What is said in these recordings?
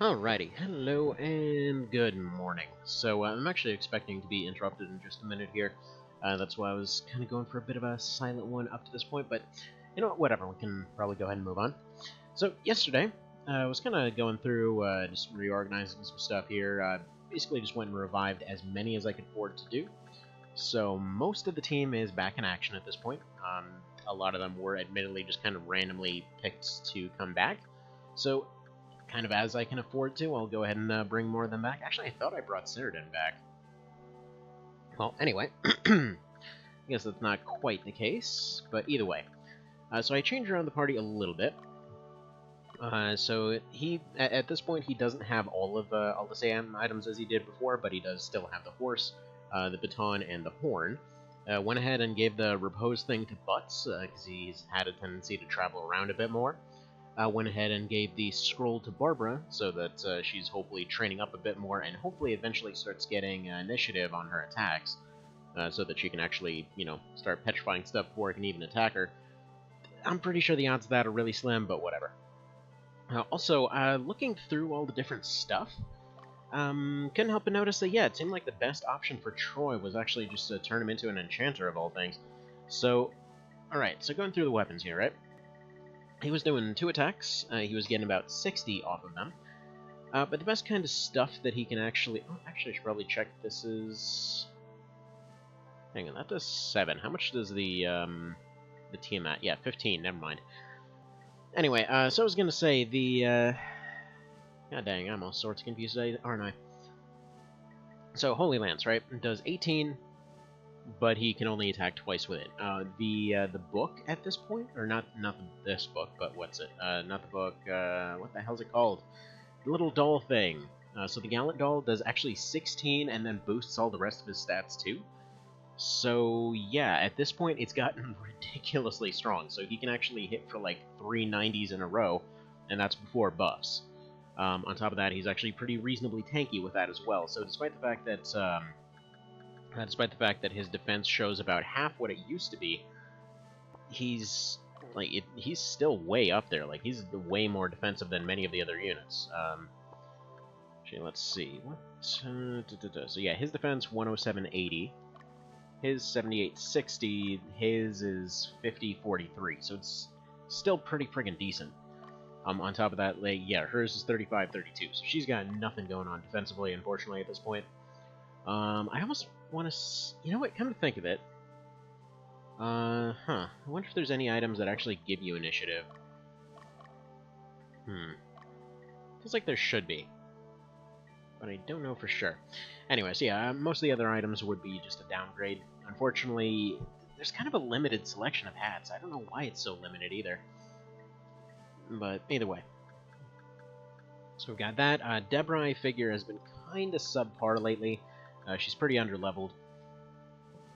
Alrighty, hello and good morning. So I'm actually expecting to be interrupted in just a minute here. That's why I was kind of going for a bit of a silent one up to this point, but you know what, whatever, we can probably go ahead and move on. So yesterday, I was kind of going through, just reorganizing some stuff here. Basically just went and revived as many as I could afford to do. So most of the team is back in action at this point. A lot of them were admittedly just kind of randomly picked to come back. So kind of as I can afford to, I'll go ahead and bring more of them back. Actually, I thought I brought Cyrodiil back. Well, anyway, I guess that's not quite the case, but either way. So I changed around the party a little bit. So he, at this point, he doesn't have all the same items as he did before, but he does still have the horse, the baton, and the horn. Went ahead and gave the repose thing to Butts, because he's had a tendency to travel around a bit more. Went ahead and gave the scroll to Barbara, so that she's hopefully training up a bit more, and hopefully eventually starts getting initiative on her attacks, so that she can actually, you know, start petrifying stuff before it can even attack her. I'm pretty sure the odds of that are really slim, but whatever. Also, looking through all the different stuff, couldn't help but notice that, yeah, it seemed like the best option for Troy was actually just to turn him into an enchanter of all things. So, alright, so going through the weapons here, right? He was doing 2 attacks, he was getting about 60 off of them, but the best kind of stuff that he can actually... Oh, actually, I should probably check this is... Hang on, that does 7. How much does the Tiamat? Yeah, 15, never mind. Anyway, so I was gonna say, the, God dang, I'm all sorts of confused today, aren't I? So, Holy Lance, right? It does 18, but he can only attack twice with it. The book at this point, or not this book, but what's it? Not the book, what the hell's it called? The little doll thing. So the Gallant Doll does actually 16 and then boosts all the rest of his stats too. So yeah, at this point it's gotten ridiculously strong. So he can actually hit for like 3 90s in a row, and that's before buffs. On top of that, he's actually pretty reasonably tanky with that as well. So despite the fact that his defense shows about half what it used to be, he's still way up there. Like, he's way more defensive than many of the other units. Actually, let's see. What? So yeah, his defense 107.80, his 78.60, his is 50.43. So it's still pretty friggin' decent. On top of that, like, yeah, hers is 35.32. So she's got nothing going on defensively, unfortunately, at this point. I almost want to... You know what? Come to think of it. I wonder if there's any items that actually give you initiative. Feels like there should be, but I don't know for sure. Anyways, yeah, most of the other items would be just a downgrade. Unfortunately, there's kind of a limited selection of hats. I don't know why it's so limited either. But either way. So we've got that. Deborah, I figure, has been kind of subpar lately. She's pretty underleveled.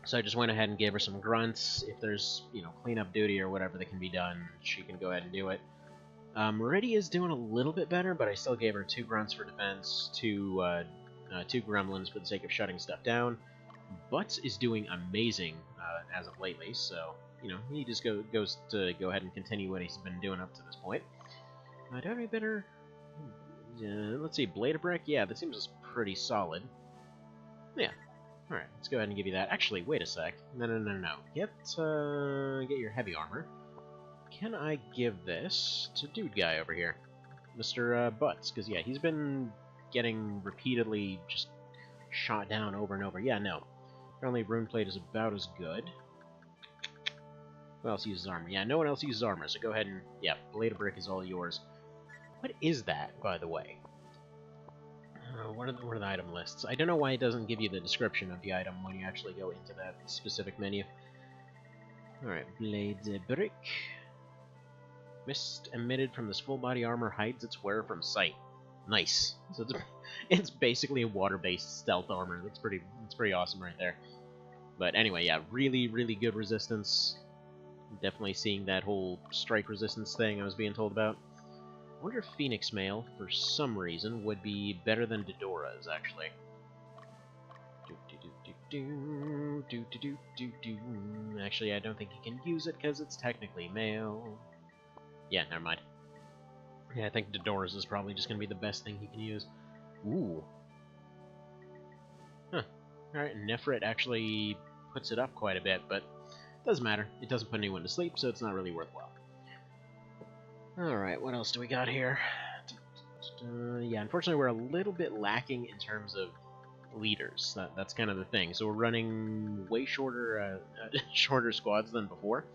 So I just went ahead and gave her some grunts. If there's, you know, cleanup duty or whatever that can be done, she can go ahead and do it. Meridia is doing a little bit better, but I still gave her 2 grunts for defense, 2 gremlins for the sake of shutting stuff down. Butts is doing amazing as of lately, so, you know, he just goes to go ahead and continue what he's been doing up to this point. Do I have any better... let's see, Blade of Brick? Yeah, that seems pretty solid. Yeah. Alright, let's go ahead and give you that. Actually, wait a sec. No. Get your heavy armor. Can I give this to dude guy over here? Mr. Butts, because, yeah, he's been getting repeatedly just shot down over and over. Yeah, no. Apparently Rune Plate is about as good. Who else uses armor? Yeah, no one else uses armor, so go ahead and... Yeah, Blade of Brick is all yours. What is that, by the way? What are the item lists? I don't know why it doesn't give you the description of the item when you actually go into that specific menu. Alright, Blade de Brick. Mist emitted from this full body armor hides its wearer from sight. Nice. So it's basically a water-based stealth armor. That's pretty awesome right there. But anyway, yeah, really, really good resistance. Definitely seeing that whole strike resistance thing I was being told about. I wonder if Phoenix Mail, for some reason, would be better than Dodora's, actually. Actually, I don't think you can use it because it's technically mail. Yeah, never mind. Yeah, I think Dodora's is probably just going to be the best thing he can use. Ooh. Huh. Alright, Nefrit actually puts it up quite a bit, but it doesn't matter. It doesn't put anyone to sleep, so it's not really worthwhile. Alright, what else do we got here? Yeah, unfortunately we're a little bit lacking in terms of leaders. That's kind of the thing. So we're running way shorter shorter squads than before.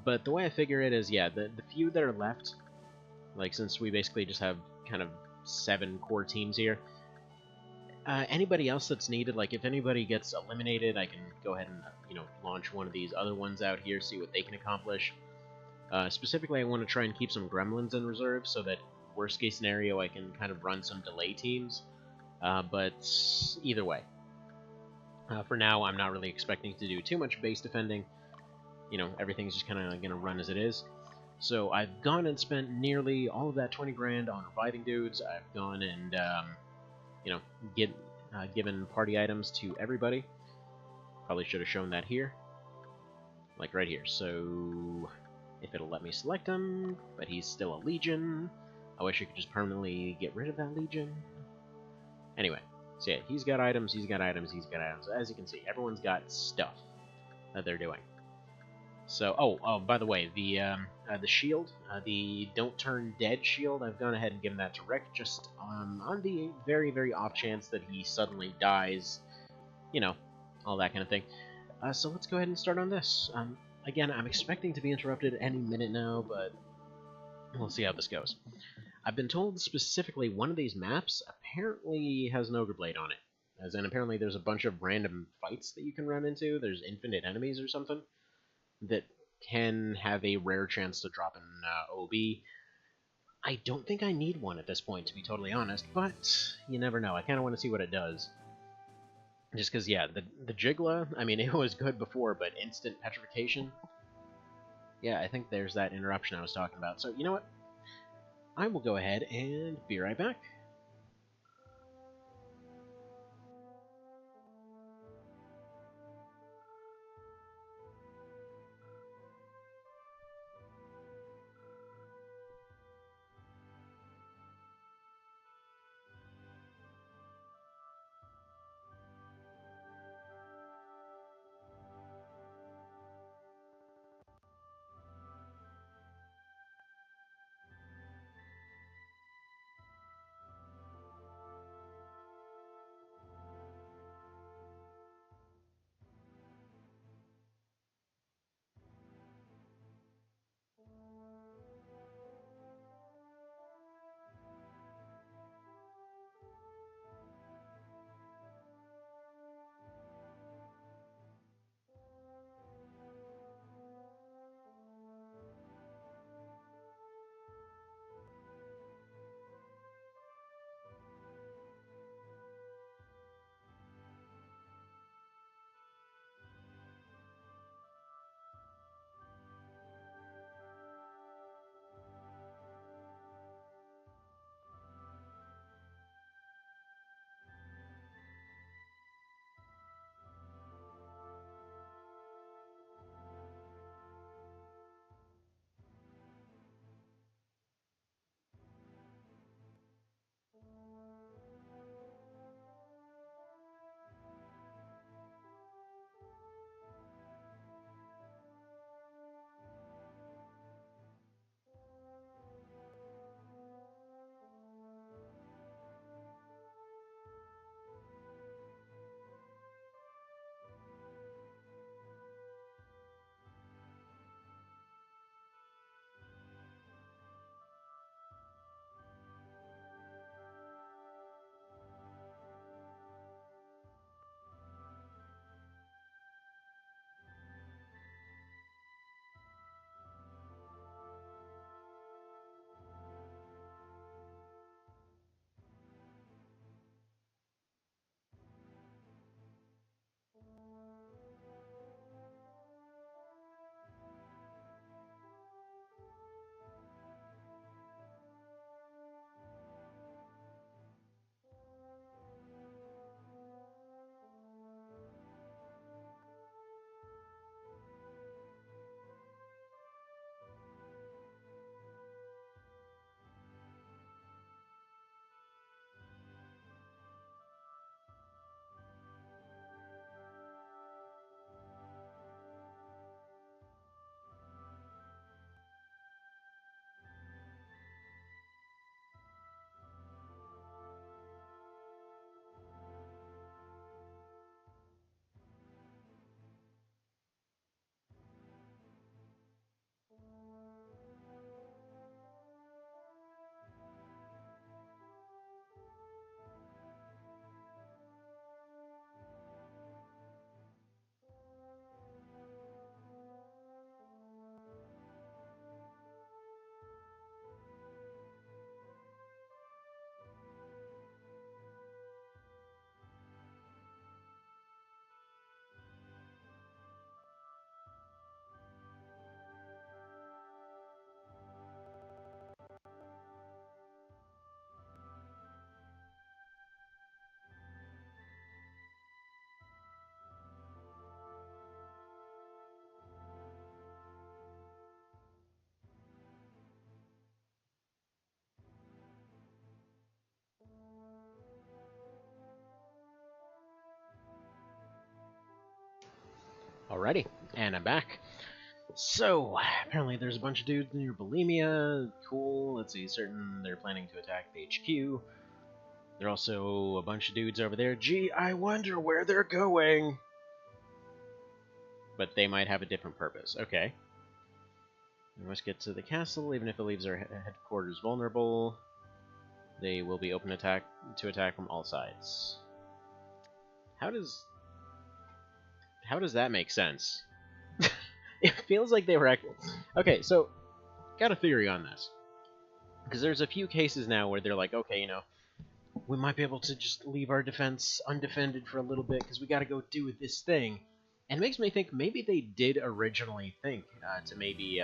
But the way I figure it is, yeah, the few that are left, like since we basically just have kind of 7 core teams here, anybody else that's needed, like if anybody gets eliminated, I can go ahead and launch one of these other ones out here, see what they can accomplish. Specifically, I want to try and keep some Gremlins in reserve so that worst case scenario I can kind of run some delay teams. But either way, for now I'm not really expecting to do too much base defending. Everything's just kind of going to run as it is. So I've gone and spent nearly all of that 20 grand on reviving dudes. I've gone and given party items to everybody. Probably should have shown that here, like right here. So if it'll let me select him, but he's still a Legion. I wish I could just permanently get rid of that Legion. Anyway, so yeah, he's got items, he's got items, he's got items. As you can see, everyone's got stuff that they're doing. So, oh, by the way, the shield, the Don't Turn Dead shield, I've gone ahead and given that to Rick, just on the very, very off chance that he suddenly dies, all that kind of thing. So let's go ahead and start on this. Again, I'm expecting to be interrupted any minute now, but we'll see how this goes. I've been told specifically one of these maps apparently has an Ogre Blade on it. As in, apparently there's a bunch of random fights that you can run into. There's infinite enemies or something that can have a rare chance to drop an OB. I don't think I need one at this point, to be totally honest, but you never know. I kind of want to see what it does. Just because, yeah, the Jigla, I mean, it was good before, but instant petrification? Yeah, I think there's that interruption I was talking about. So, you know what? I will go ahead and be right back. Alrighty, and I'm back. So, apparently there's a bunch of dudes near Bulimia. Cool, let's see, certain they're planning to attack the HQ. There are also a bunch of dudes over there. Gee, I wonder where they're going! But they might have a different purpose. Okay. We must get to the castle, even if it leaves our headquarters vulnerable. They will be open to attack from all sides. How does that make sense? It feels like they were okay, so got a theory on this. Because there's a few cases now where they're like, okay, you know, we might be able to just leave our defense undefended for a little bit because we got to go do this thing. And it makes me think maybe they did originally think to maybe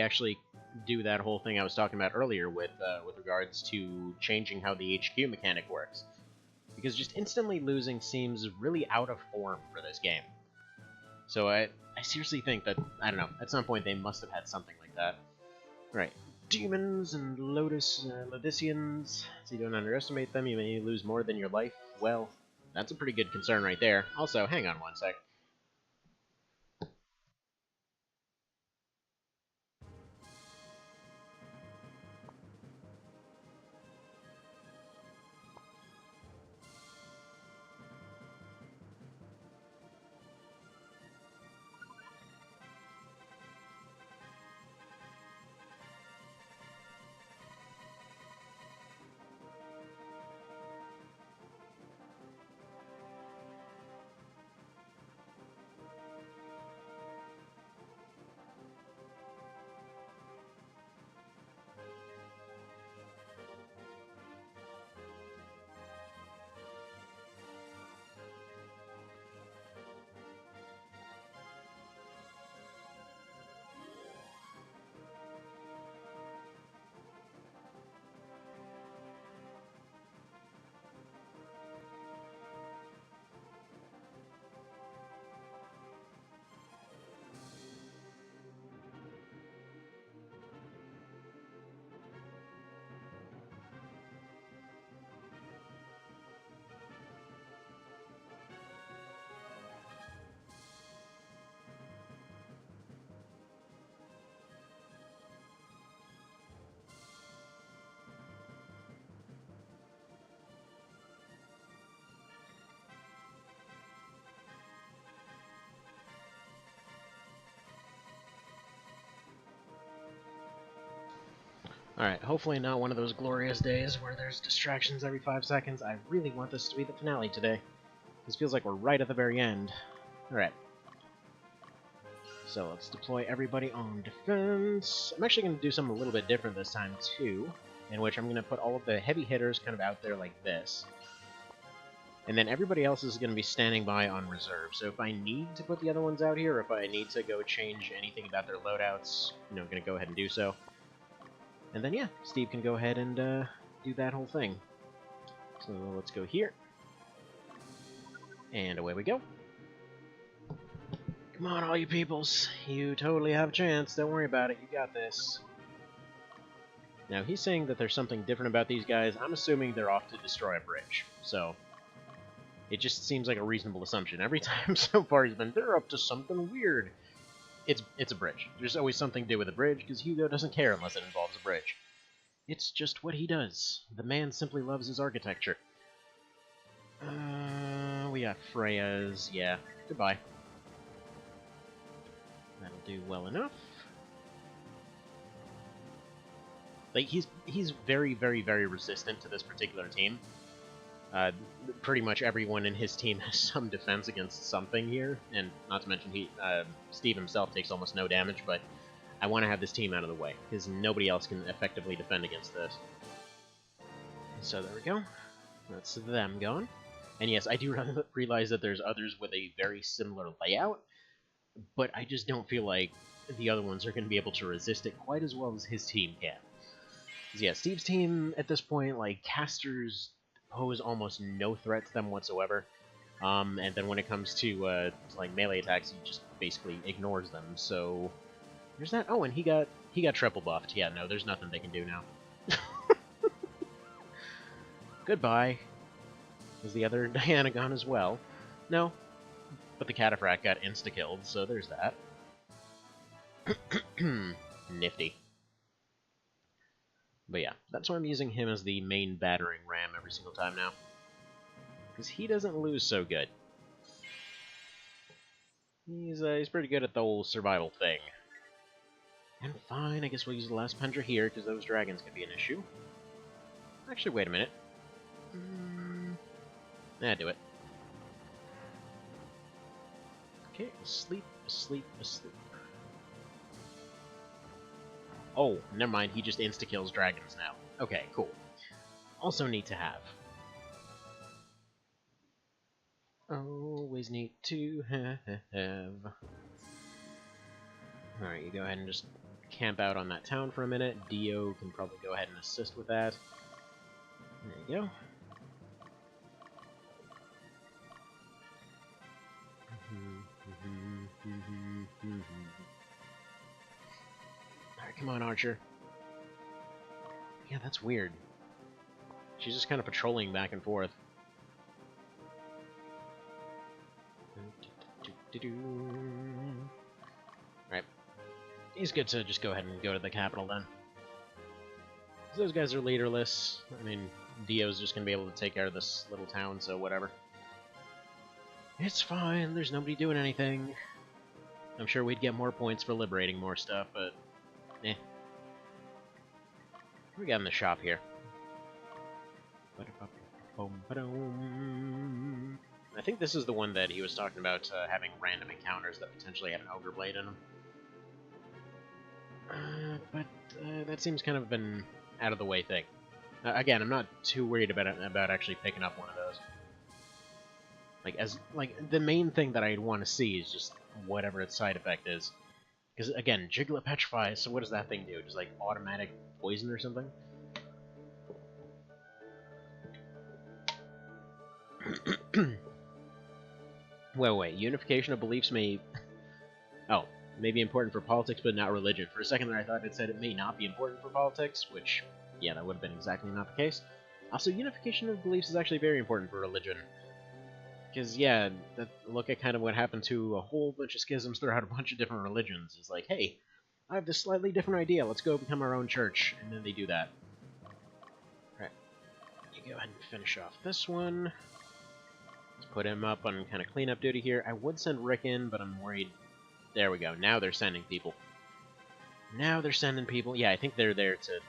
actually do that whole thing I was talking about earlier with regards to changing how the HQ mechanic works. Because just instantly losing seems really out of form for this game. So I seriously think that, I don't know, at some point they must have had something like that. Right. Demons and Lodicians. So you don't underestimate them, you may lose more than your life. Well, that's a pretty good concern right there. Also, hang on one sec. Alright, hopefully not one of those glorious days where there's distractions every 5 seconds. I really want this to be the finale today. This feels like we're right at the very end. Alright. So let's deploy everybody on defense. I'm actually going to do something a little bit different this time, too. In which I'm going to put all of the heavy hitters kind of out there like this. And then everybody else is going to be standing by on reserve. So if I need to put the other ones out here, or if I need to go change anything about their loadouts, you know, I'm going to go ahead and do so. And then, yeah, Steve can go ahead and do that whole thing. So let's go here. And away we go. Come on, all you peoples. You totally have a chance. Don't worry about it. You got this. Now, he's saying that there's something different about these guys. I'm assuming they're off to destroy a bridge. So, it just seems like a reasonable assumption. Every time so far he's been, they're up to something weird. It's a bridge. There's always something to do with a bridge, because Hugo doesn't care unless it involves a bridge. It's just what he does. The man simply loves his architecture. We got Freya's. Yeah, goodbye. That'll do well enough. Like, he's very, very, very resistant to this particular team. Pretty much everyone in his team has some defense against something here, and not to mention Steve himself takes almost no damage, but I want to have this team out of the way, because nobody else can effectively defend against this. So there we go. That's them gone. And yes, I do realize that there's others with a very similar layout, but I just don't feel like the other ones are going to be able to resist it quite as well as his team can. Because yeah, Steve's team, at this point, like, casters pose almost no threat to them whatsoever. And then when it comes to like melee attacks, he just basically ignores them. So there's that. Oh, and he got triple buffed. Yeah, no, there's nothing they can do now. Goodbye. Is the other Diana gone as well? No. But the Cataphract got insta-killed, so there's that. Nifty. But yeah, that's why I'm using him as the main battering ram every single time now. Because he doesn't lose so good. He's pretty good at the whole survival thing. And fine, I guess we'll use the last Pendra here, because those dragons could be an issue. Actually, wait a minute. Do it. Okay, asleep, asleep, asleep. Oh, never mind, he just insta-kills dragons now. Okay, cool. Also neat to have. Always neat to have. Alright, you go ahead and just camp out on that town for a minute. Dio can probably go ahead and assist with that. There you go. Alright, come on, Archer. Yeah, that's weird. She's just kind of patrolling back and forth. Right. He's good to just go ahead and go to the capital then. Those guys are leaderless. I mean, Dio's just gonna be able to take care of this little town, so whatever. It's fine, there's nobody doing anything. I'm sure we'd get more points for liberating more stuff, but eh. What do we got in the shop here? I think this is the one that he was talking about having random encounters that potentially had an Ogre Blade in them. But that seems kind of an out-of-the-way thing. Again, I'm not too worried about actually picking up one of those. The main thing that I'd want to see is just whatever its side effect is. Because, again, Jiglet petrifies, so what does that thing do? Just, like, automatic poison or something? Wait, unification of beliefs may... Oh, may be important for politics, but not religion. For a second there I thought it said it may not be important for politics, which, yeah, that would have been exactly not the case. Also, unification of beliefs is actually very important for religion. Because, yeah, look at kind of what happened to a whole bunch of schisms throughout a bunch of different religions. It's like, hey, I have this slightly different idea, let's go become our own church. And then they do that. Right. You go ahead and finish off this one. Let's put him up on kind of cleanup duty here. I would send Rick in, but I'm worried. There we go. Now they're sending people. Now they're sending people. Yeah, I think they're there to...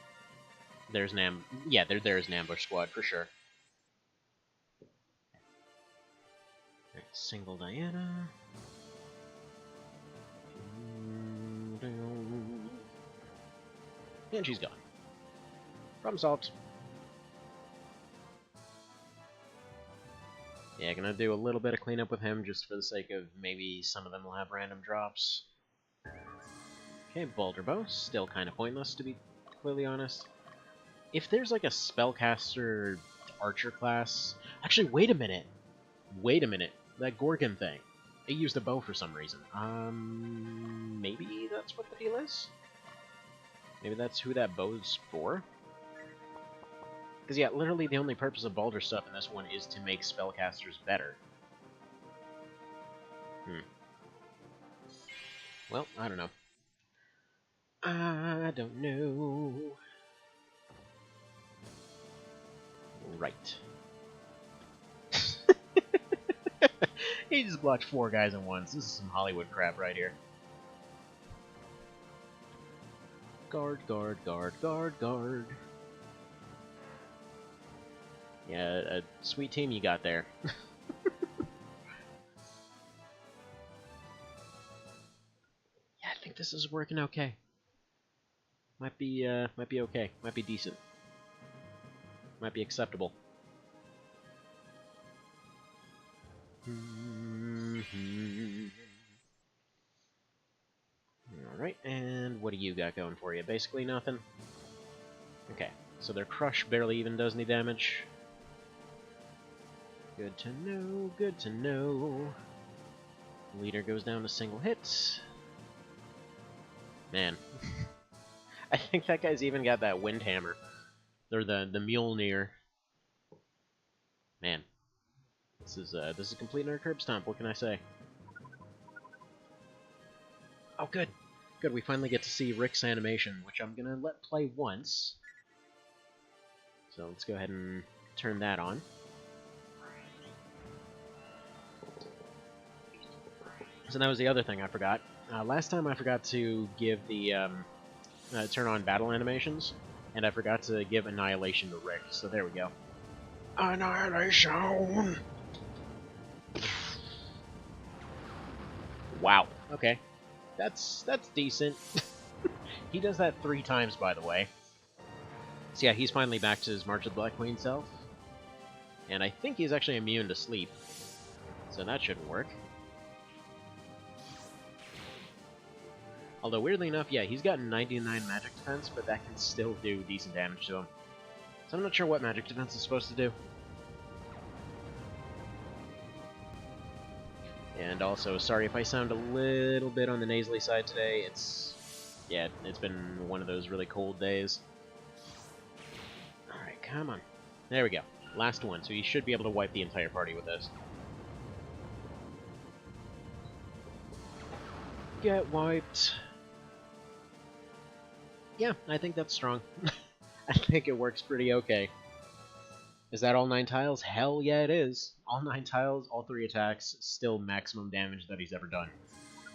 There's an Yeah, they're there as an ambush squad, for sure. Right, single Diana. And she's gone. Problem solved. Yeah, gonna do a little bit of cleanup with him just for the sake of maybe some of them will have random drops. Okay, Boulder Bow, still kind of pointless to be completely honest. If there's like a spellcaster archer class... Actually, wait a minute! Wait a minute. That Gorgon thing. It used a bow for some reason. Maybe that's what the deal is? Maybe that's who that bow's for? Because, yeah, literally the only purpose of Baldur stuff in this one is to make spellcasters better. Well, I don't know. I don't know. Right. He just blocked 4 guys at once. This is some Hollywood crap right here. Guard, guard, guard, guard, guard. Yeah, a sweet team you got there. Yeah, I think this is working okay. Might be okay. Might be decent. Might be acceptable. Alright, and what do you got going for you? Basically nothing? Okay, so their crush barely even does any damage. Good to know, good to know. Leader goes down to single hits. Man. I think that guy's even got that Windhammer. Or the Mjolnir. Man. This is complete nerd curb stomp, what can I say? Oh, good. Good, we finally get to see Rick's animation, which I'm gonna let play once. So let's go ahead and turn that on. So that was the other thing I forgot. Last time I forgot to give the turn on battle animations, and I forgot to give Annihilation to Rick, so there we go. Annihilation! Wow, okay. That's decent. He does that 3 times, by the way. So yeah, he's finally back to his March of the Black Queen self. And I think he's actually immune to sleep. So that shouldn't work. Although, weirdly enough, yeah, he's got 99 magic defense, but that can still do decent damage to him. So I'm not sure what magic defense is supposed to do. And also, sorry if I sound a little bit on the nasally side today. Yeah, it's been one of those really cold days. Alright, come on. There we go. Last one, so he should be able to wipe the entire party with this. Get wiped. Yeah, I think that's strong. I think it works pretty okay. Is that all 9 tiles? Hell yeah, it is. All 9 tiles, all 3 attacks, still maximum damage that he's ever done.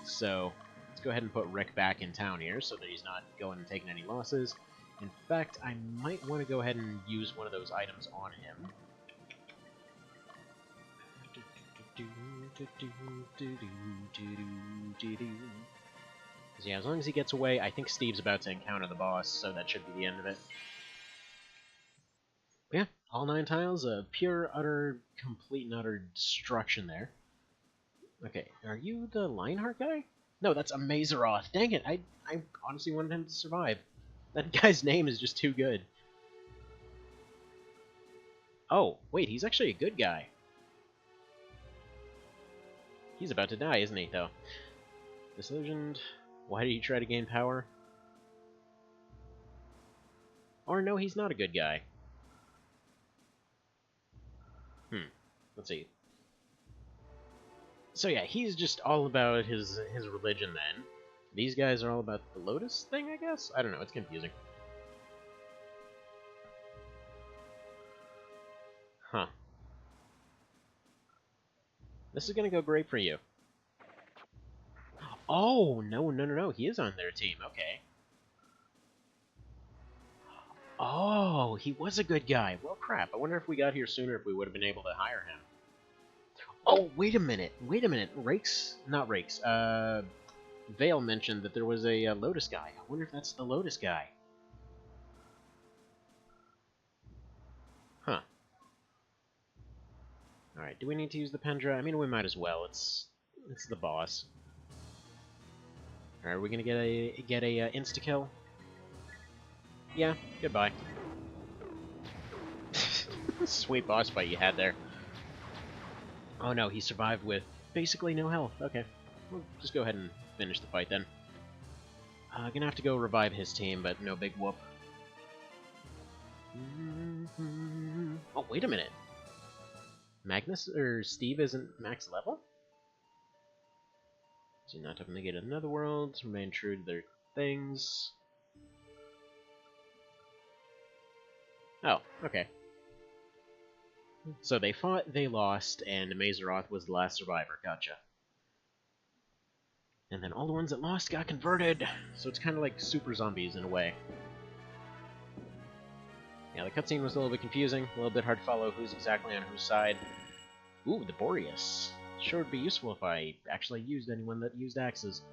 So, let's go ahead and put Rick back in town here so that he's not going and taking any losses. In fact, I might want to go ahead and use one of those items on him. Yeah, as long as he gets away, I think Steve's about to encounter the boss, so that should be the end of it. Yeah, all 9 tiles, pure, utter, complete and utter destruction there. Okay, are you the Lionheart guy? No, that's Amazeroth. Dang it, I honestly wanted him to survive. That guy's name is just too good. Oh, wait, he's actually a good guy. He's about to die, isn't he, though? Disillusioned. Why did he try to gain power? Or no, he's not a good guy. Let's see. So yeah, he's just all about his religion then. These guys are all about the Lotus thing, I guess? I don't know, it's confusing. Huh. This is gonna go great for you. Oh, no, he is on their team, okay. Oh, he was a good guy. Well, crap, I wonder if we got here sooner if we would have been able to hire him. Oh, wait a minute, Vale mentioned that there was a Lotus guy. I wonder if that's the Lotus guy. Huh. Alright, do we need to use the Pendra? I mean, we might as well. It's the boss. Alright, are we gonna get a insta-kill? Yeah, goodbye. Sweet boss fight you had there. Oh no, he survived with basically no health. Okay, we'll just go ahead and finish the fight then. Gonna have to go revive his team, but no big whoop. Oh, wait a minute. Magnus or Steve isn't max level? So not having to get another world, remain true to their things. Oh, okay. So they fought, they lost, and Amazeroth was the last survivor. Gotcha. And then all the ones that lost got converted, so it's kind of like super zombies in a way. Yeah, the cutscene was a little bit confusing, a little bit hard to follow who's exactly on whose side. Ooh, the Boreas. Sure would be useful if I actually used anyone that used axes.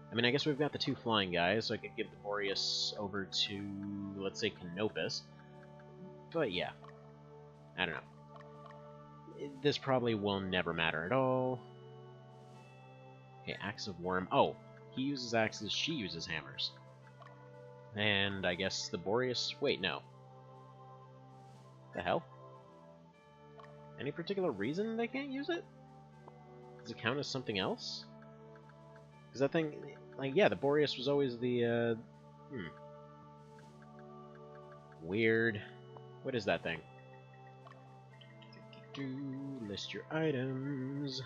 I mean, I guess we've got the 2 flying guys, so I could give the Boreas over to, let's say, Canopus. But yeah, I don't know. This probably will never matter at all. Okay, Axe of Worm. Oh, he uses axes, she uses hammers. And I guess the Boreas... Wait, no. The hell? Any particular reason they can't use it? Does it count as something else? Because that thing... Like, yeah, the Boreas was always the, Weird. What is that thing? List your items.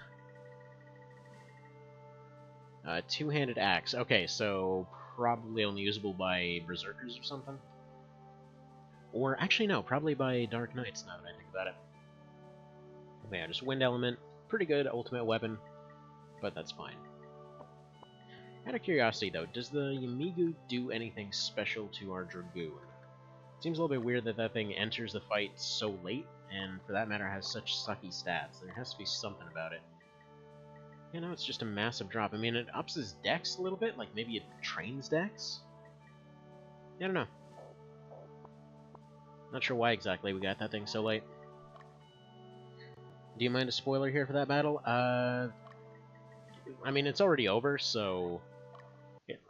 Two-handed axe. Okay, so probably only usable by berserkers or something. Or actually, no, probably by Dark Knights. Now that I think about it. But yeah, just wind element. Pretty good ultimate weapon, but that's fine. Out of curiosity, though, does the Yamigu do anything special to our Dragoon? Seems a little bit weird that that thing enters the fight so late, and for that matter has such sucky stats. There has to be something about it. You know, it's just a massive drop. I mean, it ups his dex a little bit, like maybe it trains dex? I don't know. Not sure why exactly we got that thing so late. Do you mind a spoiler here for that battle? I mean, it's already over, so...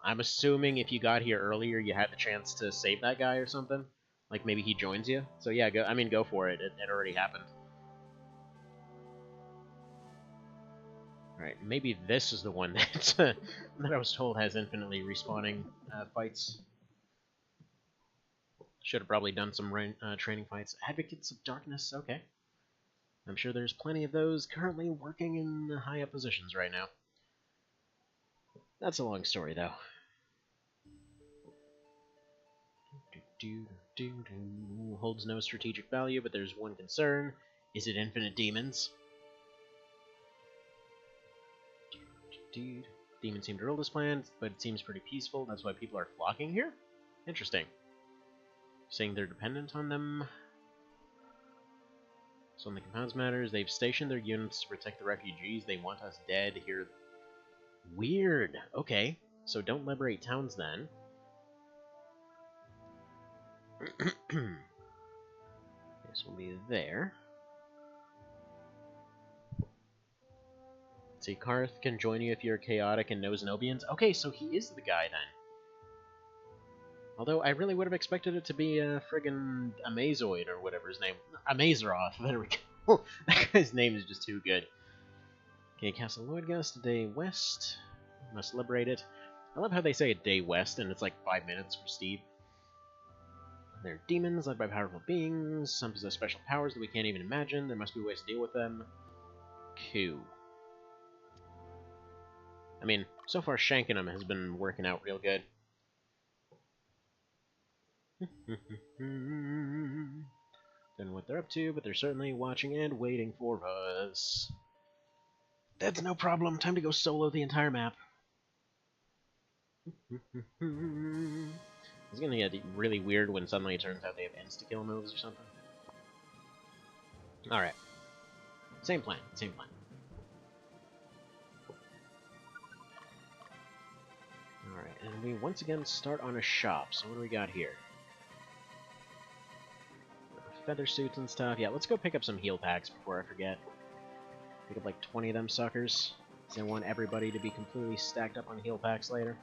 I'm assuming if you got here earlier, you had the chance to save that guy or something. Like, maybe he joins you. So yeah, go for it. It already happened. Alright, maybe this is the one that, that I was told has infinitely respawning fights. Should have probably done some training fights. Advocates of Darkness, okay. I'm sure there's plenty of those currently working in high up positions right now. That's a long story, though. Holds no strategic value, but there's one concern. Is it infinite demons? Demons seem to rule this planet, but it seems pretty peaceful. That's why people are flocking here? Interesting. Saying they're dependent on them. So on the compounds matters, they've stationed their units to protect the refugees. They want us dead here. Weird. Okay, so don't liberate towns then. This will be there. See, Karth can join you if you're chaotic and knows Nobians. Okay, so he is the guy then. Although I really would have expected it to be a friggin' Amazoid or whatever his name. Amazeroth. There we go. That guy's name is just too good. Okay, Castle Lloydgust, a day west. Must liberate it. I love how they say a day west and it's like 5 minutes for Steve. They're demons led by powerful beings. Some possess special powers that we can't even imagine. There must be ways to deal with them. Cool. I mean, so far shanking them has been working out real good. Don't know what they're up to, but they're certainly watching and waiting for us. That's no problem. Time to go solo the entire map. It's gonna get really weird when suddenly it turns out they have insta-kill moves or something. Alright. Same plan, same plan. Alright, and we once again start on a shop. So what do we got here? Feather suits and stuff. Yeah, let's go pick up some heal packs before I forget. Pick up like 20 of them suckers. Because I want everybody to be completely stacked up on heal packs later.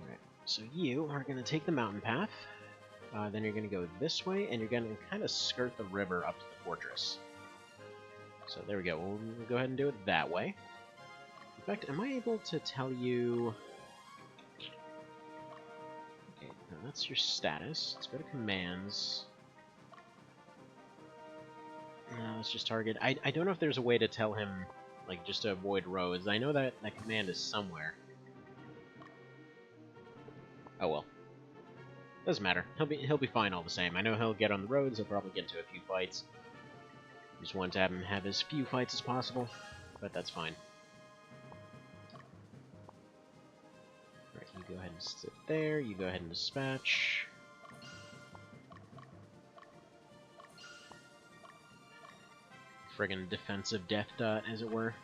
Alright, so you are going to take the mountain path. Then you're going to go this way, and you're going to kind of skirt the river up to the fortress. So there we go. We'll go ahead and do it that way. In fact, am I able to tell you... Okay, now that's your status. Let's go to commands. No, let's just target. I don't know if there's a way to tell him, like, just to avoid roads. I know that that command is somewhere. Oh well. Doesn't matter. He'll be fine all the same. I know he'll get on the roads. He'll probably get into a few fights. Just want to have him have as few fights as possible, but that's fine. Alright, you go ahead and sit there. You go ahead and dispatch. Friggin' defensive death dot, as it were.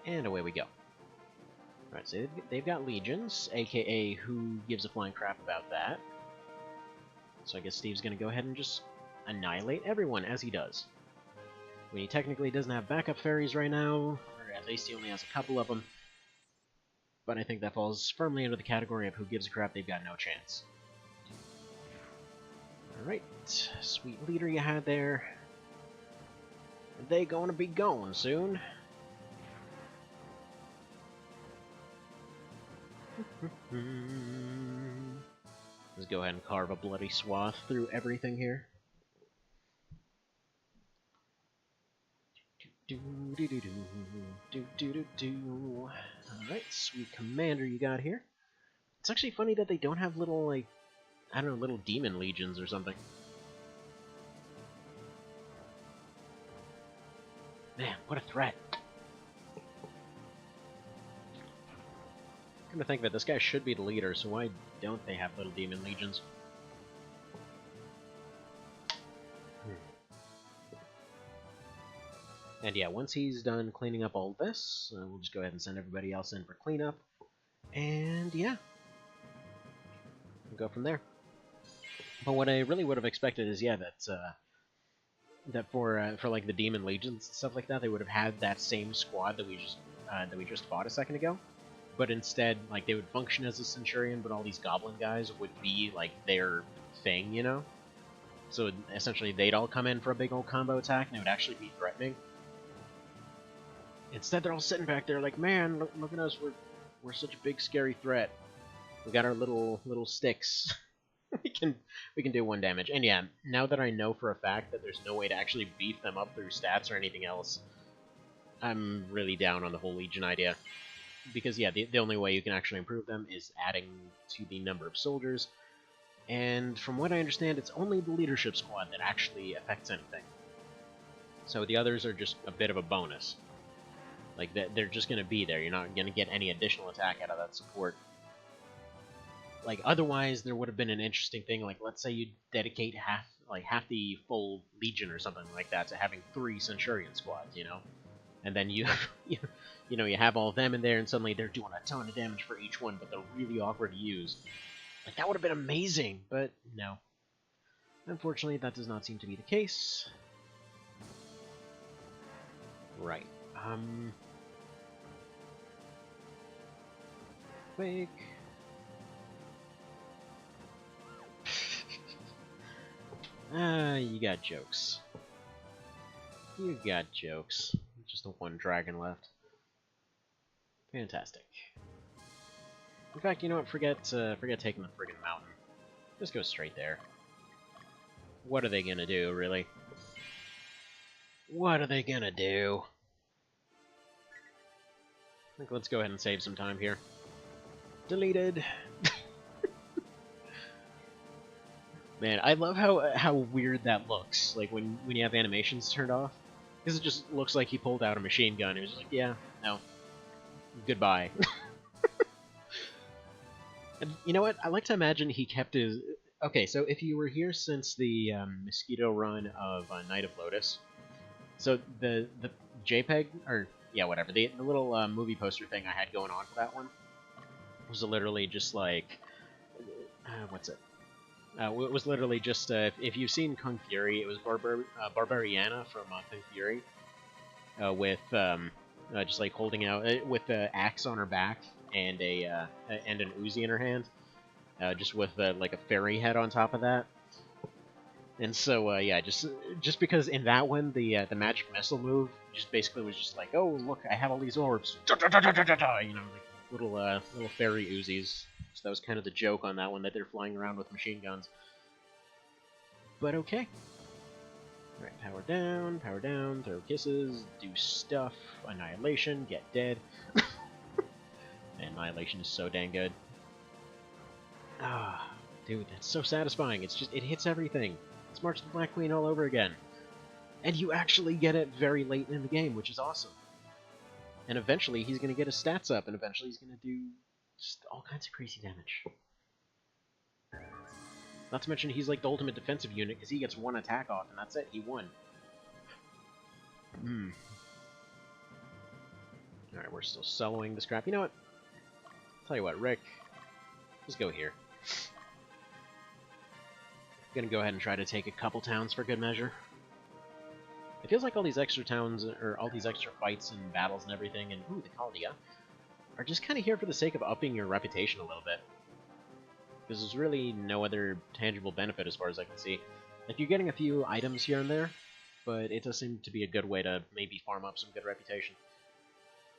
And away we go. Alright, so they've got legions, aka who gives a flying crap about that. So I guess Steve's gonna go ahead and just annihilate everyone, as he does. I mean, he technically doesn't have backup fairies right now, or at least he only has a couple of them. But I think that falls firmly under the category of who gives a crap, they've got no chance. Alright, sweet leader you had there. Are they gonna be going soon? Let's go ahead and carve a bloody swath through everything here. Alright, sweet commander you got here. It's actually funny that they don't have little, like, I don't know, little demon legions or something. Man, what a threat. I'm gonna think that this guy should be the leader, so why don't they have little demon legions? And yeah, once he's done cleaning up all this, we'll just go ahead and send everybody else in for cleanup. And yeah, we'll go from there. But what I really would have expected is, yeah, that for like the demon legions and stuff like that, they would have had that same squad that we just fought a second ago. But instead, like, they would function as a centurion, but all these goblin guys would be like their thing, you know. So essentially, they'd all come in for a big old combo attack, and it would actually be threatening. Instead, they're all sitting back there like, man, look at us, we're such a big scary threat. We got our little sticks. we can do 1 damage. And yeah, now that I know for a fact that there's no way to actually beef them up through stats or anything else, I'm really down on the whole Legion idea. Because yeah, the only way you can actually improve them is adding to the number of soldiers. And from what I understand, it's only the leadership squad that actually affects anything. So the others are just a bit of a bonus. Like, they're just going to be there. You're not going to get any additional attack out of that support. Like, otherwise, there would have been an interesting thing. Like, let's say you dedicate half the full Legion or something like that to having 3 Centurion squads, you know? And then you have all of them in there, and suddenly they're doing a ton of damage for each one, but they're really awkward to use. Like, that would have been amazing, but no. Unfortunately, that does not seem to be the case. Right. Quick. You got jokes. You got jokes. Just the 1 dragon left. Fantastic. In fact, you know what? Forget taking the friggin' mountain. Just go straight there. What are they gonna do, really? What are they gonna do? I think let's go ahead and save some time here. Deleted. Man, I love how weird that looks. Like when you have animations turned off, because it just looks like he pulled out a machine gun. He was just like, yeah, no, goodbye. And you know what? I like to imagine he kept his. Okay, so if you were here since the Mosquito run of Night of Lotus, so the JPEG or yeah, whatever, the little movie poster thing I had going on for that one was literally just like, what's it? It was literally just, if you've seen Kung Fury, it was Barbariana from Kung Fury, with just like holding out with the axe on her back and and an Uzi in her hand, just with like a fairy head on top of that. And so yeah, just because in that one the magic missile move just basically was just like, oh look, I have all these orbs, you know, like little fairy Uzis. So that was kind of the joke on that one, that they're flying around with machine guns. But okay. Alright, power down, throw kisses, do stuff, annihilation, get dead. Annihilation is so dang good. Ah, dude, that's so satisfying. It's just, it hits everything. It's March of the Black Queen all over again. And you actually get it very late in the game, which is awesome. And eventually he's going to get his stats up, and eventually he's going to do just all kinds of crazy damage. Not to mention he's like the ultimate defensive unit, because he gets 1 attack off, and that's it, he won. Alright, we're still soloing the scrap. You know what? Tell you what, Rick, let's go here. Gonna go ahead and try to take a couple towns for good measure. It feels like all these extra towns, or all these extra fights and battles and everything, and ooh, the Colony, are just kind of here for the sake of upping your reputation a little bit. Because there's really no other tangible benefit as far as I can see. Like, you're getting a few items here and there, but it does seem to be a good way to maybe farm up some good reputation.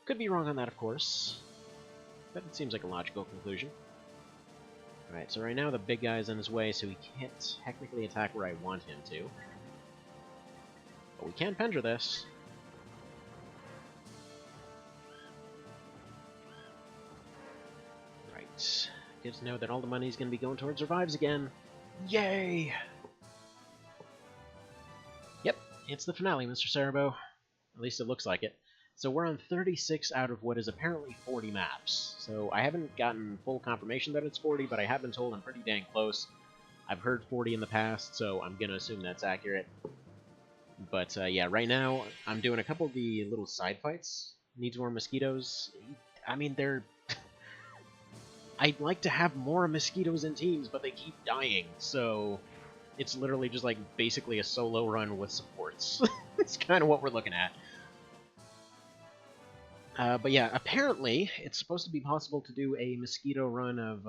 Could be wrong on that, of course, but it seems like a logical conclusion. Alright, so right now the big guy's in his way, so he can't technically attack where I want him to. But we can Pendra this. Good to know that all the money's going to be going towards revives again. Yay! Yep, it's the finale, Mr. Cerebro. At least it looks like it. So we're on 36 out of what is apparently 40 maps. So I haven't gotten full confirmation that it's 40, but I have been told I'm pretty dang close. I've heard 40 in the past, so I'm going to assume that's accurate. But yeah, right now I'm doing a couple of the little side fights. Needs more mosquitoes. I mean, they're... I'd like to have more mosquitoes in teams, but they keep dying, so... It's literally just like basically a solo run with supports. It's kind of what we're looking at. But yeah, apparently it's supposed to be possible to do a mosquito run of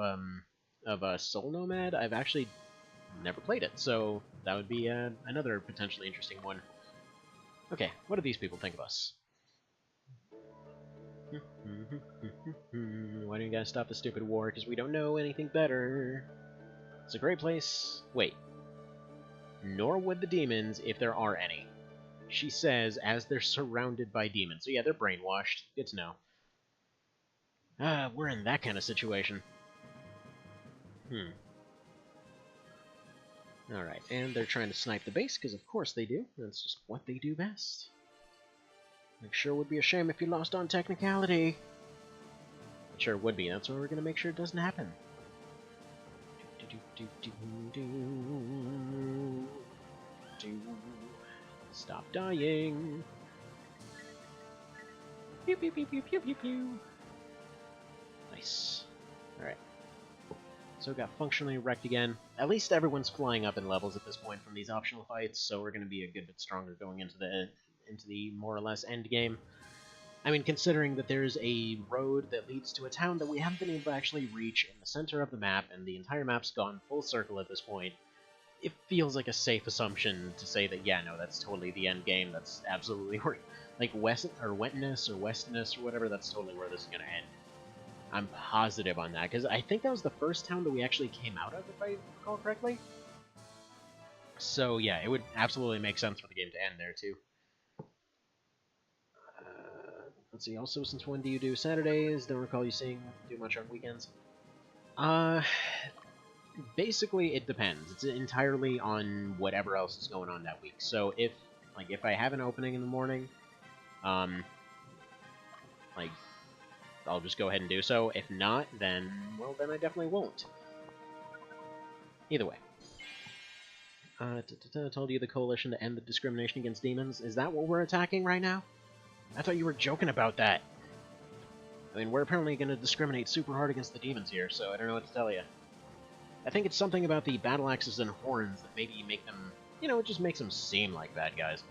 Soul Nomad. I've actually never played it, so that would be another potentially interesting one. Okay, what do these people think of us? Why don't you guys stop the stupid war? Because we don't know anything better. It's a great place. Wait. Nor would the demons if there are any. She says as they're surrounded by demons. So yeah, they're brainwashed. Good to know. We're in that kind of situation. Alright, and they're trying to snipe the base, because of course they do. That's just what they do best. It sure would be a shame if you lost on technicality. It sure would be. That's why we're going to make sure it doesn't happen. Stop dying. Pew pew pew pew pew pew pew. Nice. Alright. So we got functionally wrecked again. At least everyone's flying up in levels at this point from these optional fights, so we're going to be a good bit stronger going into the more or less end game. I mean, considering that there's a road that leads to a town that we haven't been able to actually reach in the center of the map, and the entire map's gone full circle at this point, it feels like a safe assumption to say that, yeah, no, that's totally the end game. That's absolutely where, like, Westness or whatever, that's totally where this is going to end. I'm positive on that, because I think that was the first town that we actually came out of, if I recall correctly. So, yeah, it would absolutely make sense for the game to end there, too. Let's see, also, since when do you do Saturdays? Don't recall you saying do much on weekends. Basically, it depends. It's entirely on whatever else is going on that week. So if I have an opening in the morning, like, I'll just go ahead and do so. If not, then, well, then I definitely won't. Either way. Told you the coalition to end the discrimination against demons. Is that what we're attacking right now? I thought you were joking about that. I mean, we're apparently going to discriminate super hard against the demons here, so I don't know what to tell you. I think it's something about the battle axes and horns that maybe make them, you know, it just makes them seem like bad guys.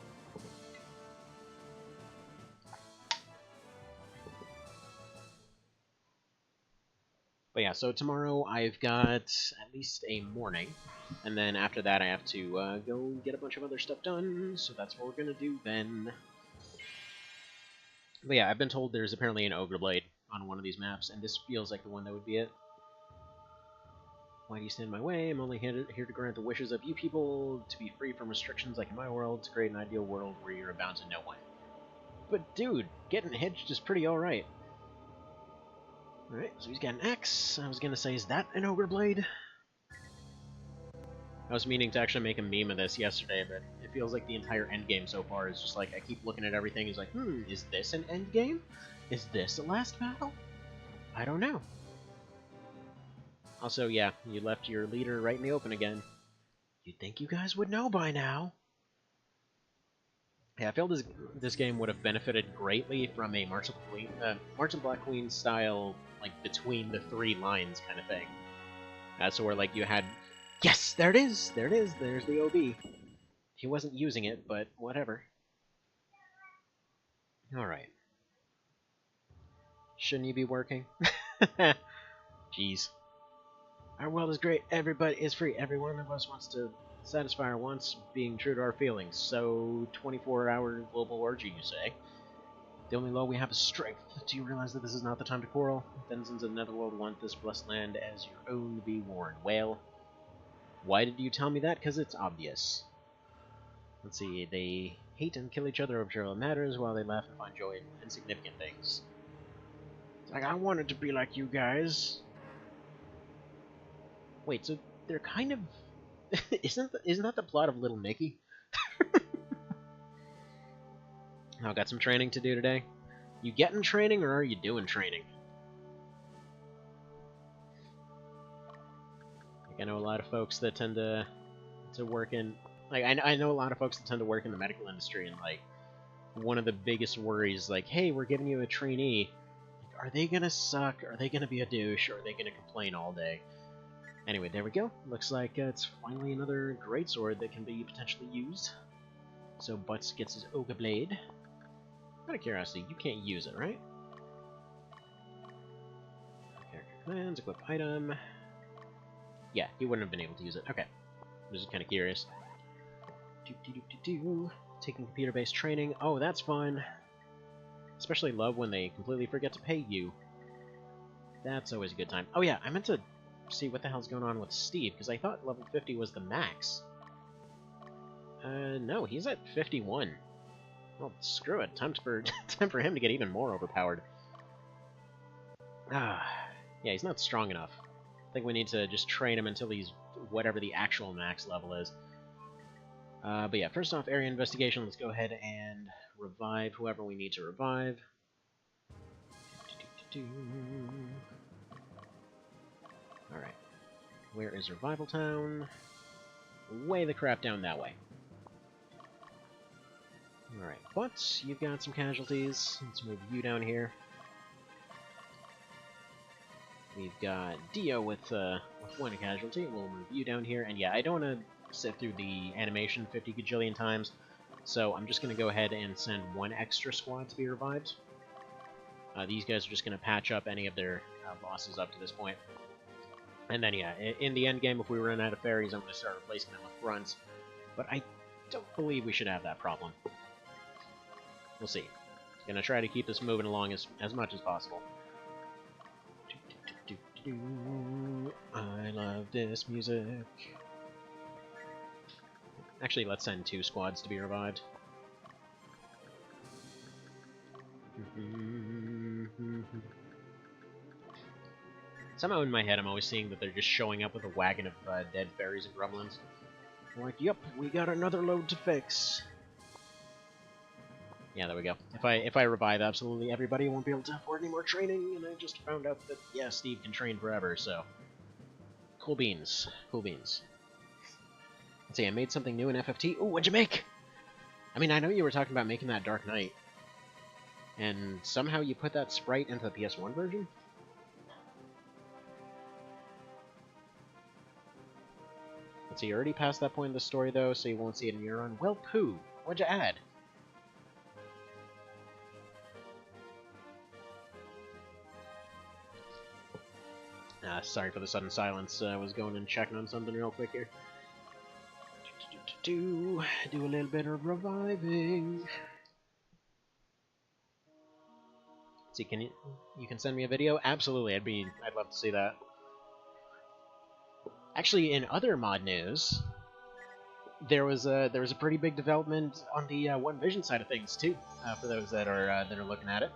But yeah, so tomorrow I've got at least a morning, and then after that I have to go get a bunch of other stuff done, so that's what we're going to do then. But yeah, I've been told there's apparently an Ogre Blade on one of these maps, and this feels like the one that would be it. Why do you stand in my way? I'm only here to grant the wishes of you people, to be free from restrictions like in my world, to create an ideal world where you're bound to no one. But dude, getting hitched is pretty alright. Alright, so he's got an axe. I was gonna say, is that an Ogre Blade? I was meaning to actually make a meme of this yesterday, but it feels like the entire endgame so far is just like, I keep looking at everything, it's like, is this an endgame? Is this a last battle? I don't know. Also, yeah, you left your leader right in the open again. You'd think you guys would know by now. Yeah, I feel this game would have benefited greatly from a March of the Black Queen style, like, between the three lines kind of thing. So where, like, you had... Yes! There it is! There it is! There's the OB. He wasn't using it, but whatever. Alright. Shouldn't you be working? Jeez. Our world is great, everybody is free, every one of us wants to satisfy our wants, being true to our feelings. So, 24-hour global orgy, you say? The only law we have is strength. Do you realize that this is not the time to quarrel? Denizens of Netherworld want this blessed land as your own to be worn. Well, why did you tell me that? Because it's obvious. Let's see, they hate and kill each other over trivial matters while they laugh and find joy in insignificant things. It's like, I wanted to be like you guys. Wait, so they're kind of... isn't that the plot of Little Nicky? Oh, got some training to do today. You getting training, or are you doing training? Like, I know a lot of folks that tend to work in... Like, I know a lot of folks that tend to work in the medical industry, and, like, one of the biggest worries, like, hey, we're giving you a trainee. Like, are they gonna suck? Are they gonna be a douche? Or are they gonna complain all day? Anyway, there we go. Looks like it's finally another greatsword that can be potentially used. So Butts gets his Ogre Blade. Out of curiosity, you can't use it, right? Character commands, equip item. Yeah, he wouldn't have been able to use it. Okay. I was just kind of curious. Taking computer-based training. Oh, that's fun. Especially love when they completely forget to pay you. That's always a good time. Oh yeah, I meant to see what the hell's going on with Steve, because I thought level 50 was the max. No, he's at 51. Well, screw it. Time for him to get even more overpowered. Yeah, he's not strong enough. I think we need to just train him until he's whatever the actual max level is. But yeah, first off, area investigation. Let's go ahead and revive whoever we need to revive. Alright. Where is Revival Town? Way the crap down that way. Alright, but you've got some casualties. Let's move you down here. We've got Dio with one casualty. We'll move you down here. And yeah, I don't want to sit through the animation 50 gajillion times, so I'm just going to go ahead and send one extra squad to be revived. These guys are just going to patch up any of their bosses up to this point. And then, yeah, in the end game, if we run out of fairies, I'm going to start replacing them with grunts. But I don't believe we should have that problem. We'll see. Gonna try to keep this moving along as much as possible. I love this music. Actually, let's send 2 squads to be revived. Somehow in my head I'm always seeing that they're just showing up with a wagon of dead fairies and gremlins. I'm like, yep, we got another load to fix. Yeah, there we go. If I revive absolutely everybody, I won't be able to afford any more training, and I just found out that, yeah, Steve can train forever, so... Cool beans. Cool beans. Let's see, I made something new in FFT. Ooh, what'd you make? I mean, I know you were talking about making that Dark Knight, and somehow you put that sprite into the PS1 version? Let's see, you're already past that point in the story, though, so you won't see it in your run. Well, poo! What'd you add? Sorry for the sudden silence. I was going and checking on something real quick here. Do a little bit of reviving. See, can you can send me a video? Absolutely, I'd love to see that. Actually, in other mod news, there was a pretty big development on the One Vision side of things too. For those that are looking at it,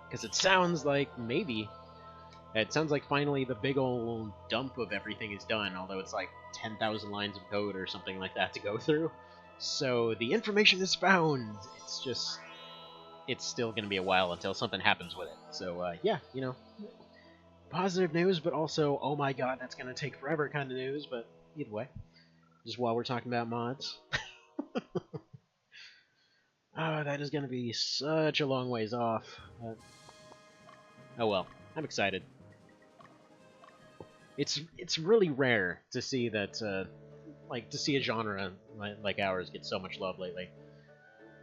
because it sounds like maybe. It sounds like finally the big old dump of everything is done, although it's like 10,000 lines of code or something like that to go through. So the information is found. It's just, it's still going to be a while until something happens with it. So yeah, you know, positive news, but also, oh my god, that's going to take forever kind of news, but either way. Just while we're talking about mods. Oh, that is going to be such a long ways off. Oh well, I'm excited. It's really rare to see that, like, to see a genre like ours get so much love lately.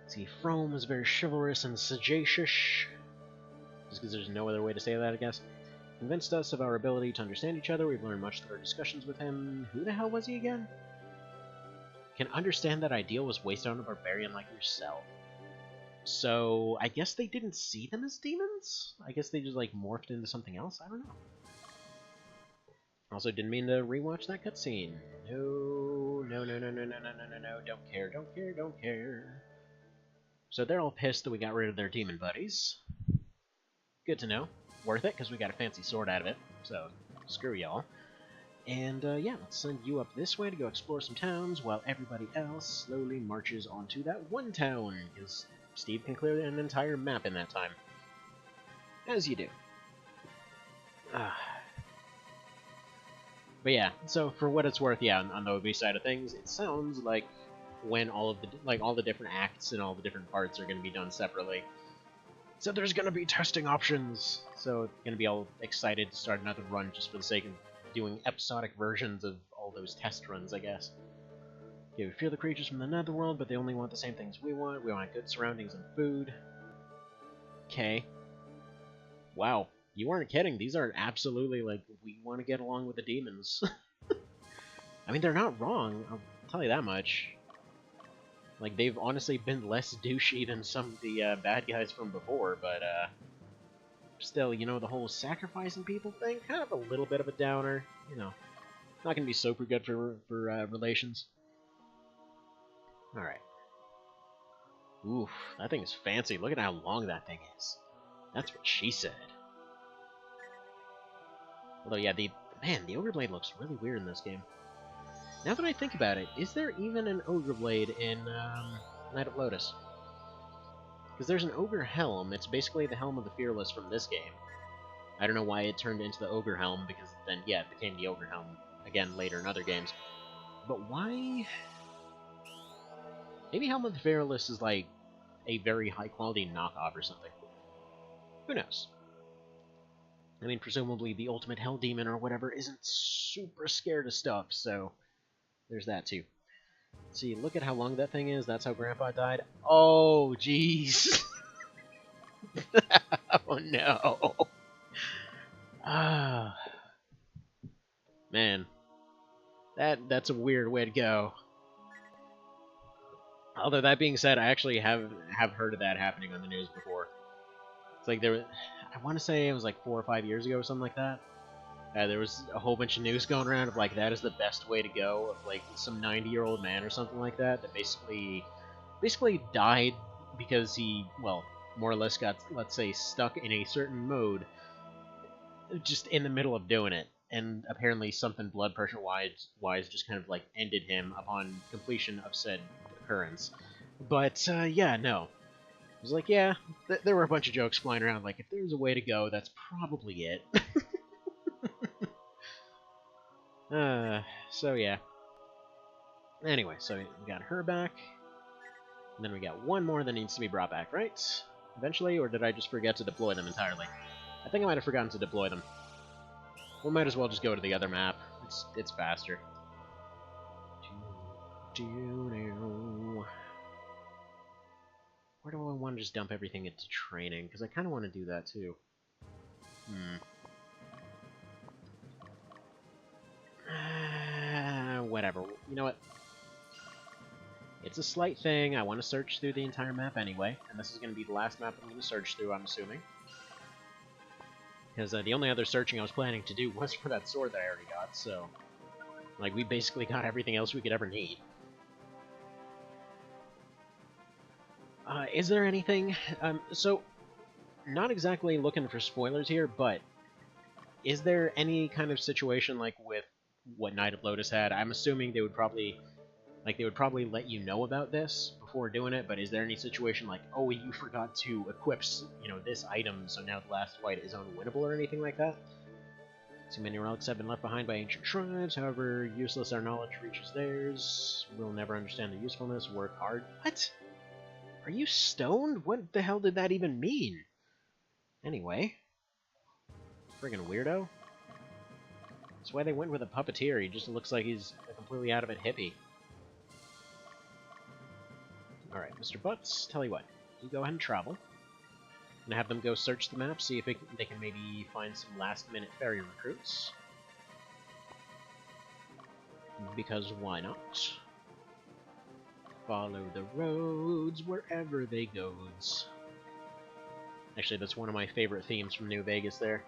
Let's see, Frome was very chivalrous and sagacious, just because there's no other way to say that, I guess. Convinced us of our ability to understand each other. We've learned much through our discussions with him. Who the hell was he again? Can understand that ideal was wasted on a barbarian like yourself. So, I guess they didn't see them as demons? I guess they just, like, morphed into something else? I don't know. Also, didn't mean to rewatch that cutscene. No, don't care, don't care, don't care. So they're all pissed that we got rid of their demon buddies. Good to know. Worth it, because we got a fancy sword out of it, so screw y'all. And yeah, let's send you up this way to go explore some towns, while everybody else slowly marches onto that one town, because Steve can clear an entire map in that time. As you do. But yeah, so for what it's worth, yeah, on the OB side of things, it sounds like when all the different acts and all the different parts are going to be done separately. So there's going to be testing options. So going to be all excited to start another run just for the sake of doing episodic versions of all those test runs, I guess. Okay, we fear the creatures from the netherworld, but they only want the same things we want. We want good surroundings and food. Okay. Wow. You weren't kidding. These are absolutely, like, we want to get along with the demons. I mean, they're not wrong. I'll tell you that much. Like, they've honestly been less douchey than some of the bad guys from before, but, still, you know, the whole sacrificing people thing, kind of a little bit of a downer. You know, not going to be super good for relations. Alright. Oof, that thing is fancy. Look at how long that thing is. That's what she said. Although, yeah, the Ogre Blade looks really weird in this game. Now that I think about it, is there even an Ogre Blade in Knight of Lotus? Because there's an Ogre Helm. It's basically the Helm of the Fearless from this game. I don't know why it turned into the Ogre Helm, because then, yeah, it became the Ogre Helm again later in other games. But why? Maybe Helm of the Fearless is like a very high-quality knockoff or something. Who knows? I mean, presumably the ultimate Hell Demon or whatever isn't super scared of stuff, so there's that too. Let's see, look at how long that thing is. That's how Grandpa died. Oh, jeez. Oh, no. Ah. Man. That's a weird way to go. Although, that being said, I actually have heard of that happening on the news before. It's like I want to say it was like 4 or 5 years ago or something like that. There was a whole bunch of news going around of like that is the best way to go, of like some 90-year-old man or something like that basically died because he, well, more or less got, let's say, stuck in a certain mode just in the middle of doing it, and apparently something blood pressure wise just kind of like ended him upon completion of said occurrence. But yeah, no. I was like, yeah, there were a bunch of jokes flying around, like, if there's a way to go, that's probably it. So yeah. Anyway, so we got her back, and then we got one more that needs to be brought back, right? Eventually, or did I just forget to deploy them entirely? I think I might have forgotten to deploy them. We might as well just go to the other map. It's faster. Where do I want to just dump everything into training? Because I kind of want to do that too. Whatever. You know what? It's a slight thing. I want to search through the entire map anyway, and this is going to be the last map I'm going to search through, I'm assuming. Because the only other searching I was planning to do was for that sword that I already got, so... like, we basically got everything else we could ever need. Is there anything... so, not exactly looking for spoilers here, but... is there any kind of situation, like, with what Knight of Lotus had? I'm assuming they would probably... like, they would probably let you know about this before doing it, but is there any situation like, oh, you forgot to equip, you know, this item, so now the last fight is unwinnable or anything like that? Too many relics have been left behind by ancient tribes, however useless our knowledge reaches theirs. We'll never understand their usefulness, work hard. What? Are you stoned? What the hell did that even mean? Anyway. Friggin' weirdo. That's why they went with a puppeteer. He just looks like he's a completely out of it hippie. Alright, Mr. Butts, tell you what. You go ahead and travel. And have them go search the map, see if they can maybe find some last-minute ferry recruits. Because why not? Follow the roads wherever they goes. Actually, that's one of my favorite themes from New Vegas there.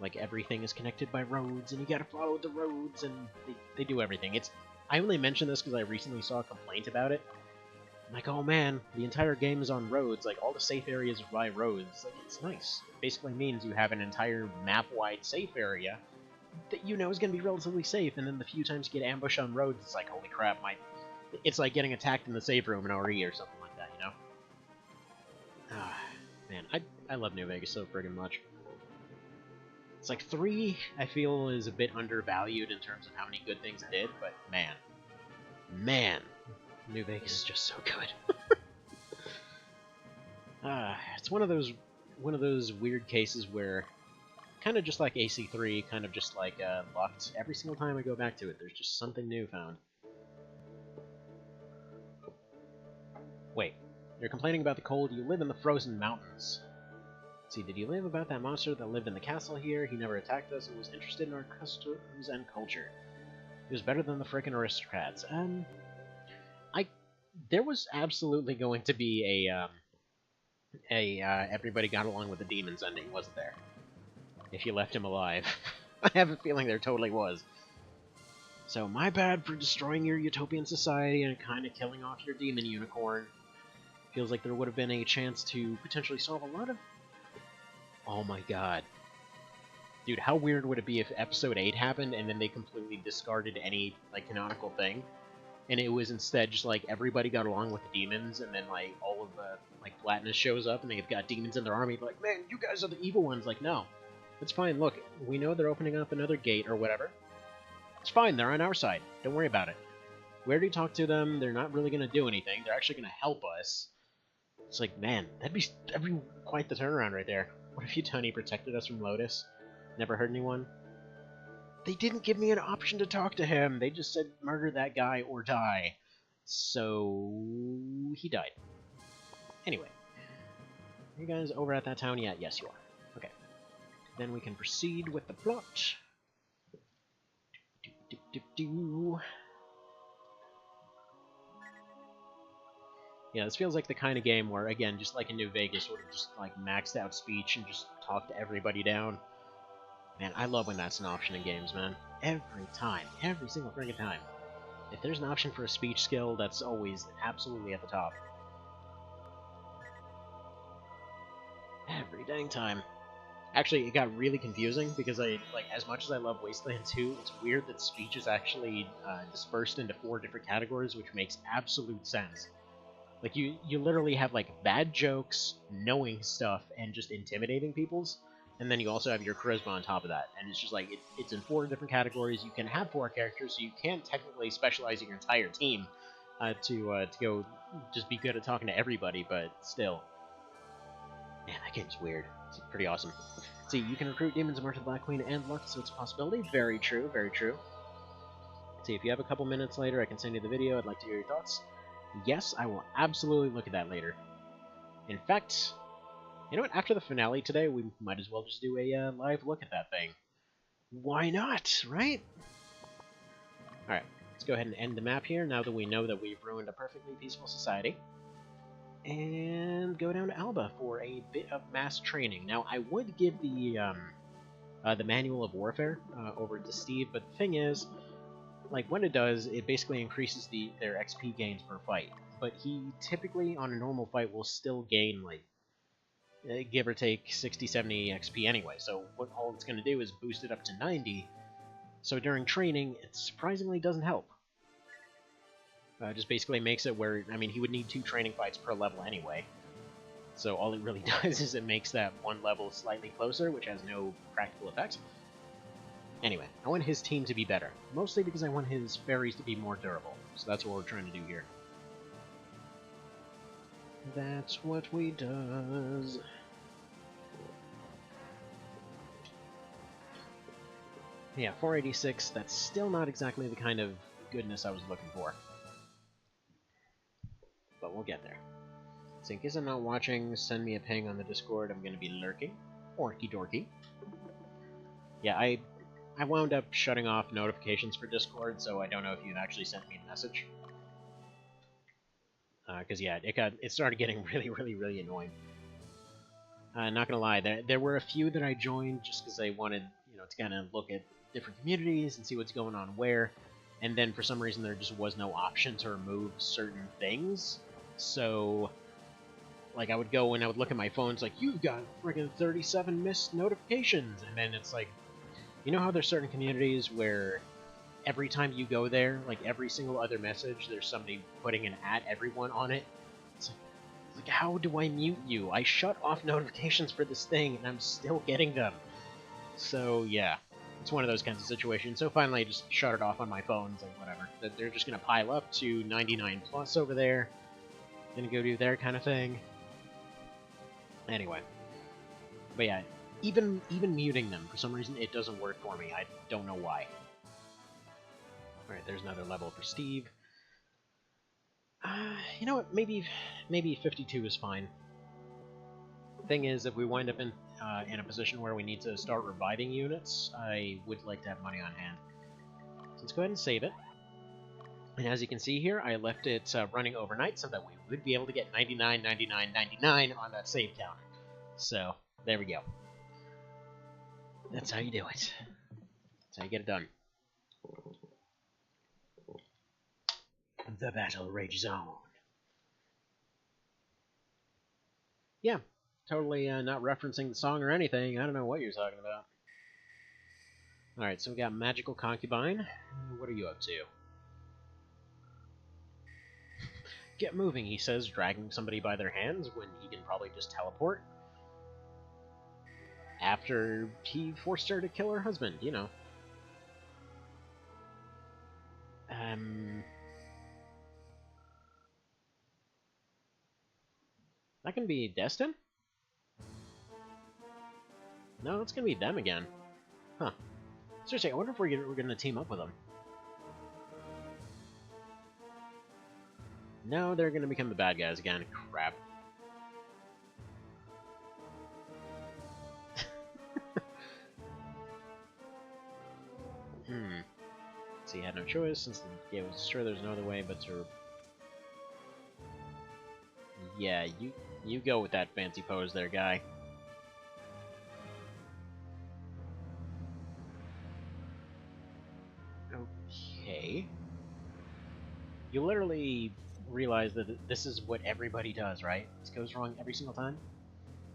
Like, everything is connected by roads, and you gotta follow the roads, and they do everything. I only mention this because I recently saw a complaint about it. I'm like, oh man, the entire game is on roads, like, all the safe areas are by roads. Like, it's nice. It basically means you have an entire map-wide safe area that you know is going to be relatively safe, and then the few times you get ambushed on roads, it's like, holy crap, it's like getting attacked in the save room in RE or something like that, you know? Ah, man, I love New Vegas so friggin' much. It's like 3, I feel, is a bit undervalued in terms of how many good things it did, but man, New Vegas is just so good. It's one of those weird cases where, kind of just like AC3, kind of just like lucked. Every single time I go back to it, there's just something new found. Wait, you're complaining about the cold? You live in the frozen mountains. Let's see, did you live about that monster that lived in the castle here? He never attacked us and was interested in our customs and culture. He was better than the frickin' aristocrats. There was absolutely going to be a everybody got along with the demons ending, wasn't there? If you left him alive. I have a feeling there totally was. So my bad for destroying your utopian society and kind of killing off your demon unicorn. Feels like there would have been a chance to potentially solve a lot of... Oh my god. Dude, how weird would it be if Episode 8 happened and then they completely discarded any, like, canonical thing? And it was instead just, like, everybody got along with the demons, and then, like, all of the, like, Flatness shows up, and they've got demons in their army, like, man, you guys are the evil ones. Like, no. It's fine, look, we know they're opening up another gate or whatever. It's fine, they're on our side. Don't worry about it. We already talked to them, they're not really gonna do anything, they're actually gonna help us. It's like, man, that'd be quite the turnaround right there. What have you done? He protected us from Lotus? Never hurt anyone? They didn't give me an option to talk to him. They just said, murder that guy or die. So... he died. Anyway. Are you guys over at that town yet? Yes, you are. Okay. Then we can proceed with the plot. Yeah, this feels like the kind of game where, again, just like in New Vegas, would have just, like, maxed out speech and just talked to everybody down. Man, I love when that's an option in games, man. Every time. Every single friggin' time. If there's an option for a speech skill, that's always absolutely at the top. Every dang time. Actually, it got really confusing, because as much as I love Wasteland 2, it's weird that speech is actually dispersed into 4 different categories, which makes absolute sense. Like, you literally have, like, bad jokes, knowing stuff, and just intimidating people's. And then you also have your charisma on top of that. And it's just like, it's in 4 different categories. You can have 4 characters, so you can't technically specialize your entire team to go just be good at talking to everybody, but still. Man, that game's weird. It's pretty awesome. See, you can recruit demons and murder the Black Queen and Luck, so it's a possibility. Very true, very true. See, if you have a couple minutes later, I can send you the video. I'd like to hear your thoughts. Yes, I will absolutely look at that later. In fact, you know what? After the finale today, we might as well just do a live look at that thing. Why not, right? Alright, let's go ahead and end the map here, now that we know that we've ruined a perfectly peaceful society. And go down to Alba for a bit of mass training. Now, I would give the Manual of Warfare over to Steve, but the thing is, like, when it does, it basically increases their XP gains per fight. But he typically, on a normal fight, will still gain, like, give or take 60, 70 XP anyway. So what all it's going to do is boost it up to 90. So during training, it surprisingly doesn't help. Just basically makes it where, I mean, he would need 2 training fights per level anyway. So all it really does is it makes that one level slightly closer, which has no practical effects. Anyway, I want his team to be better. Mostly because I want his fairies to be more durable. So that's what we're trying to do here. That's what we does. Yeah, 486, that's still not exactly the kind of goodness I was looking for. But we'll get there. So in case I'm not watching, send me a ping on the Discord. I'm going to be lurking. Orky dorky. Yeah, I wound up shutting off notifications for Discord, so I don't know if you've actually sent me a message. Because yeah, it started getting really annoying. Not gonna lie, there were a few that I joined just because I wanted, you know, to kind of look at different communities and see what's going on where, and then for some reason there just was no option to remove certain things. So, like, I would go and I would look at my phone, it's like, you've got friggin' 37 missed notifications, and then it's like, You know how there's certain communities where every time you go there, like every single other message, there's somebody putting an at everyone on it? It's like, how do I mute you? I shut off notifications for this thing, and I'm still getting them. So, yeah. It's one of those kinds of situations. So finally I just shut it off on my phone. It's like, whatever. They're just going to pile up to 99 plus over there. Gonna go do their kind of thing. Anyway. But yeah, even muting them, for some reason, it doesn't work for me. I don't know why. Alright, there's another level for Steve. You know what? Maybe 52 is fine. Thing is, if we wind up in a position where we need to start reviving units, I would like to have money on hand. So let's go ahead and save it. And as you can see here, I left it running overnight so that we would be able to get 99, 99, 99 on that save counter. So, there we go. That's how you do it. That's how you get it done. The battle rages on. Yeah, totally not referencing the song or anything. I don't know what you're talking about. Alright, so we got Magical Concubine. What are you up to? Get moving, he says, dragging somebody by their hands when he can probably just teleport. After he forced her to kill her husband, you know. That can be Destin? No, it's gonna be them again. Huh. Seriously, I wonder if we're gonna team up with them. No, they're gonna become the bad guys again. Crap. So he had no choice, since the game was destroyed, there's no other way but to... Yeah, you go with that fancy pose there, guy. Okay. You literally realize that this is what everybody does, right? This goes wrong every single time?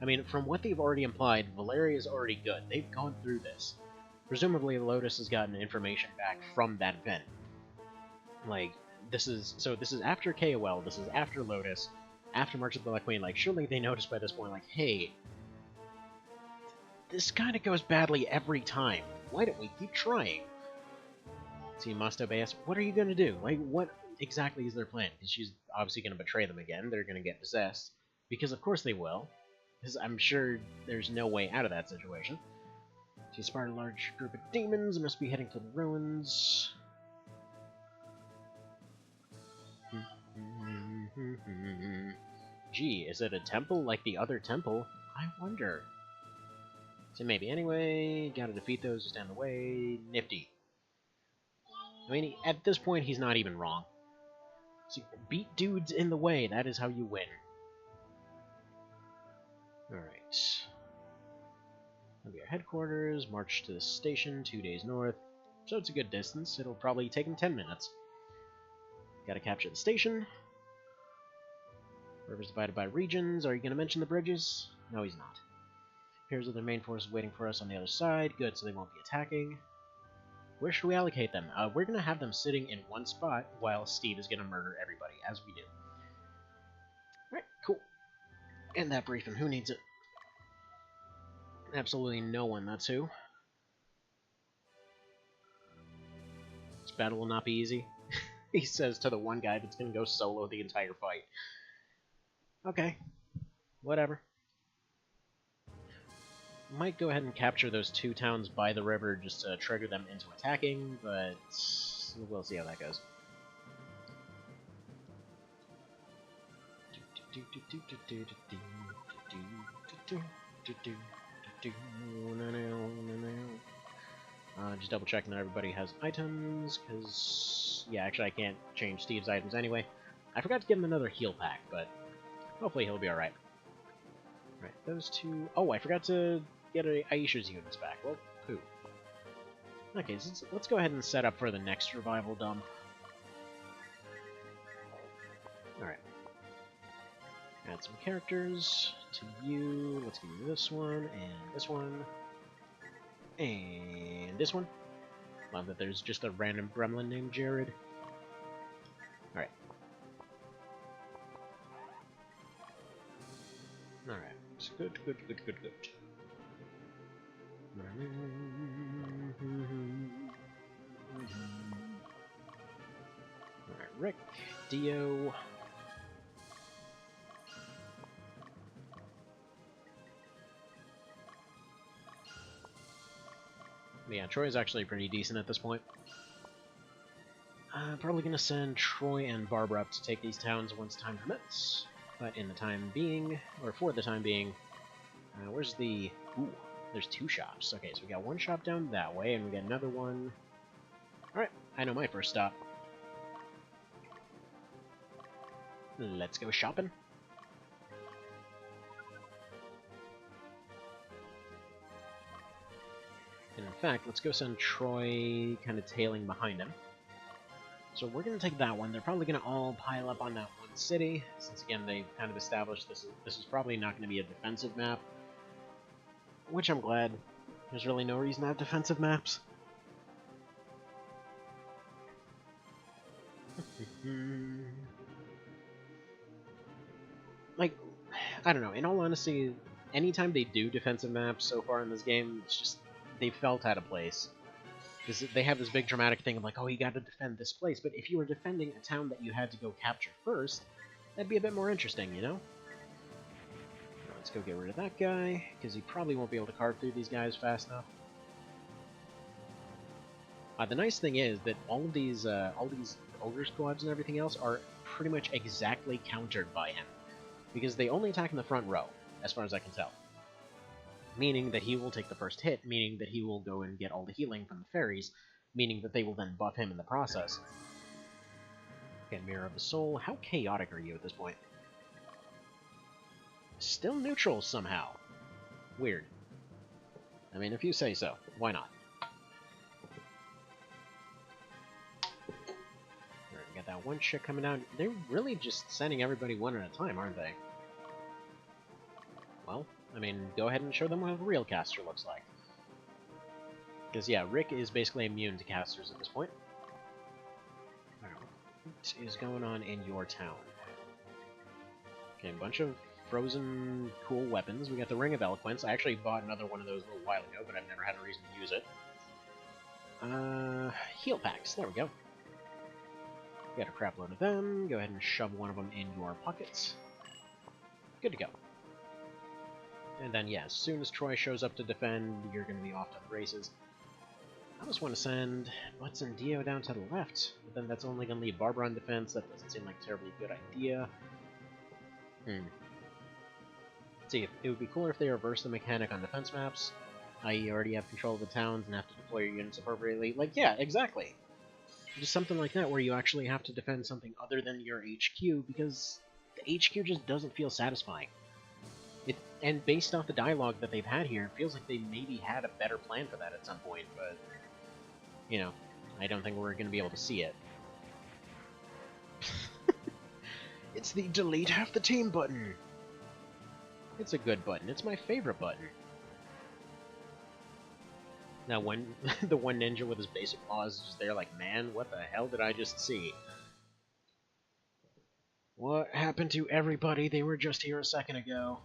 I mean, from what they've already implied, Valeria's already good. They've gone through this. Presumably, Lotus has gotten information back from that event. Like, this is after KOL, this is after Lotus, after March of the Black Queen. Like, surely they noticed by this point, like, hey, this kind of goes badly every time. Why don't we keep trying? So you must obey us. What are you going to do? Like, what exactly is their plan? Because she's obviously going to betray them again. They're going to get possessed. Because of course they will. Because I'm sure there's no way out of that situation. She inspired a large group of demons. Must be heading to the ruins. Gee, is it a temple like the other temple? I wonder. So maybe anyway. Gotta defeat those who stand in the way. Nifty. I mean, at this point, he's not even wrong. So beat dudes in the way. That is how you win. Alright. That'll be our headquarters. March to the station, 2 days north. So it's a good distance. It'll probably take him 10 minutes. Gotta capture the station. River's divided by regions. Are you gonna mention the bridges? No, he's not. Here's their main forces waiting for us on the other side. Good, so they won't be attacking. Where should we allocate them? We're going to have them sitting in one spot while Steve is going to murder everybody, as we do. Alright, cool. And that briefing, who needs it? Absolutely no one, that's who. This battle will not be easy, he says to the one guy that's going to go solo the entire fight. Okay, whatever. Might go ahead and capture those 2 towns by the river just to trigger them into attacking, but we'll see how that goes. Just double checking that everybody has items, because, yeah, actually I can't change Steve's items anyway. I forgot to give him another heal pack, but hopefully he'll be alright. Right, those 2... Oh, I forgot to get Aisha's units back. Well, poo. Okay, so let's go ahead and set up for the next revival dump. Alright. Add some characters to you. Let's give you this one, and this one. And And this one? Love that there's just a random gremlin named Jared. Alright. Alright. It's good. Alright, Rick, Dio. Yeah, Troy's actually pretty decent at this point. Probably gonna send Troy and Barbara up to take these towns once time permits. But in the time being, or for the time being, where's the... Ooh, there's 2 shops. Okay, so we got 1 shop down that way, and we got another one... Alright, I know my first stop. Let's go shopping. And in fact, let's go send Troy kind of tailing behind him. So we're going to take that one. They're probably going to all pile up on that one city, since again they've kind of established this is probably not going to be a defensive map. Which I'm glad. There's really no reason to have defensive maps. Like, I don't know, in all honesty, anytime they do defensive maps so far in this game, it's just, they felt out of place. Because they have this big dramatic thing of like, oh, you gotta defend this place, but if you were defending a town that you had to go capture first, that'd be a bit more interesting, you know? Let's go get rid of that guy, because he probably won't be able to carve through these guys fast enough. The nice thing is that all these Ogre squads and everything else are pretty much exactly countered by him. Because they only attack in the front row, as far as I can tell. Meaning that he will take the first hit, meaning that he will go and get all the healing from the fairies, meaning that they will then buff him in the process. Okay, Mirror of the Soul. How chaotic are you at this point? Still neutral somehow. Weird. I mean, if you say so, why not? Alright, we got that one chick coming down. They're really just sending everybody one at a time, aren't they? Well, I mean, go ahead and show them what a real caster looks like. Because, yeah, Rick is basically immune to casters at this point. Alright, what is going on in your town? Okay, a bunch of frozen cool weapons. We got the Ring of Eloquence. I actually bought another one of those a little while ago, but I've never had a reason to use it. Heal packs. There we go. Got a crap load of them. Go ahead and shove one of them in your pockets. Good to go. And then, yeah, as soon as Troy shows up to defend, you're going to be off to the races. I just want to send Butts and Dio down to the left, but then that's only going to leave Barbara on defense. That doesn't seem like a terribly good idea. See, it would be cooler if they reverse the mechanic on defense maps, i.e. you already have control of the towns and have to deploy your units appropriately. Like, yeah, exactly. Just something like that where you actually have to defend something other than your HQ, because the HQ just doesn't feel satisfying. And based off the dialogue that they've had here, it feels like they maybe had a better plan for that at some point, but, you know, I don't think we're going to be able to see it. It's the delete half the team button! It's a good button. It's my favorite button. Now, when the one ninja with his basic claws is just there like, man, what the hell did I just see? What happened to everybody? They were just here a second ago.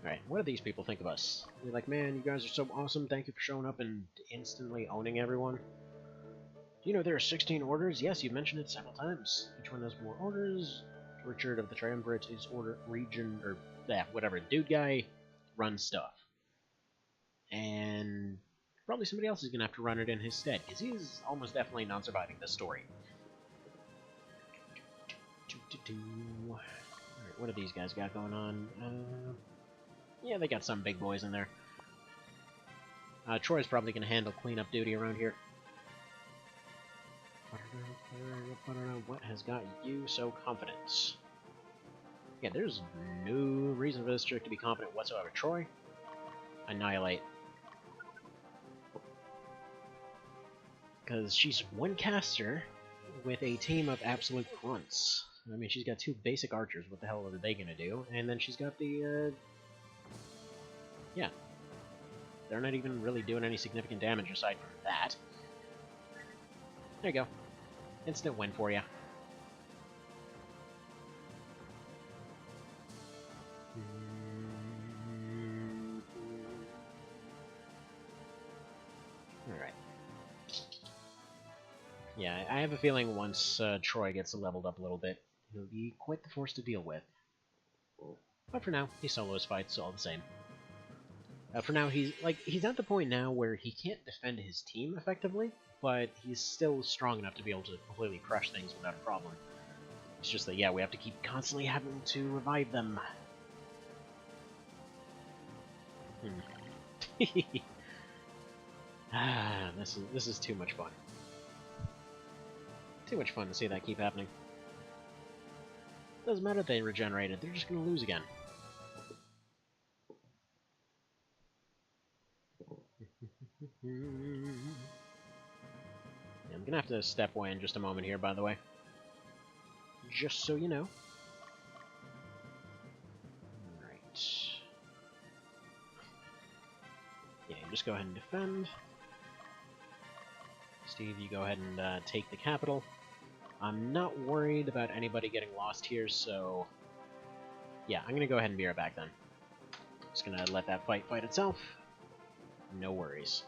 Alright, what do these people think of us? They're like, man, you guys are so awesome, thank you for showing up and instantly owning everyone. Do you know there are 16 orders? Yes, you've mentioned it several times. Each one has more orders. Richard of the Triumvirate is order region, or whatever, dude guy runs stuff. And probably somebody else is going to have to run it in his stead, because he's almost definitely not surviving this story. Alright, what do these guys got going on? Yeah, they got some big boys in there. Troy's probably going to handle cleanup duty around here. What has got you so confident? Yeah, there's no reason for this trick to be confident whatsoever. Troy, annihilate. Because she's one caster with a team of absolute grunts. I mean, she's got 2 basic archers. What the hell are they going to do? And then she's got the, They're not even really doing any significant damage aside from that. There you go. Instant win for you. Alright. Yeah, I have a feeling once Troy gets leveled up a little bit, he'll be quite the force to deal with. But for now, he solo his fights all the same. For now, he's at the point now where he can't defend his team effectively, but he's still strong enough to be able to completely crush things without a problem. It's just that, yeah, we have to keep constantly having to revive them. This is too much fun. Too much fun to see that keep happening. Doesn't matter if they regenerated, they're just gonna lose again. Yeah, I'm gonna have to step away in just a moment here, by the way. Just so you know. Alright. Yeah, you just go ahead and defend. Steve, you go ahead and take the capital. I'm not worried about anybody getting lost here, so... yeah, I'm gonna go ahead and be right back then. Just gonna let that fight itself. No worries.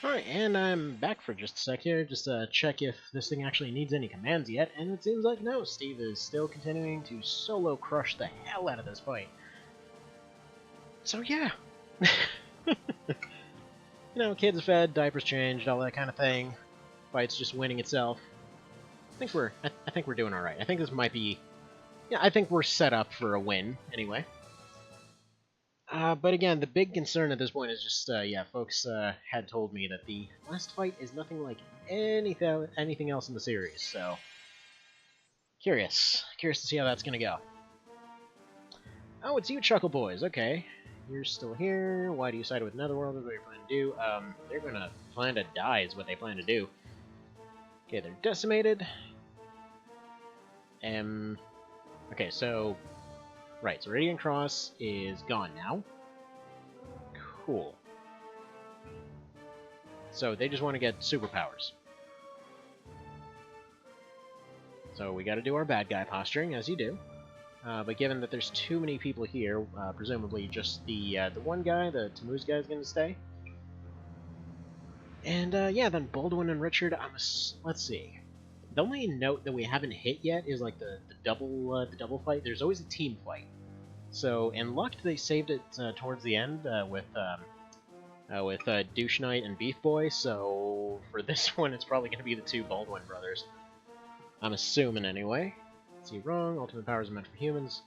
Alright, and I'm back for just a sec here, just to check if this thing actually needs any commands yet, and it seems like no, Steve is still continuing to solo crush the hell out of this fight. So yeah. You know, kids fed, diapers changed, all that kind of thing. Fight's just winning itself. I think we're doing alright. I think this might be... Yeah, I think we're set up for a win, anyway. But again, the big concern at this point is just, yeah, folks had told me that the last fight is nothing like anything else in the series, so... Curious to see how that's gonna go. Oh, it's you, Chuckle Boys, okay. You're still here. Why do you side with Netherworld? What are you planning to do? They're gonna plan to die is what they plan to do. Okay, they're decimated. Okay, so... Right, so Radiant Cross is gone now. Cool. So they just want to get superpowers. So we gotta do our bad guy posturing, as you do. But given that there's too many people here, presumably just the one guy, the Tammuz guy, is going to stay. And yeah, then Baldwin and Richard, let's see. The only note that we haven't hit yet is like the double fight. There's always a team fight. So in Luck, they saved it towards the end with Douche Knight and Beef Boy. So for this one, it's probably going to be the two Baldwin brothers. I'm assuming anyway. See, wrong. Ultimate powers are meant for humans.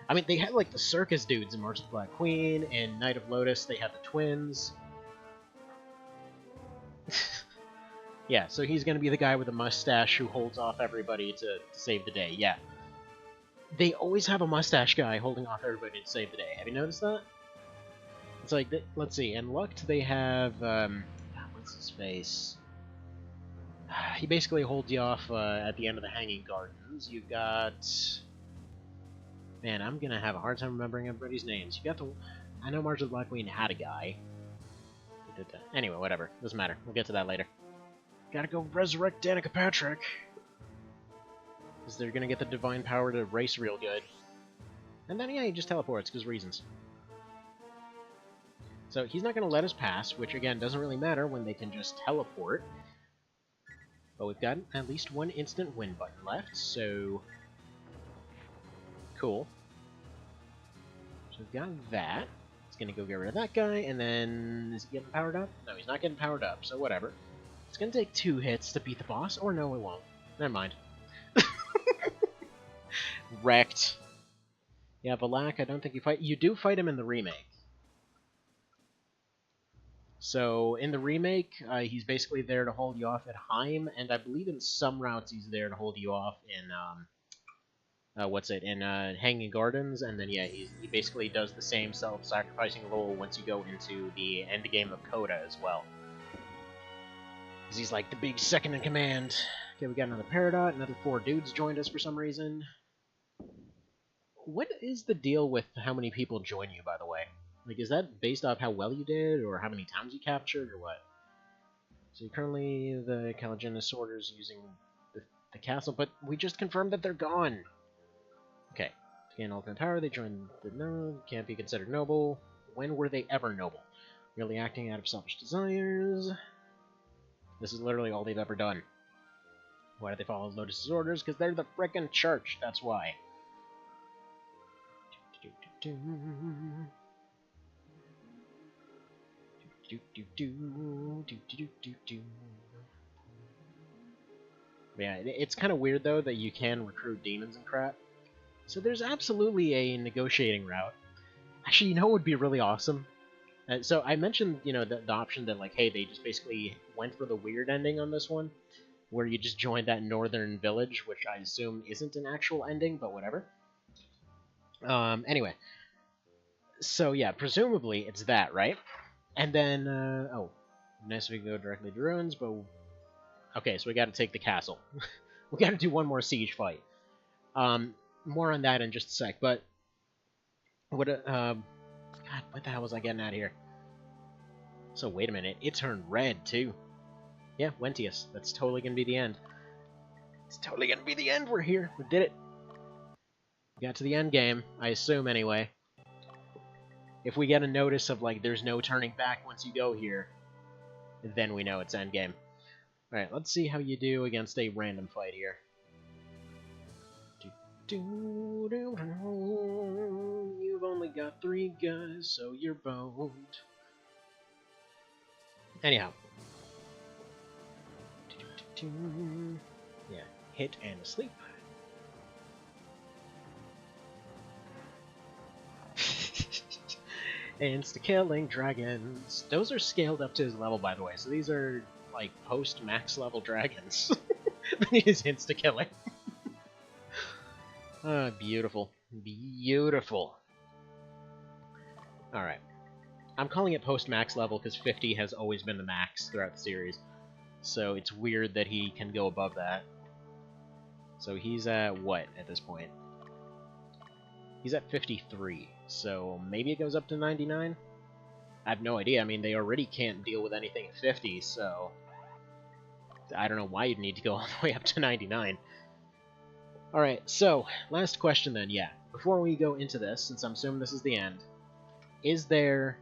I mean, they had like the circus dudes in March of the Black Queen. In Knight of Lotus, they had the twins. Yeah, so he's going to be the guy with the mustache who holds off everybody to save the day. Yeah. They always have a mustache guy holding off everybody to save the day. Have you noticed that? It's like, let's see, in Luck they have, what's his face? He basically holds you off at the end of the Hanging Gardens. You've got... Man, I'm gonna have a hard time remembering everybody's names. You got the... I know March of the Black Queen had a guy. Anyway, whatever. Doesn't matter. We'll get to that later. Gotta go resurrect Danica Patrick. Because they're gonna get the divine power to race real good. And then, yeah, he just teleports, because reasons. So he's not gonna let us pass, which, again, doesn't really matter when they can just teleport. But we've got at least one instant win button left, so... Cool. So we've got that. He's gonna go get rid of that guy, and then... Is he getting powered up? No, he's not getting powered up, so whatever. It's gonna take 2 hits to beat the boss, or no, it won't. Never mind. Wrecked. Yeah, Valak, I don't think you fight... You do fight him in the remake. So, in the remake, he's basically there to hold you off at Heim, and I believe in some routes he's there to hold you off in, Hanging Gardens, and then, yeah, he basically does the same self-sacrificing role once you go into the endgame of Coda as well. Because he's like the big second-in-command. Okay, we got another Peridot, another 4 dudes joined us for some reason. What is the deal with how many people join you, by the way? Like, is that based off how well you did, or how many times you captured, or what? So currently the Calagenis orders using the castle, but we just confirmed that they're gone! Okay. To gain ultimate power, they join the no, can't be considered noble. When were they ever noble? Merely acting out of selfish desires. This is literally all they've ever done. Why do they follow Lotus's orders? Because they're the frickin' church, that's why. Yeah, it's kind of weird though that you can recruit demons and crap. So there's absolutely a negotiating route. Actually, you know what would be really awesome? So I mentioned, you know, the option that like, hey, they just basically went for the weird ending on this one, where you just joined that northern village, which I assume isn't an actual ending, but whatever. Anyway. So yeah, presumably it's that, right? And then, oh, nice if we can go directly to ruins, but... Okay, so we gotta take the castle. We gotta do one more siege fight. More on that in just a sec, but... God, what the hell was I getting at here? So, wait a minute, it turned red, too. Yeah, Wentius, that's totally gonna be the end. It's totally gonna be the end, we're here, we did it. We got to the end game, I assume, anyway. If we get a notice of, like, there's no turning back once you go here, then we know it's endgame. Alright, let's see how you do against a random fight here. You've only got 3 guys, so you're boned. Anyhow. Yeah, hit and asleep. Insta-killing dragons. Those are scaled up to his level, by the way, so these are, like, post-max level dragons. That is insta-killing. Ah, beautiful. Beautiful. Alright. I'm calling it post-max level because 50 has always been the max throughout the series. So it's weird that he can go above that. So he's at what at this point? He's at 53, so maybe it goes up to 99? I have no idea. I mean, they already can't deal with anything at 50, so I don't know why you'd need to go all the way up to 99. Alright, so, last question then, yeah. Before we go into this, since I'm assuming this is the end, is there,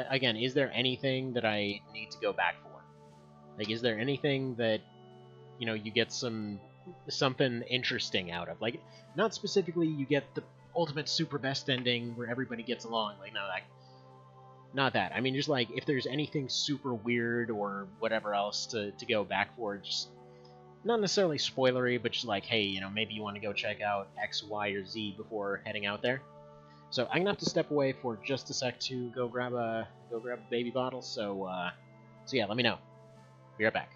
again, is there anything that I need to go back for? Like, is there anything that, you know, you get something interesting out of? Like, not specifically you get the ultimate super best ending where everybody gets along, like, no, not that. I mean, just like, if there's anything super weird or whatever else to go back for, just not necessarily spoilery, but just like, hey, you know, maybe you want to go check out X, Y, or Z before heading out there. So I'm gonna have to step away for just a sec to go grab a baby bottle. So yeah, let me know. Be right back.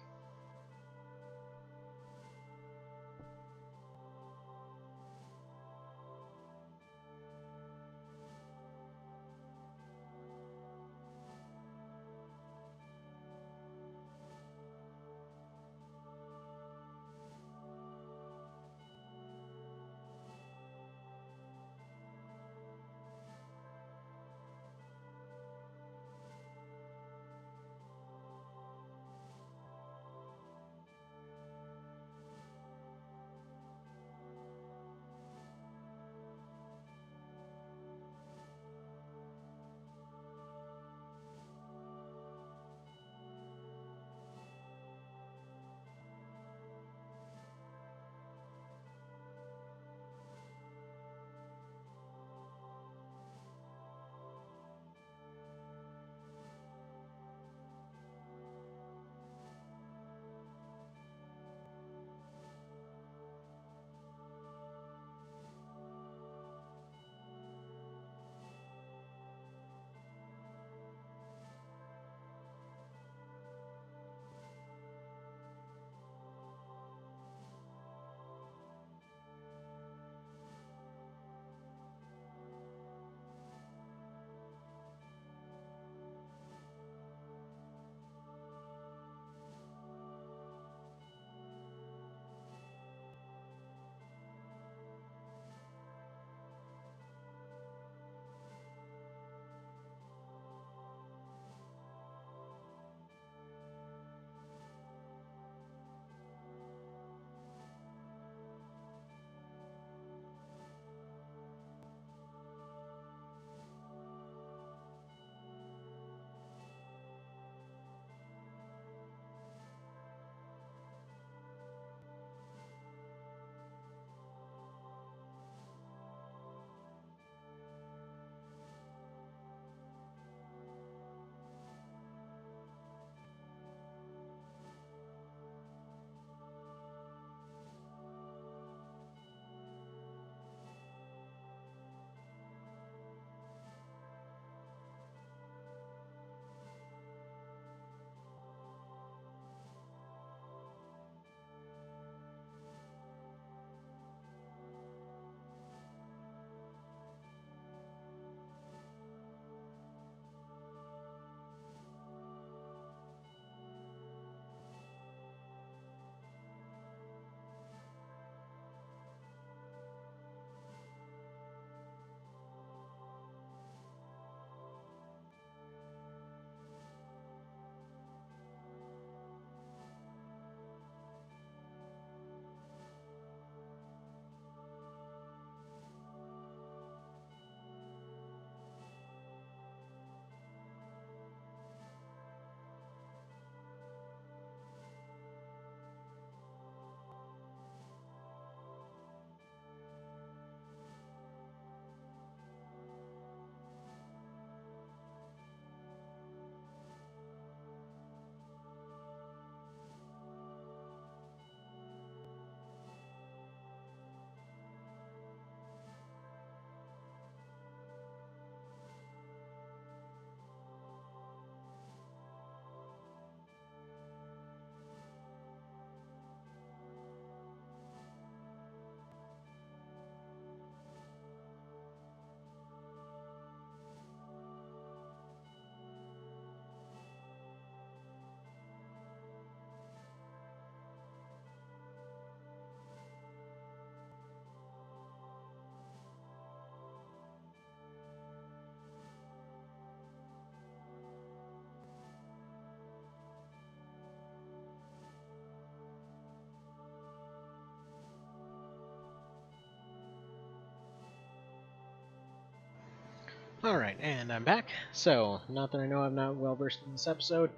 Alright, and I'm back. So, not that I know I'm not well versed in this episode.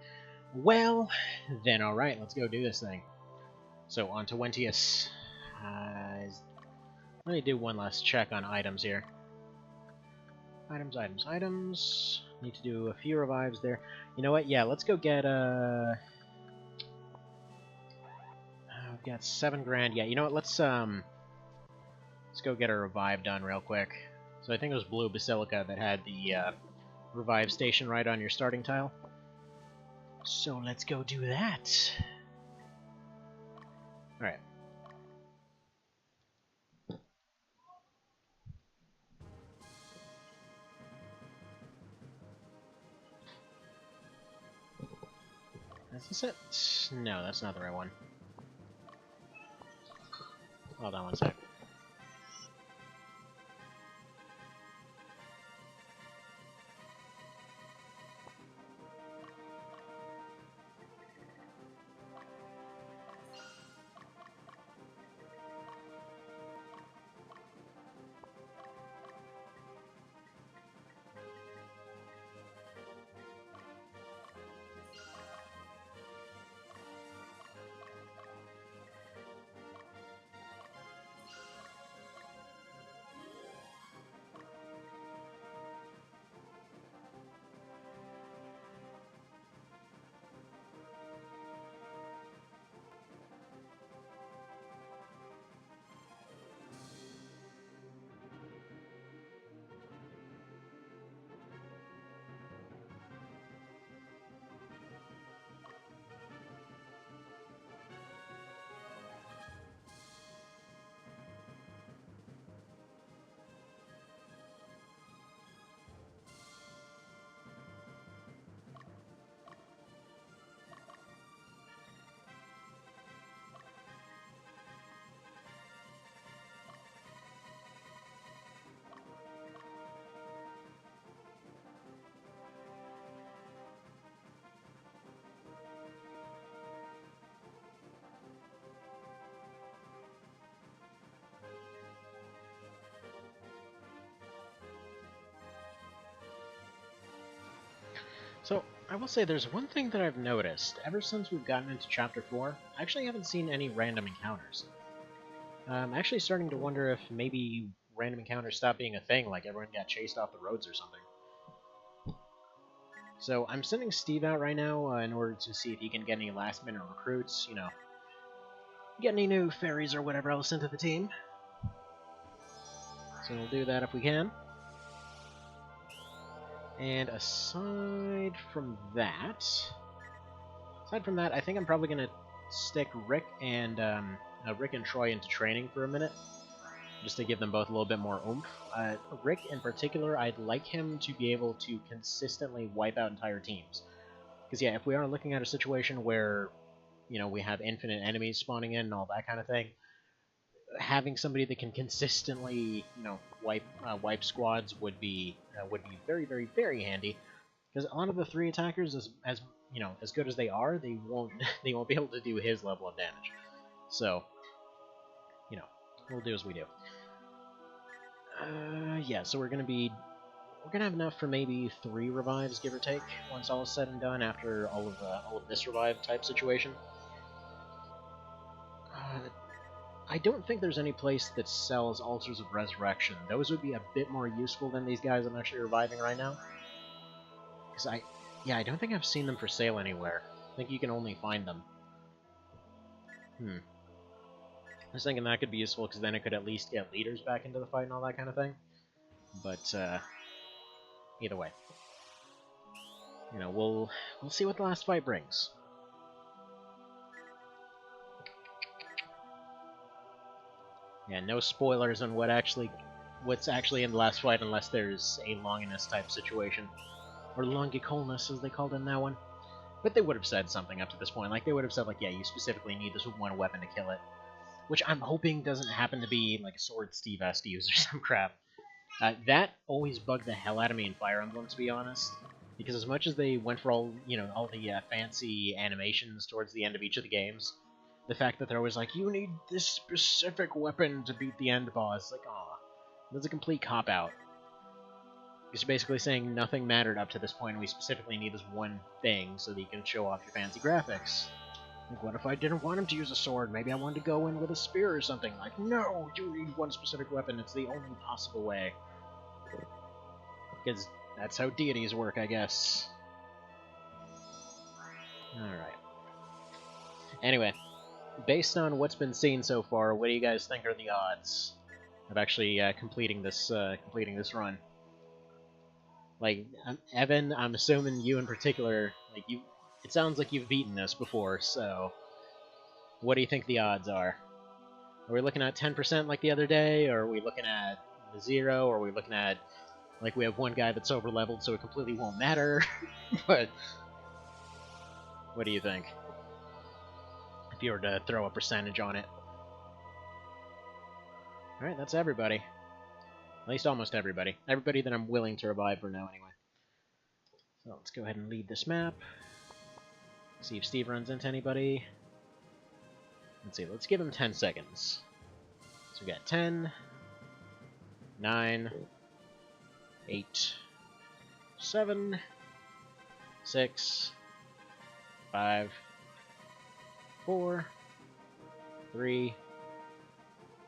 Well, then alright, let's go do this thing. So, on to Wentius. Let me do one last check on items here. Items. Need to do a few revives there. You know what? Yeah, let's go get, we've got 7 grand. Yeah, you know what? Let's go get a revive done real quick. So I think it was Blue Basilica that had the, revive station right on your starting tile. So let's go do that. Alright. Is this it? No, that's not the right one. Hold on one sec. So, I will say there's one thing that I've noticed. Ever since we've gotten into Chapter 4, I actually haven't seen any random encounters. I'm actually starting to wonder if maybe random encounters stopped being a thing, like everyone got chased off the roads or something. So, I'm sending Steve out right now in order to see if he can get any last-minute recruits, you know, get any new fairies or whatever else into the team. So we'll do that if we can. And aside from that, I think I'm probably going to stick Rick and Troy into training for a minute, just to give them both a little bit more oomph. Rick in particular, I'd like him to be able to consistently wipe out entire teams. Because yeah, if we are looking at a situation where, you know, we have infinite enemies spawning in and all that kind of thing, having somebody that can consistently, you know, wipe squads would be very, very, very handy. Because a lot of the 3 attackers, as you know, as good as they are, they won't they won't be able to do his level of damage. So, you know, we'll do as we do. Yeah. So we're gonna have enough for maybe 3 revives, give or take, once all is said and done. After all of this revive type situation. I don't think there's any place that sells Altars of Resurrection. Those would be a bit more useful than these guys I'm actually reviving right now. Because I don't think I've seen them for sale anywhere. I think you can only find them. I was thinking that could be useful, because then it could at least get leaders back into the fight and all that kind of thing. But, either way. You know, we'll see what the last fight brings. Yeah, no spoilers on what's actually in the last fight unless there's a Longinus type situation. Or Longicolnus, as they called it in that one. But they would have said something up to this point. Like, they would have said, like, yeah, you specifically need this one weapon to kill it. Which I'm hoping doesn't happen to be, like, a sword Steve has to use or some crap. That always bugged the hell out of me in Fire Emblem, to be honest. Because as much as they went for all the fancy animations towards the end of each of the games, the fact that they're always like, you need this specific weapon to beat the end boss, like, aw, that's a complete cop-out. He's basically saying nothing mattered up to this point, and we specifically need this one thing so that you can show off your fancy graphics. Like, what if I didn't want him to use a sword? Maybe I wanted to go in with a spear or something. Like, no, you need one specific weapon. It's the only possible way. Because that's how deities work, I guess. Alright. Anyway, based on what's been seen so far, what do you guys think are the odds of actually completing this run? Like, Evan, I'm assuming you in particular, like, it sounds like you've beaten this before, so what do you think the odds are? Are we looking at 10% like the other day, or are we looking at 0, or are we looking at, like, we have one guy that's over-leveled, so it completely won't matter? But what do you think? If you were to throw a percentage on it. Alright, that's everybody. At least almost everybody. Everybody that I'm willing to revive for now, anyway. So let's go ahead and leave this map. See if Steve runs into anybody. Let's see, let's give him 10 seconds. So we got 10, 9, 8, 7, 6, 5, 4, 3,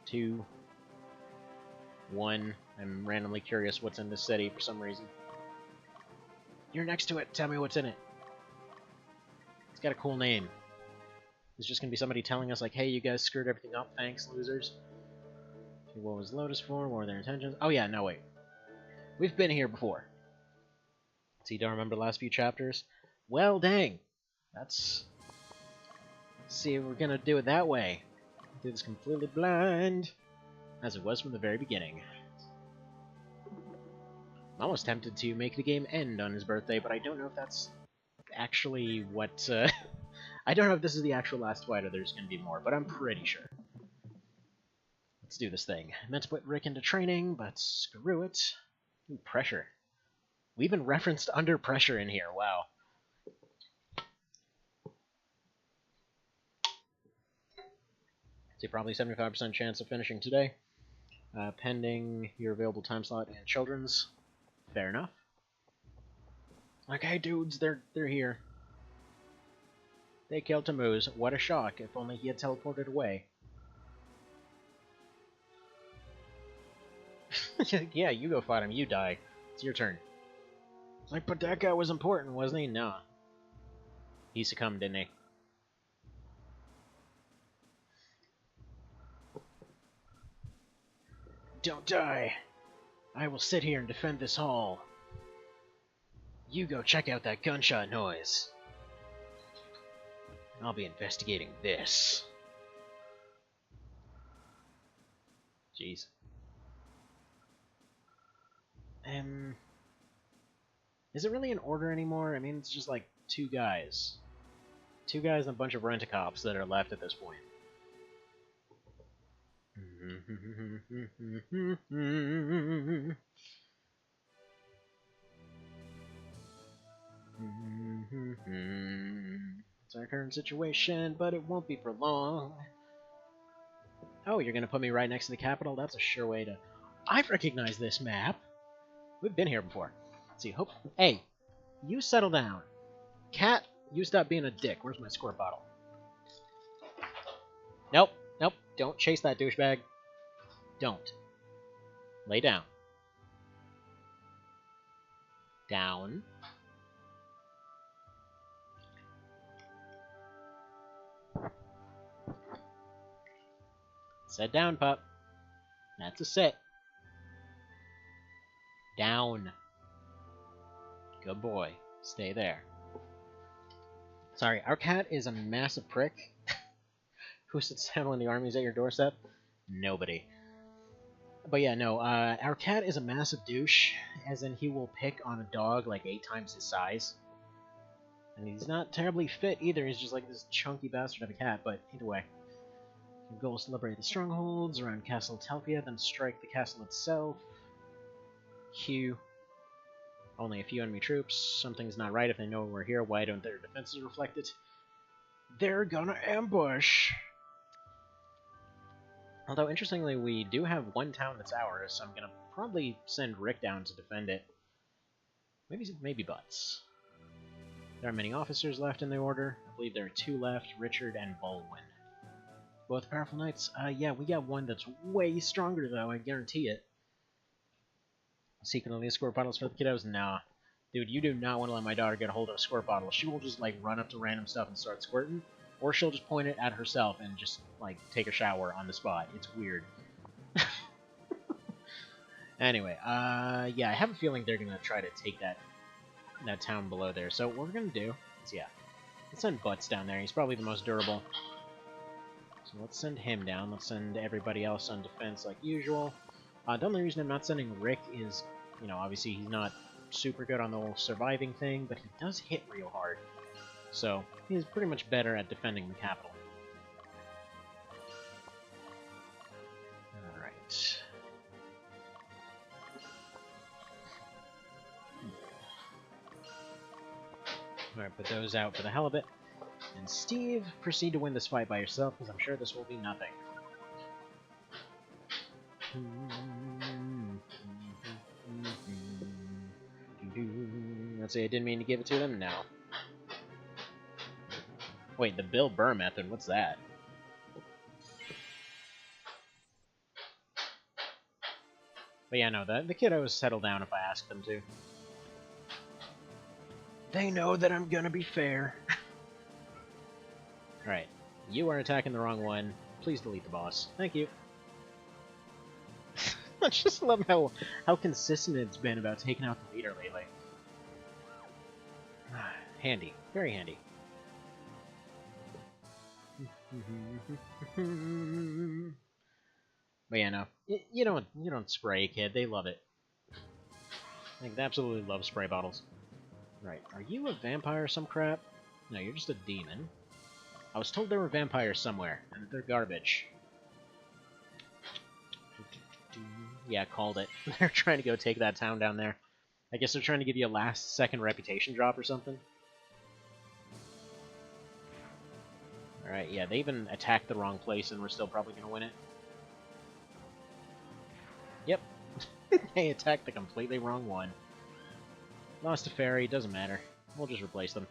2, 1. I'm randomly curious what's in this city for some reason. You're next to it. Tell me what's in it. It's got a cool name. It's just gonna be somebody telling us, like, hey, you guys screwed everything up. Thanks, losers. What was Lotus for? What were their intentions? Oh, yeah, no, wait. We've been here before. So you don't remember the last few chapters? Well, dang. Let's see if we're gonna do it that way. Do this completely blind, as it was from the very beginning. I'm almost tempted to make the game end on his birthday, but I don't know if that's actually what, I don't know if this is the actual last fight or there's gonna be more, but I'm pretty sure. Let's do this thing. I meant to put Rick into training, but screw it. Ooh, pressure. We even referenced under pressure in here, wow. See, probably 75% chance of finishing today. Pending your available time slot and children's. Fair enough. Like, hey dudes, they're here. They killed Tammuz. What a shock, if only he had teleported away. Yeah, you go fight him, you die. It's your turn. It's like, but that guy was important, wasn't he? No. He succumbed, didn't he? Don't die. I will sit here and defend this hall. You go check out that gunshot noise. I'll be investigating this. Jeez. Is it really an order anymore? I mean, it's just like two guys. Two guys and a bunch of rent-a-cops that are left at this point. It's our current situation, but it won't be for long. Oh, you're gonna put me right next to the capital? That's a sure way to... I've recognized this map! We've been here before. Let's see, hope... Hey, you settle down. Cat, you stop being a dick. Where's my squirt bottle? Nope, nope, don't chase that douchebag. Don't. Lay down. Down. Sit down, pup. That's a sit. Down. Good boy. Stay there. Sorry, our cat is a massive prick. Who sits down when the army's at your doorstep? Nobody. But yeah, no, our cat is a massive douche, as in he will pick on a dog like 8 times his size. And he's not terribly fit either, he's just like this chunky bastard of a cat, but either way. Your goal is to liberate the strongholds around Castle Telpia, then strike the castle itself. Q. Only a few enemy troops. Something's not right if they know we're here. Why don't their defenses reflect it? They're gonna ambush! Although, interestingly, we do have one town that's ours, so I'm gonna probably send Rick down to defend it. Maybe butts. There are many officers left in the order. I believe there are 2 left, Richard and Baldwin. Both powerful knights? Yeah, we got one that's way stronger, though, I guarantee it. Secretly squirt bottles for the kiddos? Nah. Dude, you do not want to let my daughter get a hold of a squirt bottle. She will just, like, run up to random stuff and start squirting. Or she'll just point it at herself and just, like, take a shower on the spot. It's weird. Anyway, yeah, I have a feeling they're gonna try to take that town below there. So what we're gonna do is, yeah, let's send Butts down there. He's probably the most durable. So let's send him down. Let's send everybody else on defense like usual. The only reason I'm not sending Rick is, you know, obviously he's not super good on the whole surviving thing, but he does hit real hard. So he's pretty much better at defending the capital. Alright. Alright, put those out for the hell of it. And Steve, proceed to win this fight by yourself, because I'm sure this will be nothing. Let's see, I didn't mean to give it to them? No. Wait, the Bill Burr method, what's that? But yeah, no, the kiddos settle down if I ask them to. They know that I'm gonna be fair. Alright, you are attacking the wrong one. Please delete the boss. Thank you. I just love how consistent it's been about taking out the leader lately. Handy. Very handy. But yeah, no. You don't spray, kid. They love it. Like, they absolutely love spray bottles. Right. Are you a vampire or some crap? No, you're just a demon. I was told there were vampires somewhere, and they're garbage. Yeah, called it. They're trying to go take that town down there. I guess they're trying to give you a last-second reputation drop or something. Alright, yeah, they even attacked the wrong place, and we're still probably going to win it. Yep. They attacked the completely wrong one. Lost a fairy, doesn't matter. We'll just replace them.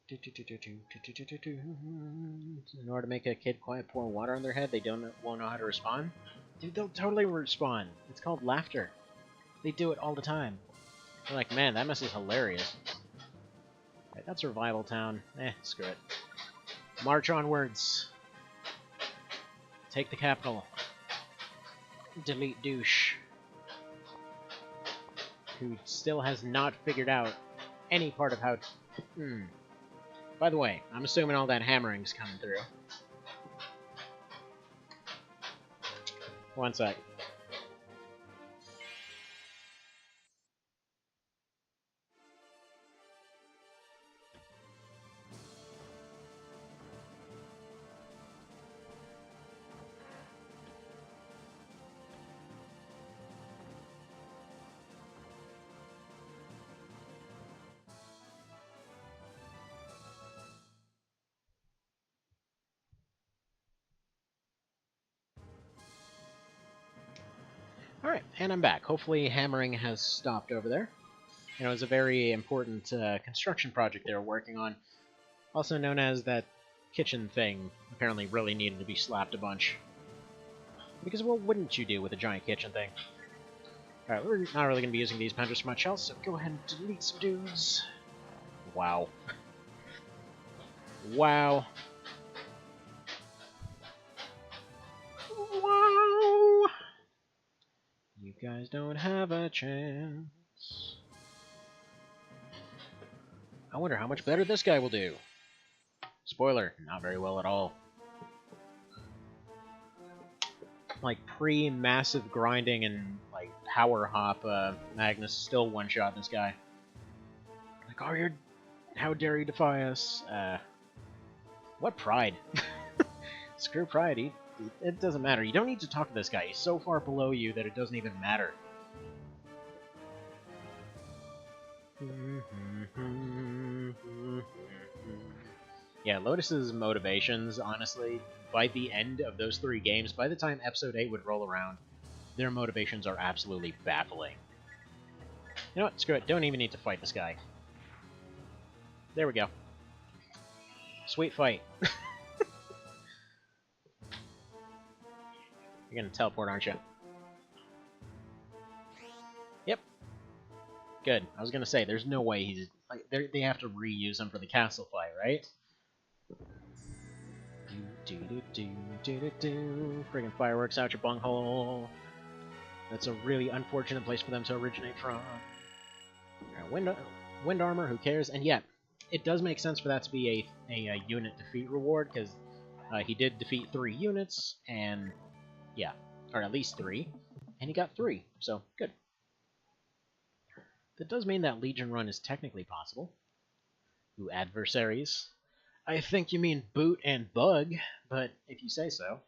In order to make a kid quiet pour water on their head, they won't know how to respond? Dude, they'll totally respond. It's called laughter. They do it all the time. They're like, man, that mess is hilarious. Right, that's Revival Town. Screw it. March onwards. Take the capital. Delete douche. Who still has not figured out any part of how... By the way, I'm assuming all that hammering's coming through. One sec. Alright, and I'm back. Hopefully hammering has stopped over there. You know, it was a very important construction project they were working on. Also known as that kitchen thing. Apparently really needed to be slapped a bunch. Because what wouldn't you do with a giant kitchen thing? Alright, we're not really going to be using these punches much else, so go ahead and delete some dudes. Wow. Wow. Wow! You guys don't have a chance. I wonder how much better this guy will do. Spoiler, not very well at all. Like, pre-massive grinding and, like, power hop, Magnus still one-shot this guy. Like, oh, how dare you defy us? What pride? Screw pride, it doesn't matter. You don't need to talk to this guy. He's so far below you that it doesn't even matter. Yeah, Lotus's motivations, honestly, by the end of those 3 games, by the time Episode 8 would roll around, their motivations are absolutely baffling. You know what? Screw it. Don't even need to fight this guy. There we go. Sweet fight. You're gonna teleport, aren't you? Yep. Good. I was gonna say, there's no way he's... like, they have to reuse him for the castle fight, right? Friggin' fireworks out your bunghole. That's a really unfortunate place for them to originate from. Wind armor, who cares? And yeah, it does make sense for that to be a unit defeat reward, because he did defeat 3 units, and yeah, or at least 3, and he got 3, so good. That does mean that Legion Run is technically possible. Ooh, adversaries. I think you mean Boot and Bug, but if you say so.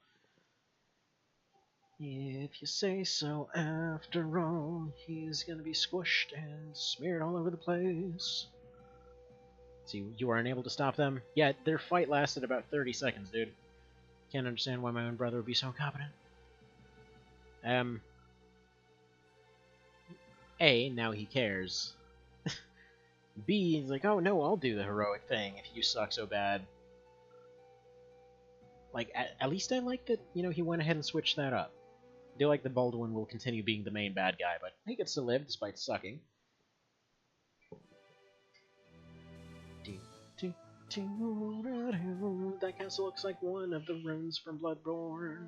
If you say so, after all, he's gonna be squished and smeared all over the place. See, you weren't able to stop them? Yeah, their fight lasted about 30 seconds, dude. Can't understand why my own brother would be so incompetent. A, now he cares. B, he's like, oh no, I'll do the heroic thing if you suck so bad. Like, at least I like that, you know, he went ahead and switched that up. I do like that Baldwin will continue being the main bad guy, but he gets to live despite sucking. That castle looks like one of the runes from Bloodborne.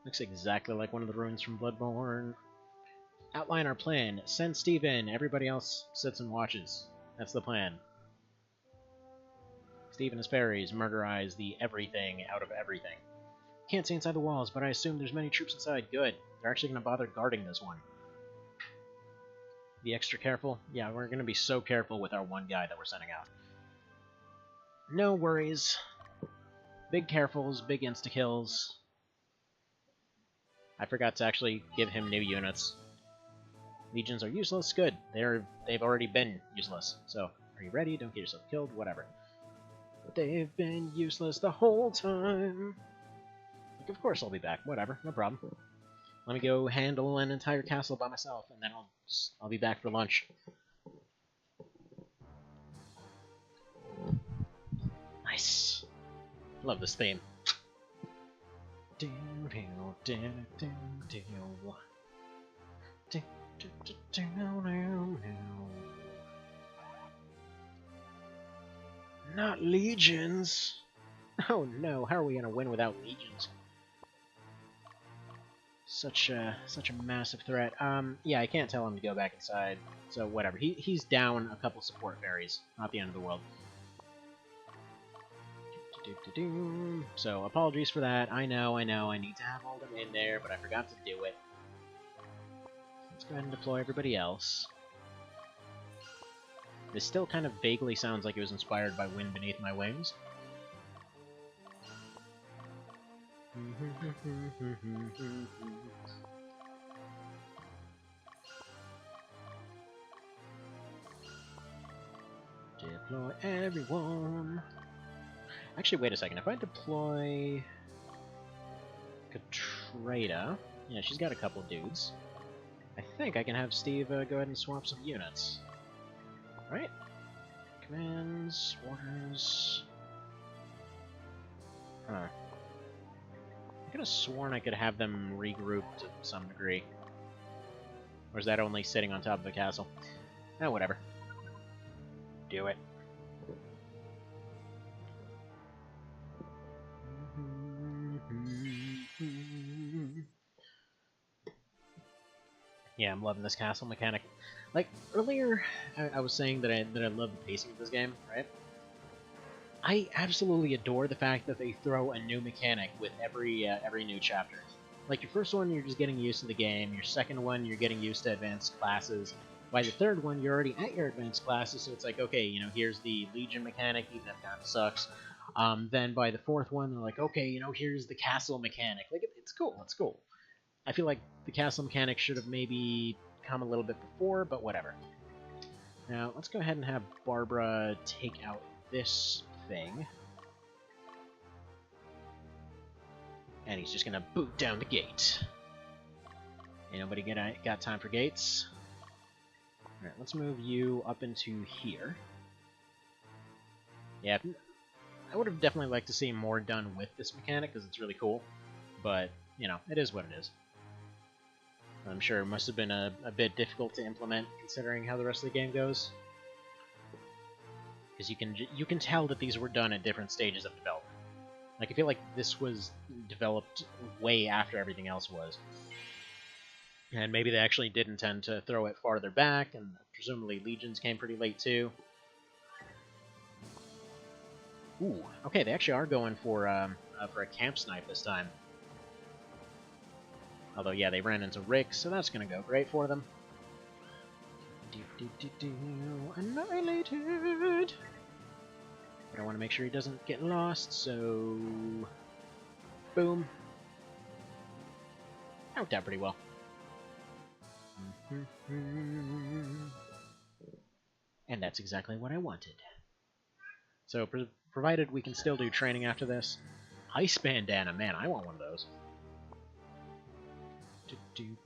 Looks exactly like one of the runes from Bloodborne. Outline our plan. Send Steve in. Everybody else sits and watches. That's the plan. Steve and his fairies murderize the everything out of everything. Can't see inside the walls, but I assume there's many troops inside. Good. They're actually going to bother guarding this one. Be extra careful? Yeah, we're going to be so careful with our one guy that we're sending out. No worries. Big carefuls, big insta-kills. I forgot to actually give him new units. Legions are useless? Good. They've already been useless. So, are you ready? Don't get yourself killed. Whatever. They've been useless the whole time. Like, of course I'll be back. Whatever. No problem. Let me go handle an entire castle by myself, and then I'll be back for lunch. Nice. Love this theme. Not legions. Oh no, how are we gonna win without legions? Such a massive threat. Yeah, I can't tell him to go back inside, so whatever. He's down a couple support fairies. Not the end of the world. So, apologies for that. I know, I need to have all them in there, but I forgot to do it. Let's go ahead and deploy everybody else. This still kind of vaguely sounds like it was inspired by Wind Beneath My Wings. Deploy everyone. Actually, wait a second. If I deploy Katrina, yeah, she's got a couple dudes. I think I can have Steve go ahead and swap some units. Right? Commands, orders. Huh. I could have sworn I could have them regroup to some degree. Or is that only sitting on top of the castle? Oh, whatever. Do it. Yeah, I'm loving this castle mechanic. Like, earlier, I was saying that I love the pacing of this game, right? I absolutely adore the fact that they throw a new mechanic with every new chapter. Like, your first one, you're just getting used to the game. Your second one, you're getting used to advanced classes. By the third one, you're already at your advanced classes, so it's like, okay, you know, here's the Legion mechanic, even if it kind of sucks. Then by the fourth one, they're like, okay, you know, here's the castle mechanic. Like, it's cool, it's cool. I feel like the castle mechanic should have maybe come a little bit before, but whatever. Now, let's go ahead and have Barbara take out this thing. And he's just gonna boot down the gate. Ain't nobody got time for gates. Alright, let's move you up into here. Yeah, I would have definitely liked to see more done with this mechanic, because it's really cool. But, you know, it is what it is. I'm sure it must have been a bit difficult to implement, considering how the rest of the game goes. Because you can tell that these were done at different stages of development. Like, I feel like this was developed way after everything else was. And maybe they actually did intend to throw it farther back, and presumably Legions came pretty late too. Ooh, okay, they actually are going for a camp snipe this time. Although, yeah, they ran into Rick, so that's gonna go great for them. Annihilated! But I want to make sure he doesn't get lost, so... Boom. That worked out pretty well. And that's exactly what I wanted. So, provided we can still do training after this. Ice bandana, man, I want one of those. You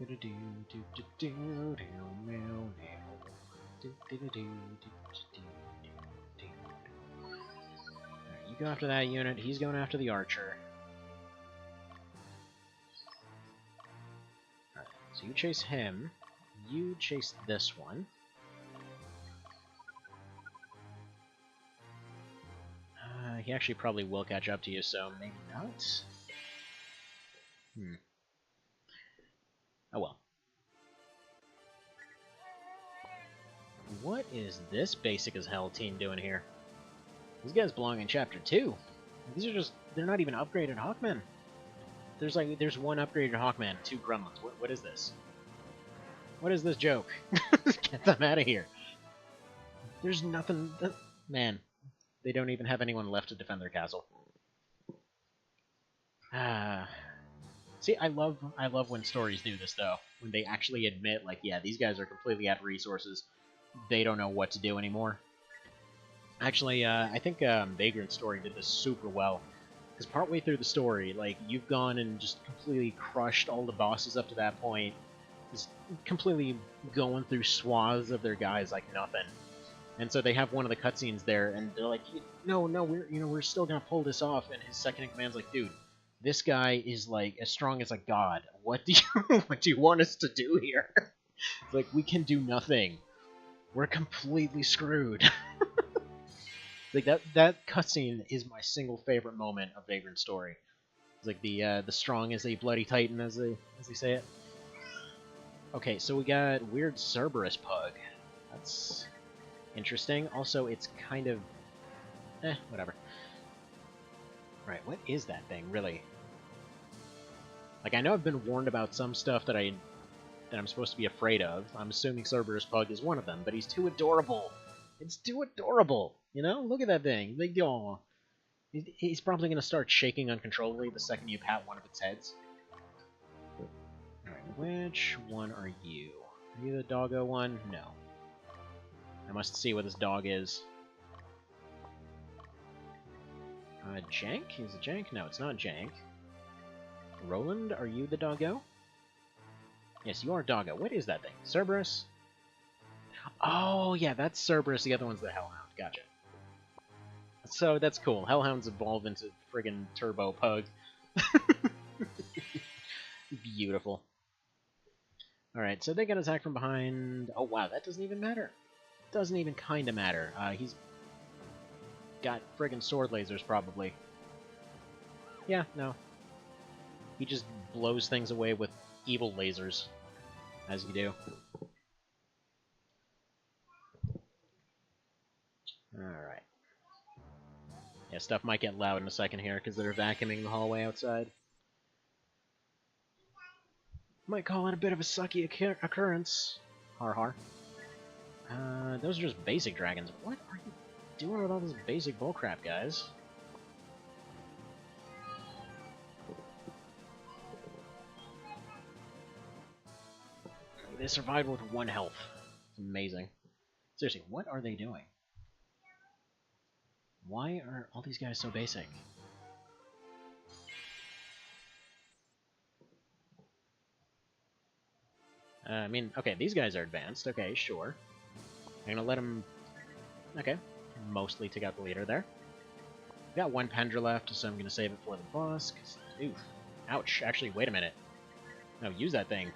go after that unit, he's going after the archer. Alright, so you chase him, you chase this one. He actually probably will catch up to you, so maybe not? Oh well. What is this basic as hell team doing here? These guys belong in Chapter 2. These are just, they're not even upgraded Hawkmen. There's one upgraded Hawkman, 2 Gremlins. What is this? What is this joke? Get them out of here. There's nothing, man, they don't even have anyone left to defend their castle. See, I love when stories do this, though. When they actually admit, like, yeah, these guys are completely out of resources. They don't know what to do anymore. Actually, I think Vagrant's story did this super well. Because partway through the story, like, you've gone and just completely crushed all the bosses up to that point. Just completely going through swaths of their guys like nothing. And so they have one of the cutscenes there, and they're like, no, we're still gonna pull this off. And his second in command's like, dude, this guy is like as strong as a god. What do you want us to do here? It's like, we can do nothing. We're completely screwed. Like that cutscene is my single favorite moment of Vagrant's story. It's like the strong as a bloody titan, as they say it. Okay, so we got weird Cerberus pug. That's interesting. Also, it's kind of whatever. Right, what is that thing really? Like, I know I've been warned about some stuff that I'm supposed to be afraid of. I'm assuming Cerberus pug is one of them, but he's too adorable. It's too adorable, you know? Look at that thing. Like, oh, he's probably going to start shaking uncontrollably the second you pat one of its heads. Alright, which one are you? Are you the doggo one? No. I must see what this dog is. Jank? Is it Jank? No, it's not Jank. Roland, are you the doggo? Yes, you are doggo. What is that thing? Cerberus? Oh, yeah, that's Cerberus. The other one's the Hellhound. Gotcha. So, that's cool. Hellhounds evolve into friggin' Turbo Pug. Beautiful. Alright, so they got attacked from behind. Oh, wow, that doesn't even matter. Doesn't even kinda matter. He's got friggin' sword lasers, probably. Yeah, no. He just blows things away with evil lasers, as you do. Alright. Yeah, stuff might get loud in a second here, because they're vacuuming the hallway outside. Might call it a bit of a sucky occurrence. Har har. Those are just basic dragons. What are you doing with all this basic bullcrap, guys? They survived with 1 health. It's amazing. Seriously, what are they doing? Why are all these guys so basic? I mean, okay, these guys are advanced. Okay, sure. I'm gonna let him... Okay. Mostly take out the leader there. Got one Pendra left, so I'm gonna save it for the boss. Oof. Ouch. Actually, wait a minute. No, use that thing.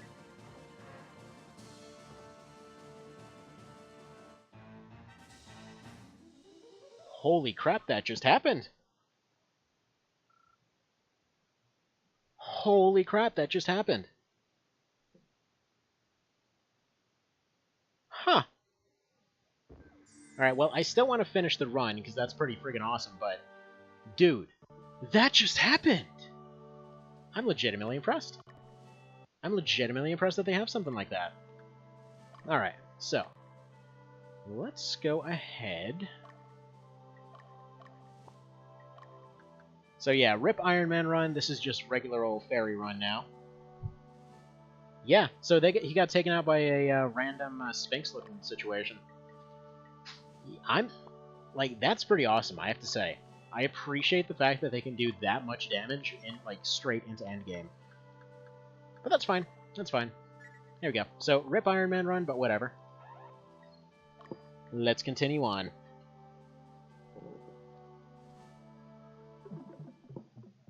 Holy crap, that just happened! Holy crap, that just happened! Huh. Alright, well, I still want to finish the run, because that's pretty friggin' awesome, but... Dude, that just happened! I'm legitimately impressed. I'm legitimately impressed that they have something like that. Alright, so... Let's go ahead... So yeah, rip Iron Man run, this is just regular old fairy run now. Yeah, so he got taken out by a random Sphinx-looking situation. Like, that's pretty awesome, I have to say. I appreciate the fact that they can do that much damage in, like, straight into endgame. But that's fine. That's fine. There we go. So, rip Iron Man run, but whatever. Let's continue on.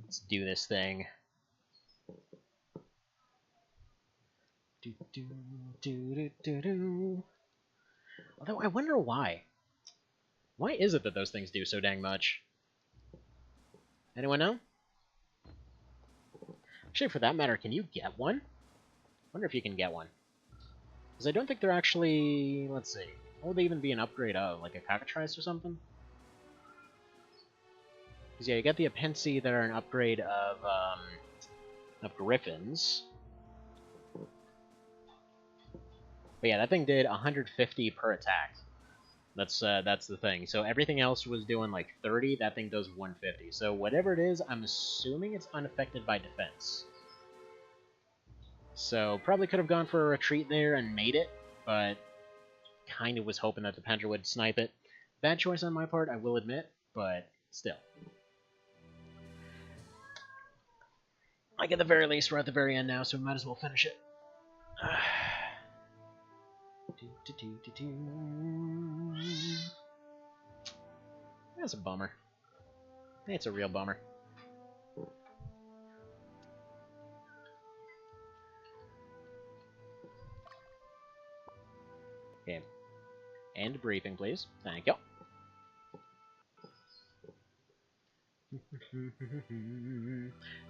Let's do this thing. Although, I wonder why. Why is it that those things do so dang much? Anyone know? Actually, for that matter, can you get one? I wonder if you can get one. Because I don't think they're actually... Let's see. What would they even be an upgrade of? Like a Cockatrice or something? Because yeah, you got the Apensi that are an upgrade of Griffins. But yeah, that thing did 150 per attack. That's the thing. So everything else was doing like 30, that thing does 150. So whatever it is, I'm assuming it's unaffected by defense. So probably could have gone for a retreat there and made it, but kind of was hoping that the Pendra would snipe it. Bad choice on my part, I will admit, but still. Like at the very least, we're at the very end now, so we might as well finish it. That's a bummer. It's a real bummer. Okay. End briefing, please. Thank you.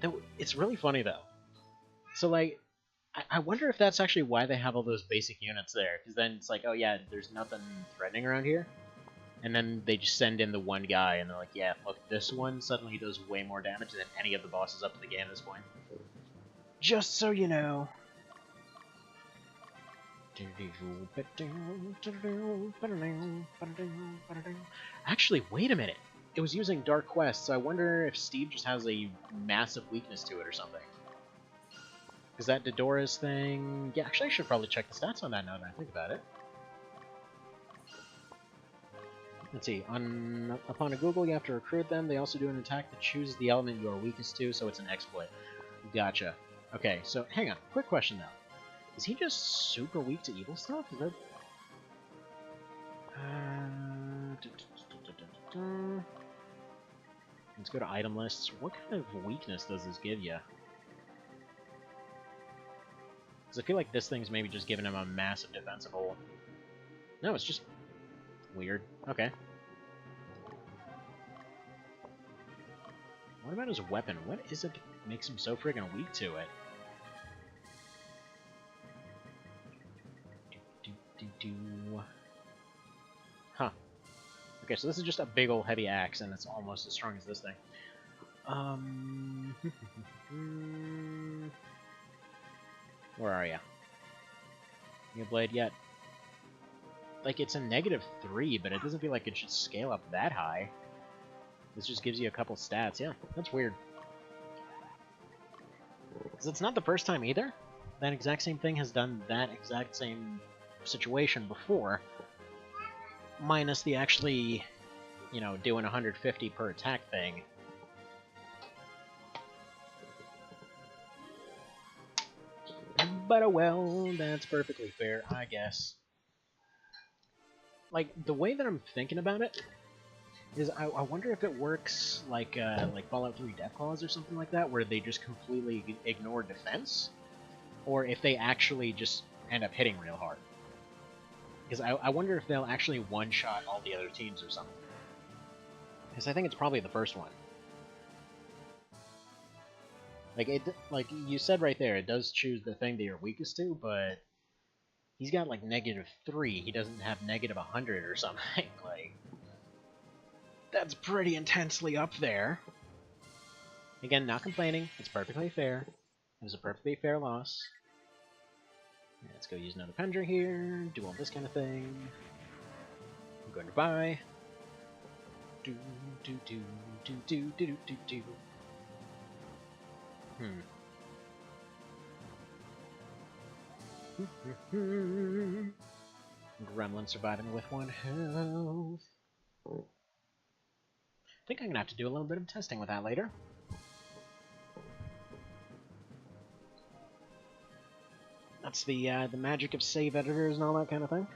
Though it's really funny though. So like, I wonder if that's actually why they have all those basic units there. Because then it's like, oh yeah, there's nothing threatening around here. And then they just send in the one guy, and they're like, yeah, look, this one suddenly does way more damage than any of the bosses up to the game at this point. Just so you know. Actually, wait a minute. It was using Dark Quest, so I wonder if Steve just has a massive weakness to it or something. Because that Dodora's thing... Yeah, actually I should probably check the stats on that now that I think about it. Let's see, upon a Google, you have to recruit them. They also do an attack that chooses the element you are weakest to, so it's an exploit. Gotcha. Okay, so hang on. Quick question, though. Is he just super weak to evil stuff? Is that... Let's go to item lists. What kind of weakness does this give you? Because I feel like this thing's maybe just giving him a massive defensive hole. No, it's just... weird. Okay. What about his weapon? What is it that makes him so friggin' weak to it? Huh. Okay, so this is just a big ol' heavy axe, and it's almost as strong as this thing. Where are ya? You blade yet? Like, it's a -3, but it doesn't feel like it should scale up that high. This just gives you a couple stats. Yeah, that's weird. Because it's not the first time either. That exact same thing has done that exact same situation before. Minus the actually, you know, doing 150 per attack thing. But oh well, that's perfectly fair, I guess. like, the way that I'm thinking about it is I wonder if it works like Fallout 3 Deathclaws or something like that, where they just completely ignore defense, or if they actually just end up hitting real hard. Because I wonder if they'll actually one-shot all the other teams or something. Because I think it's probably the first one. Like you said right there, it does choose the thing that you're weakest to, but he's got like -3. He doesn't have -100 or something. Like, that's pretty intensely up there. Again, not complaining. It's perfectly fair. It was a perfectly fair loss. Let's go use another Pendra here. Do all this kind of thing. I'm going to buy. Do do do do do do do do. Gremlin surviving with 1 health. I think I'm gonna have to do a little bit of testing with that later. That's the magic of save editors and all that kind of thing.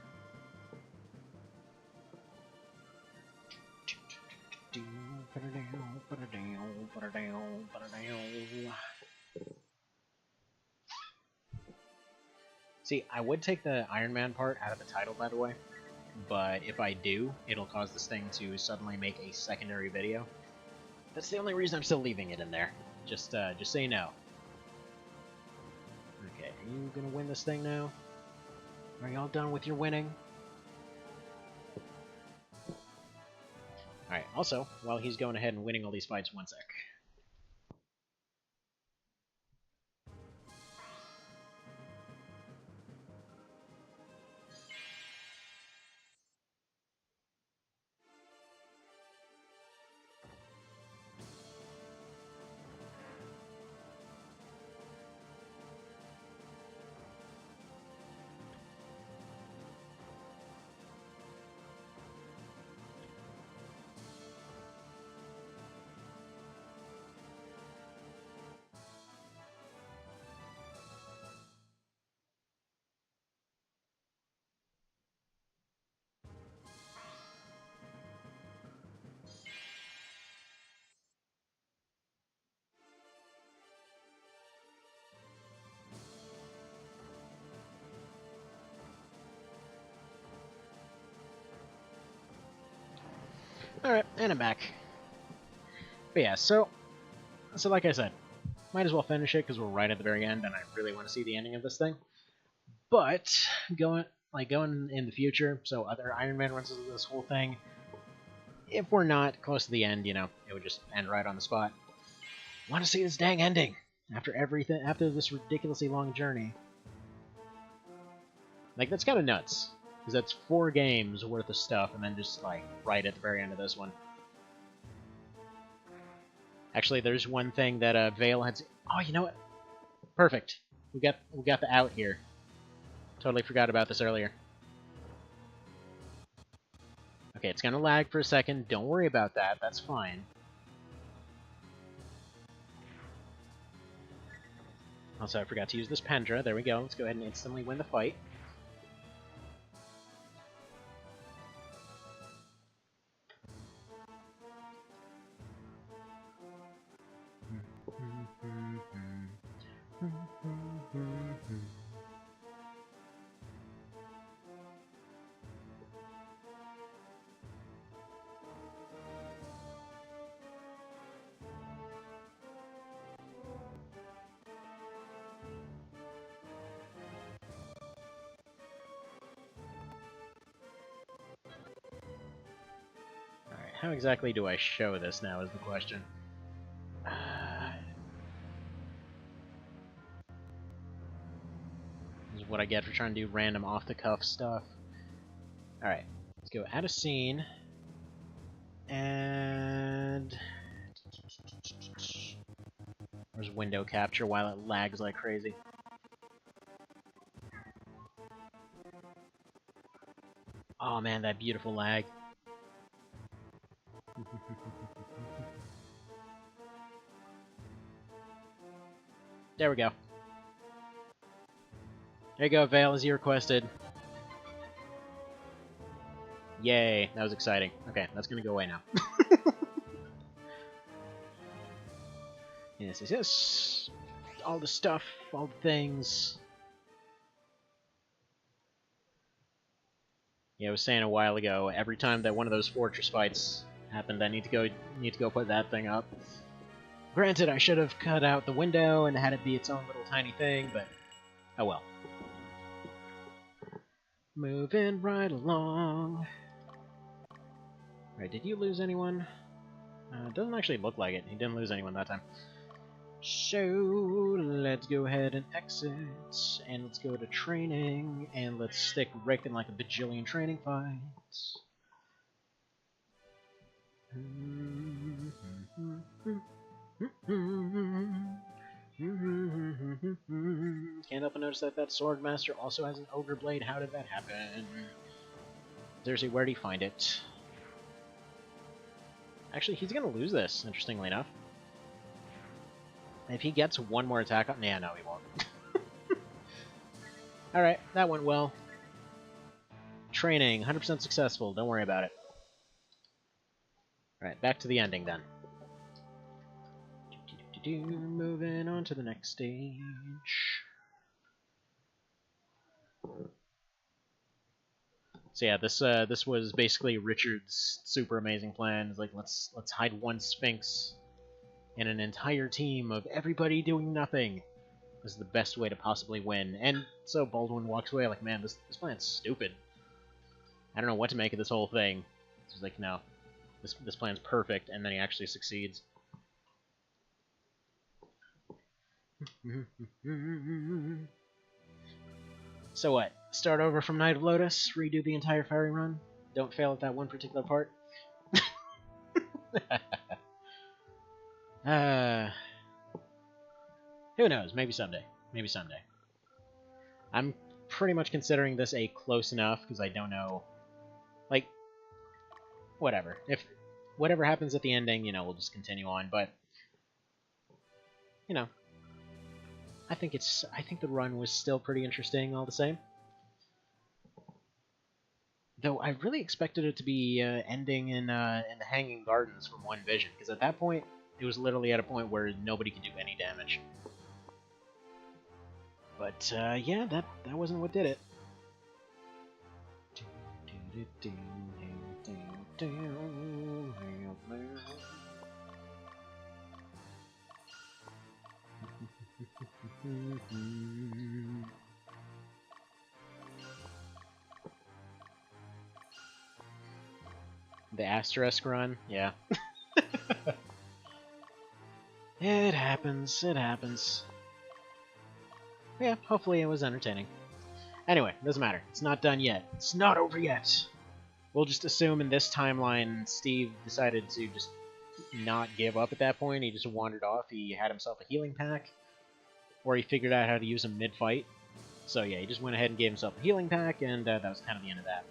Put her down, put her down, put her down, put her down. See, I would take the Iron Man part out of the title, by the way, but if I do, it'll cause this thing to suddenly make a secondary video. That's the only reason I'm still leaving it in there. Just so you know. Okay, are you gonna win this thing now? Are y'all done with your winning? Alright, also, while he's going ahead and winning all these fights, one sec. Alright, and I'm back. But yeah, so like I said, might as well finish it because we're right at the very end and I really want to see the ending of this thing. But going in the future, so other Iron Man runs into this whole thing, if we're not close to the end, you know, it would just end right on the spot. Want to see this dang ending after everything, after this ridiculously long journey. Like, that's kind of nuts. Because that's 4 games worth of stuff, and then just, like, right at the very end of this one. Actually, there's one thing that Vale had... Oh, you know what? Perfect. We got the out here. Totally forgot about this earlier. Okay, it's gonna lag for a second. Don't worry about that. That's fine. Also, I forgot to use this Pendra. There we go. Let's go ahead and instantly win the fight. How exactly do I show this now is the question. This is what I get for trying to do random off-the-cuff stuff. Alright, let's go add a scene. And... there's window capture while it lags like crazy. Oh man, that beautiful lag. There we go. There you go, Vale, as you requested. Yay, that was exciting. Okay, that's gonna go away now. Yes, yes, yes. All the stuff, all the things. Yeah, I was saying a while ago, every time that one of those fortress fights happened, I need to go put that thing up. Granted, I should have cut out the window and had it be its own little tiny thing, but oh well. Moving right along. Right, did you lose anyone? Doesn't actually look like it. He didn't lose anyone that time. So, let's go ahead and exit, and let's go to training, and let's stick Rick in like a bajillion training fights. Can't help but notice that that Sword Master also has an Ogre Blade. How did that happen? Seriously, where did he find it? Actually, he's gonna lose this, interestingly enough. If he gets one more attack on... Yeah, no, he won't. Alright, that went well. Training, 100% successful. Don't worry about it. Alright, back to the ending then. Moving on to the next stage. So yeah, this was basically Richard's super amazing plan. It's like, let's hide one Sphinx and an entire team of everybody doing nothing. This is the best way to possibly win. And so Baldwin walks away like, man, this plan's stupid. I don't know what to make of this whole thing. He's like, no, this plan's perfect, and then he actually succeeds. So what? Start over from Night of Lotus, redo the entire fairy run? Don't fail at that one particular part? Who knows? Maybe someday. Maybe someday. I'm pretty much considering this a close enough, because I don't know... Like, whatever. If whatever happens at the ending, you know, we'll just continue on, but... You know. I think the run was still pretty interesting all the same. Though I really expected it to be ending in the Hanging Gardens from One Vision, because at that point, it was literally at a point where nobody could do any damage. But, yeah, that wasn't what did it. The asterisk run? Yeah. It happens, it happens. Yeah, hopefully it was entertaining. Anyway, doesn't matter. It's not done yet. It's not over yet. We'll just assume in this timeline, Steve decided to just not give up at that point. He just wandered off. He had himself a healing pack. Or he figured out how to use them mid-fight. So yeah, he just went ahead and gave himself a healing pack, and that was kind of the end of that.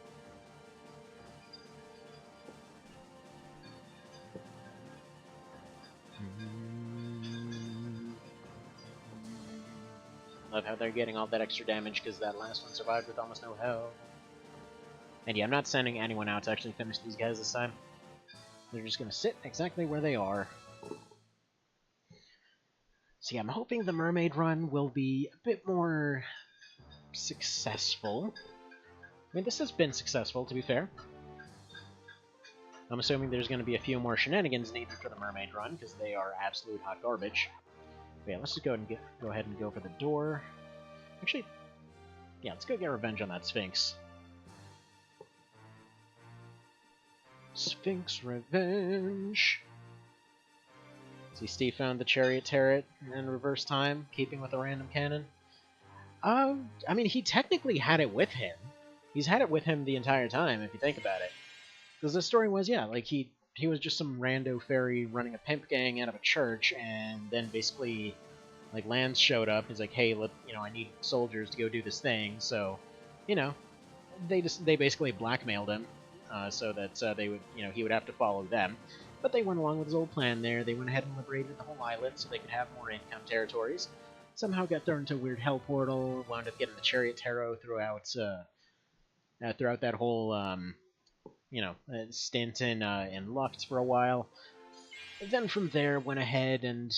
Love how they're getting all that extra damage because that last one survived with almost no health. And yeah, I'm not sending anyone out to actually finish these guys this time. They're just going to sit exactly where they are. So yeah, I'm hoping the mermaid run will be a bit more successful. I mean, this has been successful, to be fair. I'm assuming there's going to be a few more shenanigans needed for the mermaid run, because they are absolute hot garbage. But yeah, let's just go ahead and go for the door. Actually, yeah, let's go get revenge on that Sphinx. Sphinx revenge. See, Steve found the chariot turret in reverse time, keeping with a random cannon. I mean, he technically had it with him. He's had it with him the entire time, if you think about it. Because the story was, yeah, like, he was just some rando fairy running a pimp gang out of a church, and then basically, like, Lance showed up. He's like, hey, I need soldiers to go do this thing. So, they basically blackmailed him, so that they would, he would have to follow them. But they went along with his old plan there. They went ahead and liberated the whole island so they could have more income territories. Somehow got thrown into a weird hell portal. Wound up getting the chariot tarot throughout that whole stint in Luft for a while. Then from there, went ahead and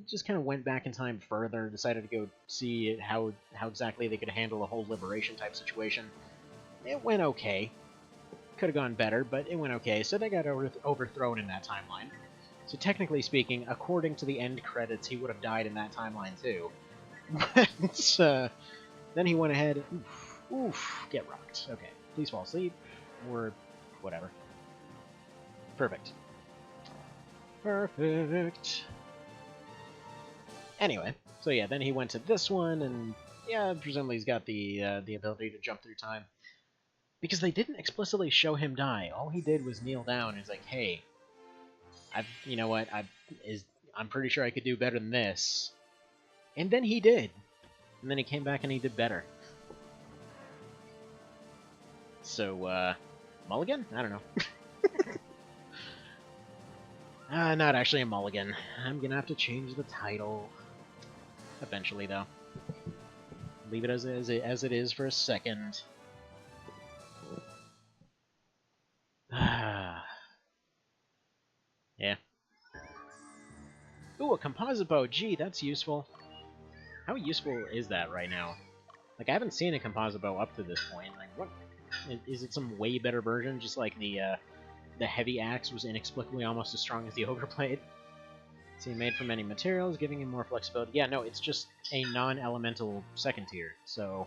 just kind of went back in time further. Decided to go see how exactly they could handle a whole liberation type situation. It went okay. Could have gone better, but it went okay. So they got overthrown in that timeline. So technically speaking, according to the end credits, he would have died in that timeline too. But then he went ahead. Oof, get rocked. Okay, please fall asleep, or whatever. Perfect. Perfect. Anyway, so yeah, then he went to this one, and yeah, presumably he's got the ability to jump through time. Because they didn't explicitly show him die. All he did was kneel down and he's like, hey, you know what, I'm pretty sure I could do better than this. And then he did. And then he came back and he did better. So, mulligan? I don't know. Not actually a mulligan. I'm gonna have to change the title. Eventually, though. Leave it as it is for a second. Yeah. Ooh, a composite bow. Gee, that's useful. How useful is that right now? Like, I haven't seen a composite bow up to this point. Like, what? Is it some way better version? Just like the heavy axe was inexplicably almost as strong as the Ogre blade? See, made from many materials, giving him more flexibility. Yeah, no, it's just a non-elemental second tier, so...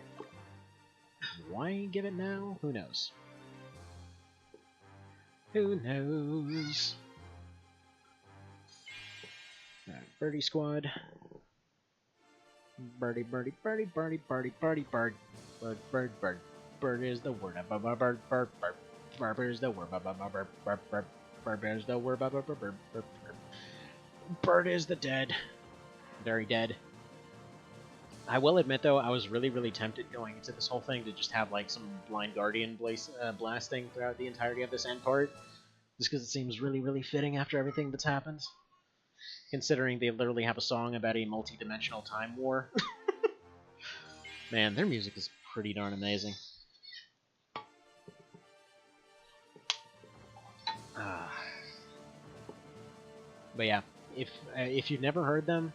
why give it now? Who knows? Who knows? Alright, birdie squad. Birdie, birdie, birdie, birdie, birdie, birdie, bird. Bird, bird, bird. Bird is the word. Bird, bird, bird, bird. Bird is the word. Bird, bird, bird, bird, bird. Bird is the word. Bird, bird, bird, bird, bird. Bird is the dead. Very dead. I will admit, though, I was really, really tempted going into this whole thing to just have, like, some Blind Guardian blasting throughout the entirety of this end part. Just because it seems really, really fitting after everything that's happened. Considering they literally have a song about a multi-dimensional time war. Man, their music is pretty darn amazing. But yeah, if you've never heard them,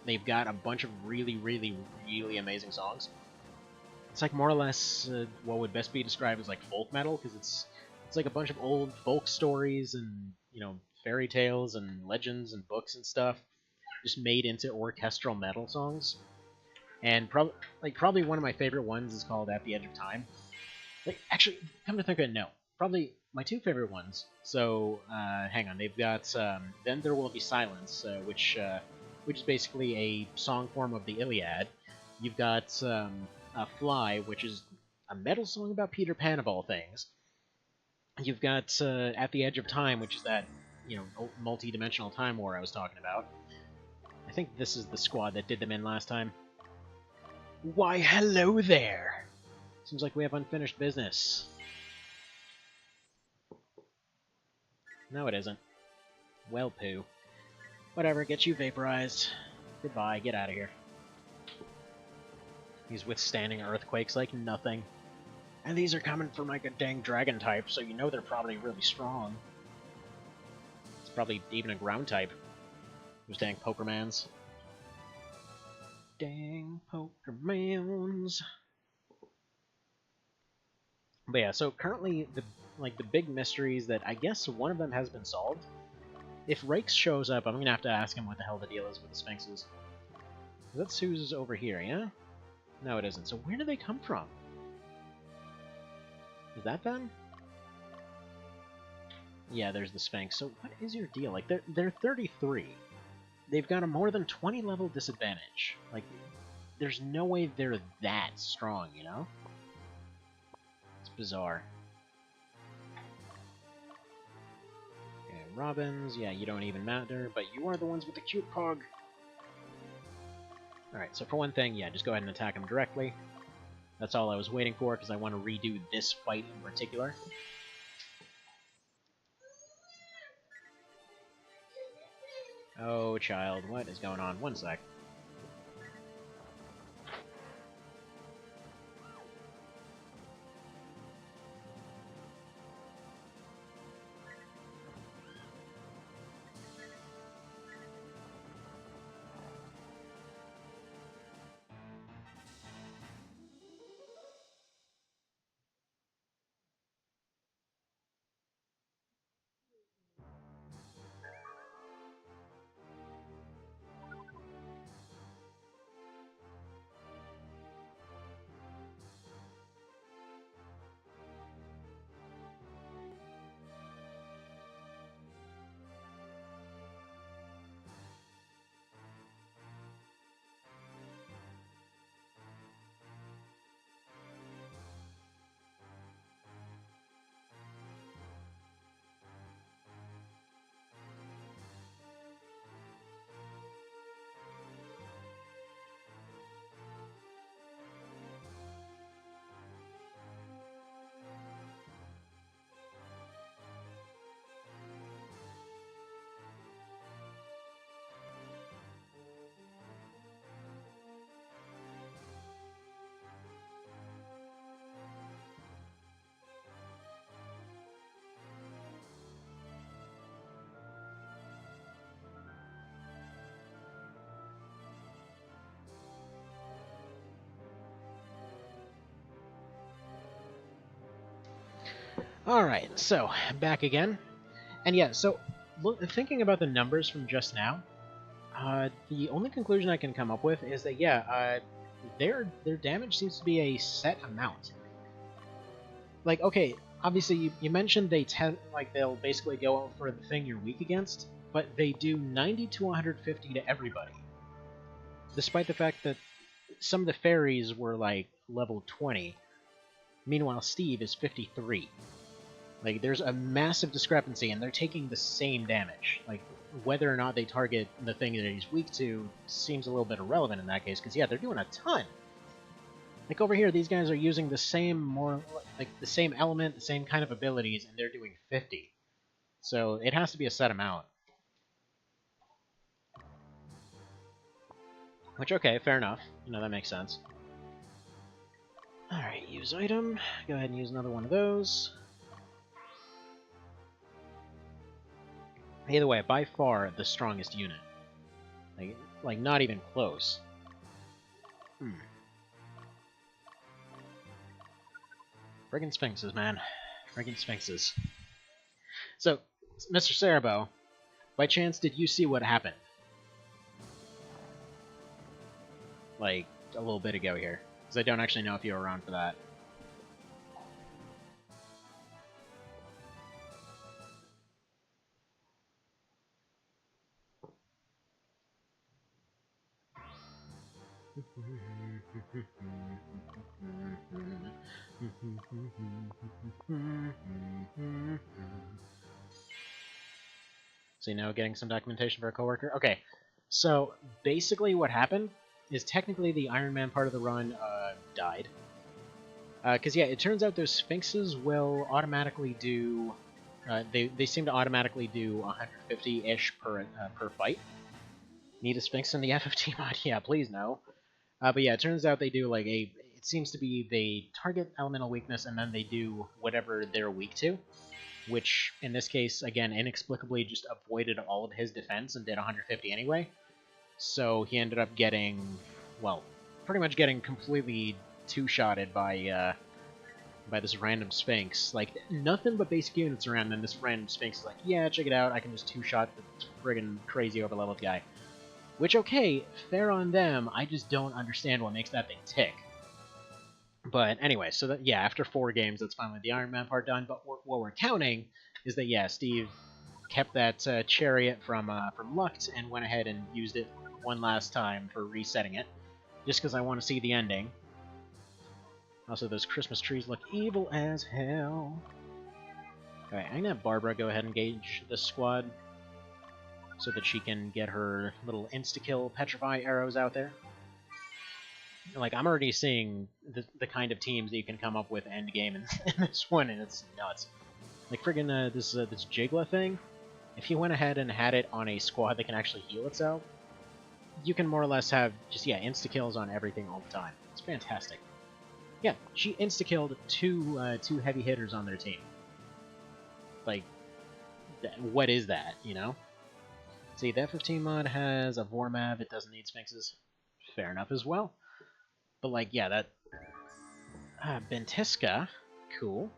they've got a bunch of really, really, really amazing songs. It's like more or less what would best be described as like folk metal, because it's like a bunch of old folk stories and, you know, fairy tales and legends and books and stuff, just made into orchestral metal songs. And probably one of my favorite ones is called "At the Edge of Time." Like, actually, come to think of it, no, probably my two favorite ones. So, hang on, they've got "Then There Will Be Silence," which is basically a song form of the Iliad. You've got "Fly," which is a metal song about Peter Pan of all things. You've got "At the Edge of Time," which is that, you know, multi-dimensional time war I was talking about. I think this is the squad that did them in last time. Why, hello there! Seems like we have unfinished business. No, it isn't. Well, poo. Whatever, get you vaporized. Goodbye, get out of here. He's withstanding earthquakes like nothing. And these are coming from like a dang dragon type, so you know they're probably really strong. It's probably even a ground type. Those dang Pokermans. Dang Pokermans. But yeah, so currently the big mysteries that I guess one of them has been solved. If Rakes shows up, I'm gonna have to ask him what the hell the deal is with the Sphinxes. That's who's over here, yeah? No, it isn't. So where do they come from? Is that them? Yeah, there's the Sphinx. So what is your deal? Like, they're 33. They've got a more than 20 level disadvantage. Like, there's no way they're that strong, you know? It's bizarre. Okay, Robins. Yeah, you don't even matter, but you are the ones with the cute pog. Alright, so for one thing, yeah, just go ahead and attack him directly. That's all I was waiting for, because I want to redo this fight in particular. Oh, child, what is going on? One sec. Alright, so, back again. And yeah, so, thinking about the numbers from just now, the only conclusion I can come up with is that, yeah, their damage seems to be a set amount. Like, okay, obviously you mentioned they'll basically go for the thing you're weak against, but they do 90 to 150 to everybody. Despite the fact that some of the fairies were like level 20, meanwhile Steve is 53. Like, there's a massive discrepancy, and they're taking the same damage. Like, whether or not they target the thing that he's weak to seems a little bit irrelevant in that case, because yeah, they're doing a ton. Like over here, these guys are using the same the same element, the same kind of abilities, and they're doing 50. So it has to be a set amount. Which, okay, fair enough. You know, that makes sense. Alright, use item. Go ahead and use another one of those. Either way, by far the strongest unit. Like not even close. Friggin' Sphinxes, man. Friggin' Sphinxes. So, Mr. Cerebro, by chance, did you see what happened? Like, a little bit ago here. Because I don't actually know if you were around for that. So, you know, getting some documentation for a coworker? Okay, so basically what happened is technically the Iron Man part of the run died. Because, yeah, it turns out those Sphinxes will automatically do... they seem to automatically do 150-ish per fight. Need a Sphinx in the FFT mod? Yeah, please no. But yeah, it turns out they do like a... It seems to be they target elemental weakness and then they do whatever they're weak to. Which, in this case, again, inexplicably just avoided all of his defense and did 150 anyway. So he ended up getting, well, pretty much getting completely two-shotted by this random Sphinx. Like, nothing but basic units around, and this random Sphinx is like, yeah, check it out, I can just two-shot the friggin' crazy over-leveled guy. Which, okay, fair on them, I just don't understand what makes that thing tick. But anyway, so that, yeah, after 4 games, that's finally the Iron Man part done. But what we're counting is that, yeah, Steve kept that chariot from Lucht and went ahead and used it one last time for resetting it, just because I want to see the ending. Also, those Christmas trees look evil as hell. Alright, I'm gonna have Barbara go ahead and engage this squad so that she can get her little insta-kill petrify arrows out there. Like, I'm already seeing the kind of teams that you can come up with end game in this one, and it's nuts. Like, friggin' this Jigla thing, if you went ahead and had it on a squad that can actually heal itself, you can more or less have just, yeah, insta-kills on everything all the time. It's fantastic. Yeah, she insta-killed two heavy hitters on their team. Like, what is that, you know? See, the F15 mod has a Vormav, it doesn't need Sphinxes. Fair enough as well. But, like, yeah, that... Bentiska. Cool.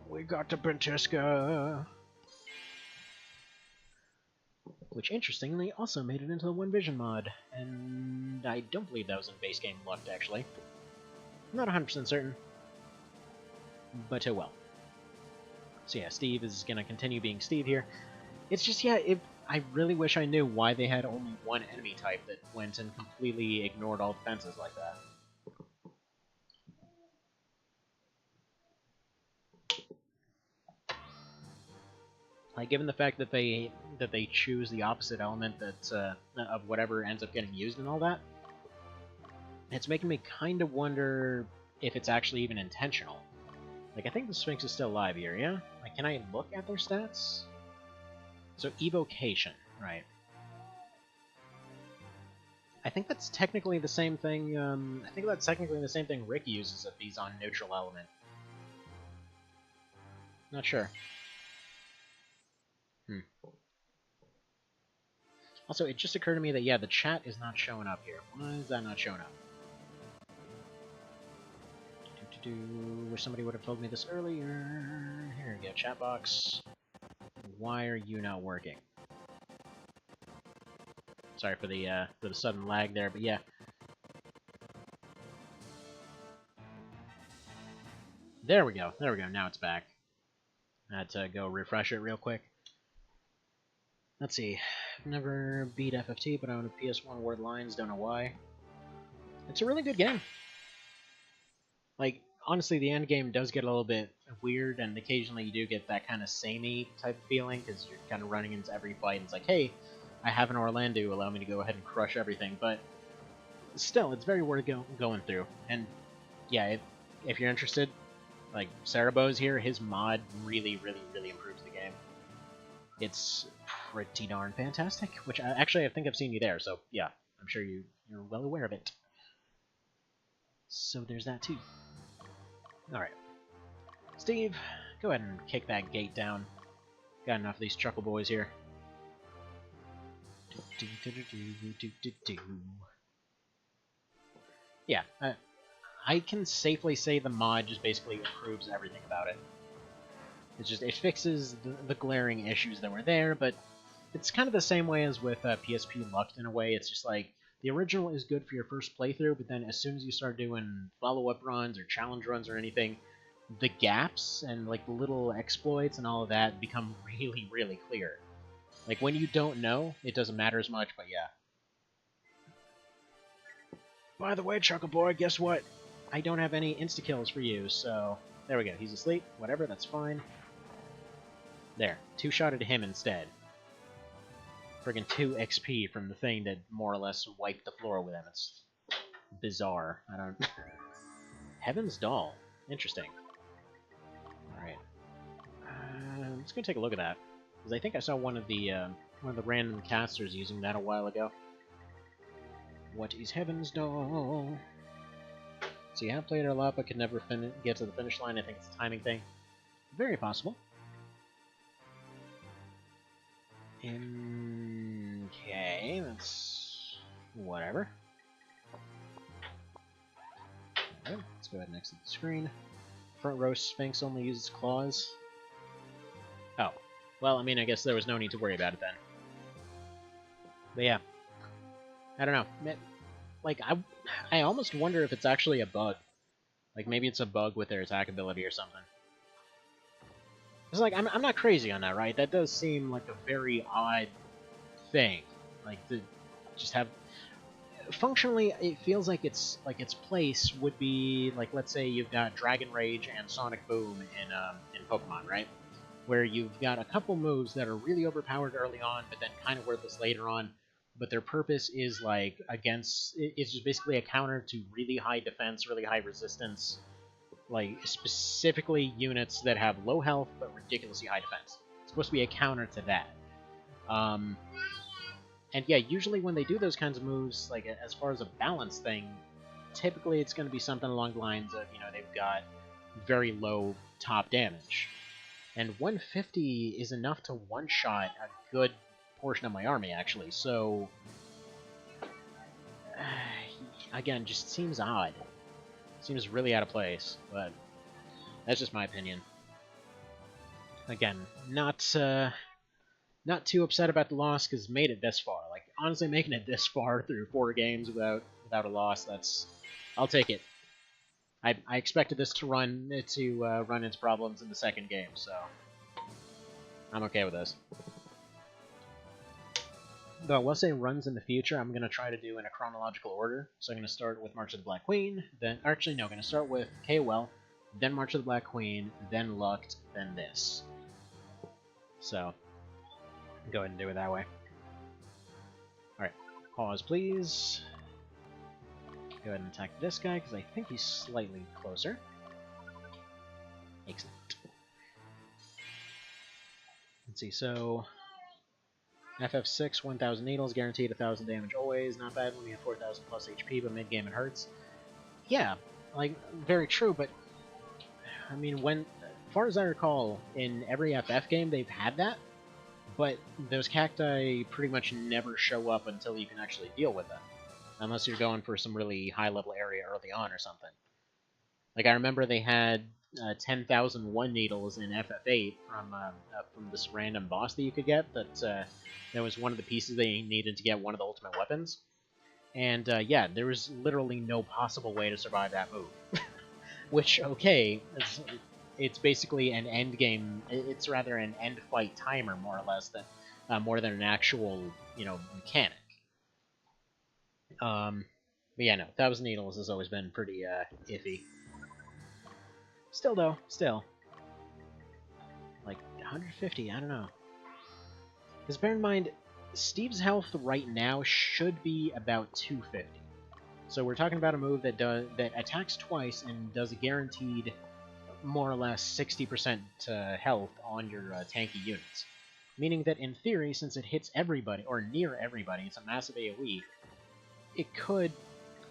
We got the Bentiska! Which, interestingly, also made it into the One Vision mod. And I don't believe that was in base game Lucht, actually. I'm not 100% certain. But, oh well. So yeah, Steve is gonna continue being Steve here. It's just, yeah, I really wish I knew why they had only one enemy type that went and completely ignored all defenses like that. Like, given the fact that they choose the opposite element that of whatever ends up getting used and all that, it's making me kind of wonder if it's actually even intentional. Like, I think the Sphinx is still alive here, yeah? Like, can I look at their stats? So, evocation, right. I think that's technically the same thing, I think that's technically the same thing Rick uses if he's on neutral element. Not sure. Also, it just occurred to me that, yeah, the chat is not showing up here. Why is that not showing up? Wish somebody would have told me this earlier. Here we go, chat box. Why are you not working? Sorry for the sudden lag there, but yeah. There we go. There we go. Now it's back. I had to go refresh it real quick. Let's see. Never beat FFT, but I own a PS1 Word Lines. Don't know why. It's a really good game. Like, honestly, the end game does get a little bit weird, and occasionally you do get that kind of samey type of feeling, because you're kind of running into every fight, and it's like, hey, I have an Orlando, allow me to go ahead and crush everything, but still, it's very worth going through. And yeah, if you're interested, like, Cerebos here, his mod really improves the game. It's pretty darn fantastic, which I think I've seen you there, so yeah, I'm sure you're well aware of it. So there's that too. Alright. Steve, go ahead and kick that gate down. Got enough of these chuckle boys here. Yeah, I can safely say the mod just basically improves everything about it. It's just, it fixes the glaring issues that were there, but it's kind of the same way as with PSP Lucked in a way. It's just like, the original is good for your first playthrough, but then as soon as you start doing follow-up runs or challenge runs or anything, the gaps and like the little exploits and all of that become really clear. Like, when you don't know, it doesn't matter as much, but yeah. By the way, Chuckle Boy, guess what? I don't have any insta-kills for you, so... There we go, he's asleep. Whatever, that's fine. There, two-shotted him instead. Friggin' 2 XP from the thing that more or less wiped the floor with him. It's bizarre. I don't... Heaven's Doll. Interesting. Alright. Let's go take a look at that. Because I think I saw one of the random casters using that a while ago. What is Heaven's Doll? See, I have played it a lot, but could never get to the finish line. I think it's a timing thing. Very possible. Okay, that's... whatever. Alright, let's go ahead and exit the screen. Front row Sphinx only uses claws. Oh. Well, I mean, I guess there was no need to worry about it then. But yeah. I don't know. Like, I almost wonder if it's actually a bug. Like, maybe it's a bug with their attack ability or something. It's like, I'm not crazy on that, right? That does seem like a very odd thing. Like, to just have... Functionally, it feels like its place would be, like, let's say you've got Dragon Rage and Sonic Boom in Pokemon, right? Where you've got a couple moves that are really overpowered early on, but then kind of worthless later on, but their purpose is, like, it's just basically a counter to really high defense, really high resistance, like, specifically units that have low health, but ridiculously high defense. It's supposed to be a counter to that. And yeah, usually when they do those kinds of moves, like, as far as a balance thing, typically it's going to be something along the lines of, you know, they've got very low top damage. And 150 is enough to one-shot a good portion of my army, actually, so... again, just seems odd. Seems really out of place, but that's just my opinion. Again, not too upset about the loss, because made it this far. Like, honestly, making it this far through 4 games without a loss, I'll take it. I expected this to run its problems in the second game, so I'm okay with this. Though I will say runs in the future, I'm going to try to do in a chronological order. So I'm going to start with March of the Black Queen, then... Actually, no, I'm going to start with KOL, then March of the Black Queen, then Lucked, then this. So, go ahead and do it that way. Alright, pause please. Go ahead and attack this guy, because I think he's slightly closer. Excellent. Let's see, so... FF6, 1000 needles, guaranteed 1000 damage always. Not bad when we have 4000 plus HP, but mid-game it hurts. Yeah, like, very true, but... I mean, as far as I recall, in every FF game they've had that, but those cacti pretty much never show up until you can actually deal with them. Unless you're going for some really high-level area early on or something. Like, I remember they had 10,001 needles in FF8 from this random boss that you could get. That was one of the pieces they needed to get one of the ultimate weapons. And yeah, there was literally no possible way to survive that move. Which, okay, it's basically an end game. It's rather an end fight timer, more or less, than more than an actual, mechanic. But yeah, no, 1,000 needles has always been pretty iffy. Still though, like 150, I don't know. Because bear in mind, Steve's health right now should be about 250. So we're talking about a move that attacks twice and does a guaranteed, more or less, 60% health on your tanky units. Meaning that in theory, since it hits everybody, or near everybody, it's a massive AoE, it could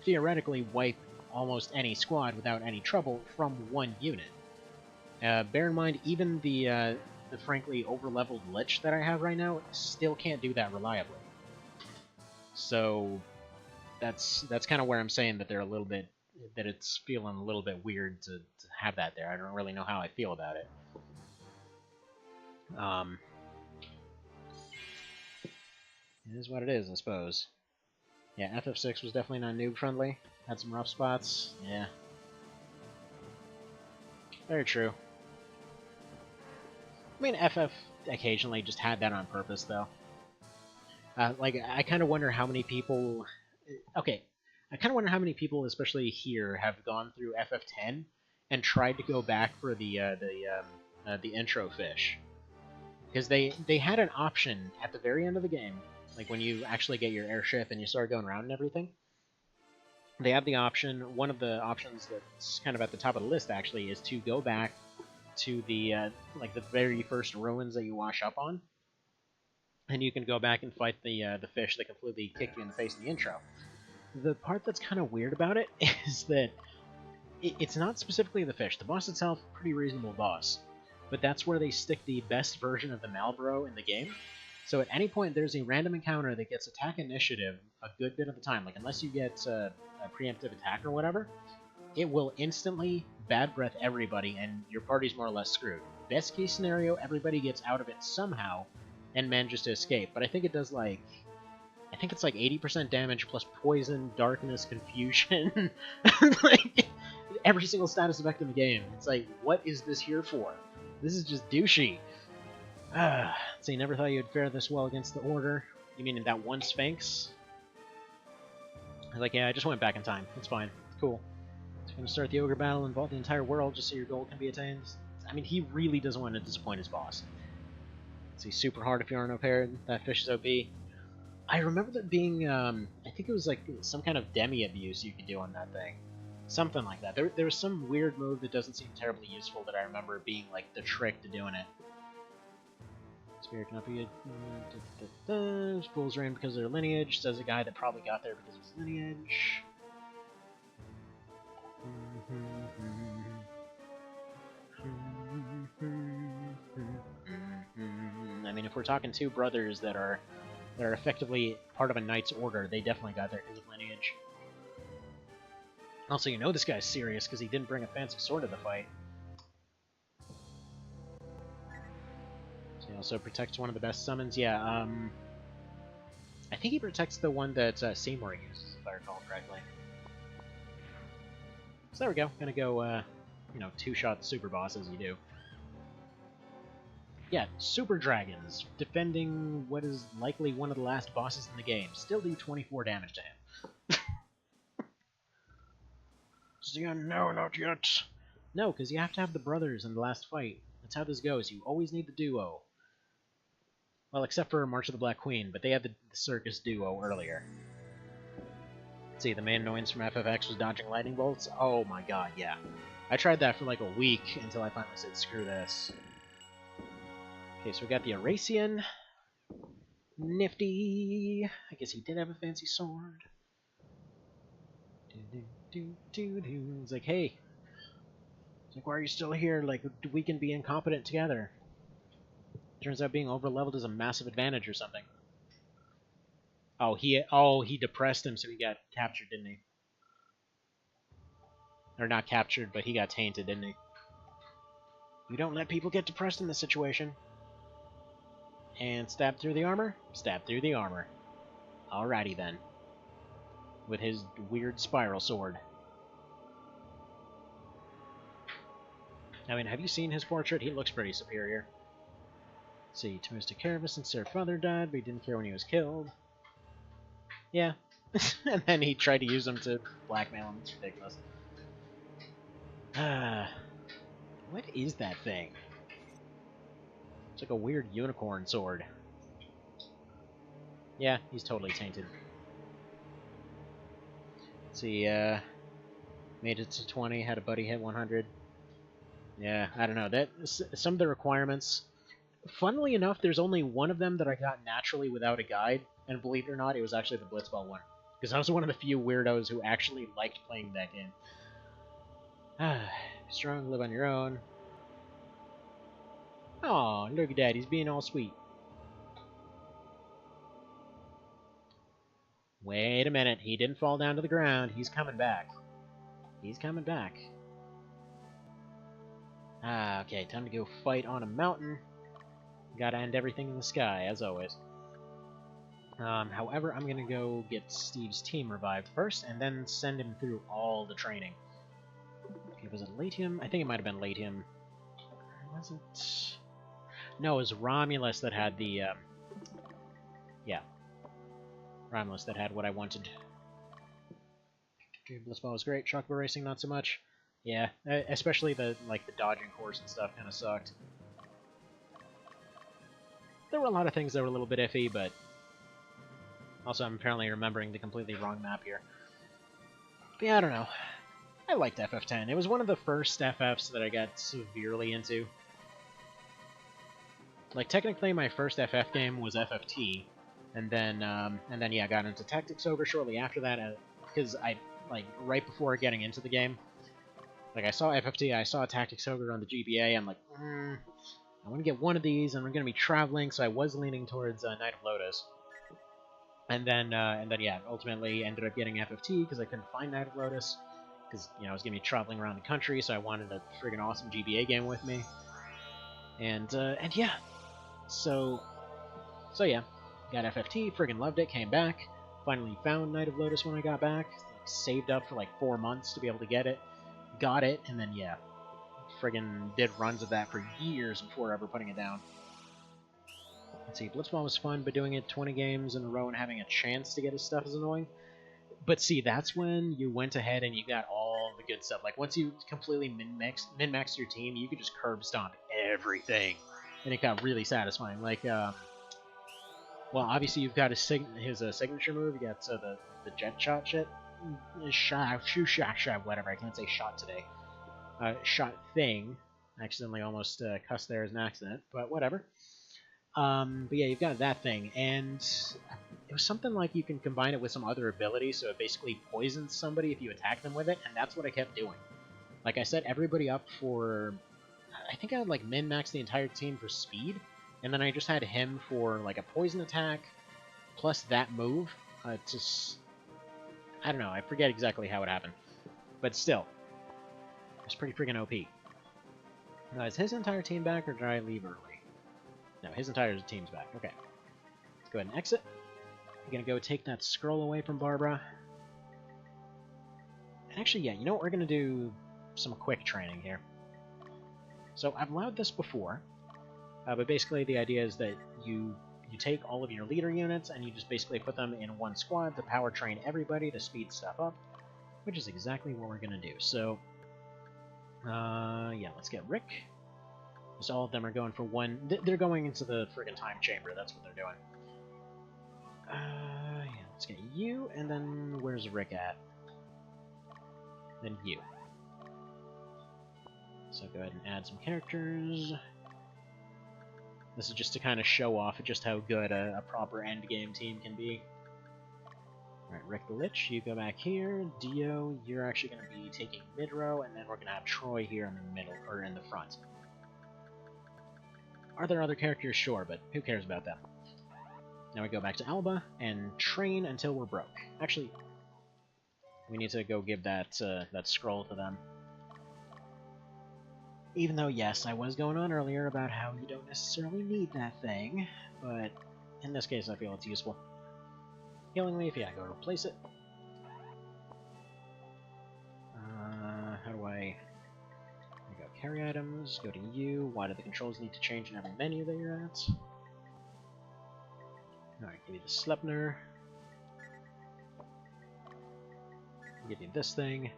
theoretically wipe almost any squad without any trouble from one unit. Bear in mind, even the frankly over-leveled Lich that I have right now still can't do that reliably. So that's kind of where I'm saying that they're that it's feeling a little bit weird to have that there. I don't really know how I feel about it. It is what it is, I suppose. Yeah, FF6 was definitely not noob-friendly. Had some rough spots. Yeah. Very true. I mean, FF occasionally just had that on purpose, though. Like, I kind of wonder how many people... Okay, I kind of wonder how many people, especially here, have gone through FF10 and tried to go back for the intro fish. Because they had an option at the very end of the game, like when you actually get your airship and you start going around and everything. They have the option, one of the options that's kind of at the top of the list, actually, is to go back to the very first ruins that you wash up on. And you can go back and fight the fish that completely kicked you in the face in the intro. The part that's kind of weird about it is that it's not specifically the fish. The boss itself, pretty reasonable boss. But that's where they stick the best version of the Malboro in the game. So at any point, there's a random encounter that gets attack initiative a good bit of the time. Like, unless you get a preemptive attack or whatever, it will instantly bad breath everybody, and your party's more or less screwed. Best case scenario, everybody gets out of it somehow and manages to escape. But I think it does, like... I think it's like 80% damage plus poison, darkness, confusion. Like, every single status effect in the game. It's like, what is this here for? This is just douchey. So you never thought you'd fare this well against the Order? You mean in that one Sphinx? I was like, yeah, I just went back in time. It's fine. It's cool. It's gonna start the Ogre battle, involve the entire world just so your goal can be attained. I mean, he really doesn't want to disappoint his boss. It's super hard if you aren't prepared. That fish is OP. I remember that being, I think it was like some kind of demi abuse you could do on that thing. Something like that. There was some weird move that doesn't seem terribly useful that I remember being like the trick to doing it. Spirit cannot be Fools ran because of their lineage, says a guy that probably got there because of his lineage. I mean, if we're talking two brothers that are effectively part of a knight's order, they definitely got there because of lineage. Also, you know this guy's serious because he didn't bring a fancy sword to the fight. So he also protects one of the best summons. Yeah, I think he protects the one that Seymour uses, if I recall correctly. So there we go. Gonna go, two-shot super boss as you do. Yeah, Super Dragons, defending what is likely one of the last bosses in the game. Still do 24 damage to him. Xian, no, not yet. No, because you have to have the brothers in the last fight. That's how this goes. You always need the duo. Well, except for March of the Black Queen, but they had the circus duo earlier. Let's see, the main annoyance from FFX was dodging lightning bolts. Oh my god, yeah. I tried that for like a week until I finally said, screw this. Okay, so we got the Erasean. Nifty. I guess he did have a fancy sword. It's like, hey. It's like, why are you still here? Like, we can be incompetent together. Turns out being over-leveled is a massive advantage or something. Oh, he depressed him, so he got captured, didn't he? Or not captured, but he got tainted, didn't he? You don't let people get depressed in this situation. And stab through the armor? Stab through the armor. Alrighty then. With his weird spiral sword. I mean, have you seen his portrait? He looks pretty superior. Let's see, to Mr. Caravis, since their father died, but he didn't care when he was killed. Yeah. And then he tried to use him to blackmail him. It's ridiculous. What is that thing? It's like a weird unicorn sword. Yeah, he's totally tainted. Let's see, made it to 20, had a buddy hit 100. Yeah, I don't know. That some of the requirements... Funnily enough, there's only one of them that I got naturally without a guide, and believe it or not, it was actually the Blitzball one. Because I was one of the few weirdos who actually liked playing that game. Strong, live on your own. Aw, look at that, he's being all sweet. Wait a minute, he didn't fall down to the ground, he's coming back. He's coming back. Okay, time to go fight on a mountain. Gotta end everything in the sky, as always. However, I'm gonna go get Steve's team revived first, and then send him through all the training. Okay, was it Latium? I think it might have been Latium. Was it? No, it was Romulus that had the, yeah. Romulus that had what I wanted. Blitzball was great, Chocobo Racing not so much. Yeah, especially the dodging course and stuff kind of sucked. There were a lot of things that were a little bit iffy, but also I'm apparently remembering the completely wrong map here. But yeah, I don't know. I liked FF10. It was one of the first FFs that I got severely into. Like, technically my first FF game was FFT, and then yeah, I got into Tactics Ogre shortly after that, because right before getting into the game, like, I saw FFT, I saw Tactics Ogre on the GBA, I'm like, I want to get one of these, and we're going to be traveling, so I was leaning towards Knight of Lotus. And then, yeah, ultimately ended up getting FFT, because I couldn't find Knight of Lotus, because, you know, I was going to be traveling around the country, so I wanted a friggin' awesome GBA game with me. And yeah. So yeah, got FFT, friggin' loved it, came back, finally found Knight of Lotus when I got back, saved up for like 4 months to be able to get it, got it, and then, yeah. Friggin' did runs of that for years before ever putting it down. Let's see, Blitzball was fun, but doing it 20 games in a row and having a chance to get his stuff is annoying. But see, that's when you went ahead and you got all the good stuff. Like, once you completely min-maxed your team, you could just curb stomp everything. And it got really satisfying. Like, well, obviously you've got his signature move. You got the jet shot shit. Shot, whatever. I can't say shot today. Shot thing. Accidentally almost cussed there as an accident, but whatever. But yeah, you've got that thing, and it was something like you can combine it with some other ability, so it basically poisons somebody if you attack them with it, and that's what I kept doing. Like, I set everybody up for... I think I had, like, min-maxed the entire team for speed, and then I just had him for, like, a poison attack, plus that move. Just... I don't know, I forget exactly how it happened. But still, it's pretty freaking OP. Now, is his entire team back, or did I leave early? No, his entire team's back. Okay. Let's go ahead and exit. I'm gonna go take that scroll away from Barbara. And actually, yeah, you know what? We're gonna do some quick training here. So, I've allowed this before, but basically the idea is that you take all of your leader units and you just basically put them in one squad to power train everybody to speed stuff up, which is exactly what we're gonna do. So, yeah, let's get Rick. So all of them are going for one... They're going into the friggin' time chamber, that's what they're doing. Yeah, let's get you, and then where's Rick at? Then you. So go ahead and add some characters. This is just to kind of show off just how good a proper endgame team can be. Alright, Rick the Lich, you go back here. Dio, you're actually going to be taking mid-row, and then we're going to have Troy here in the middle, or in the front. Are there other characters? Sure, but who cares about them? Now we go back to Alba and train until we're broke. Actually, We need to go give that that scroll to them. Even though, yes, I was going on earlier about how you don't necessarily need that thing, but in this case I feel it's useful. Healing Leaf, yeah, go replace it. How do I... There we go, carry items, go to you. Why do the controls need to change in every menu that you're at? Alright, give you the Sleipnir. Give you this thing.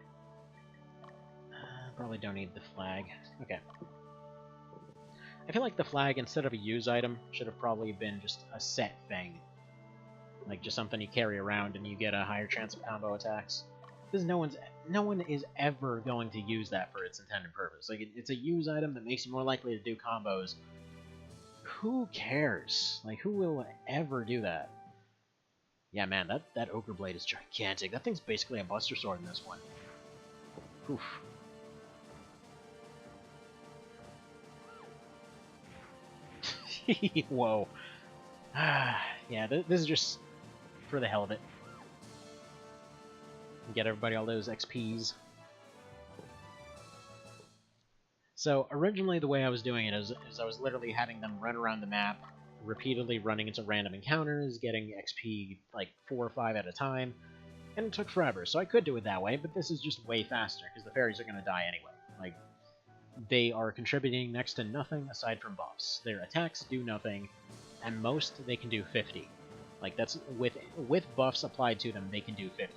Probably don't need the flag. Okay. I feel like the flag, instead of a use item, should have probably been just a set thing. Like, just something you carry around and you get a higher chance of combo attacks. Because no one is ever going to use that for its intended purpose. Like, it's a use item that makes you more likely to do combos. Who cares? Like, who will ever do that? Yeah, man, that Ogre Blade is gigantic. That thing's basically a Buster Sword in this one. Oof. Whoa. Yeah, this is just for the hell of it. Get everybody all those XPs. So, originally the way I was doing it is I was literally having them run around the map, repeatedly running into random encounters, getting XP like 4 or 5 at a time, and it took forever, so I could do it that way, but this is just way faster, because the fairies are going to die anyway. Like, they are contributing next to nothing aside from buffs. Their attacks do nothing, and most they can do 50. Like, that's with buffs applied to them, they can do 50.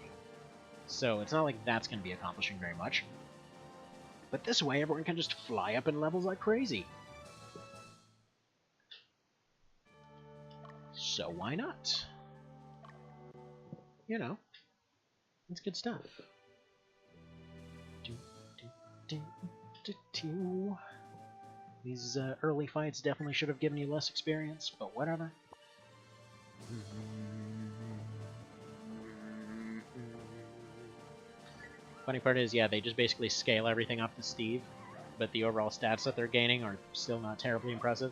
So it's not like that's going to be accomplishing very much. But this way, everyone can just fly up in levels like crazy. So why not? You know, it's good stuff. These early fights definitely should have given you less experience, but whatever. Funny part is, yeah, they just basically scale everything up to Steve, but the overall stats that they're gaining are still not terribly impressive.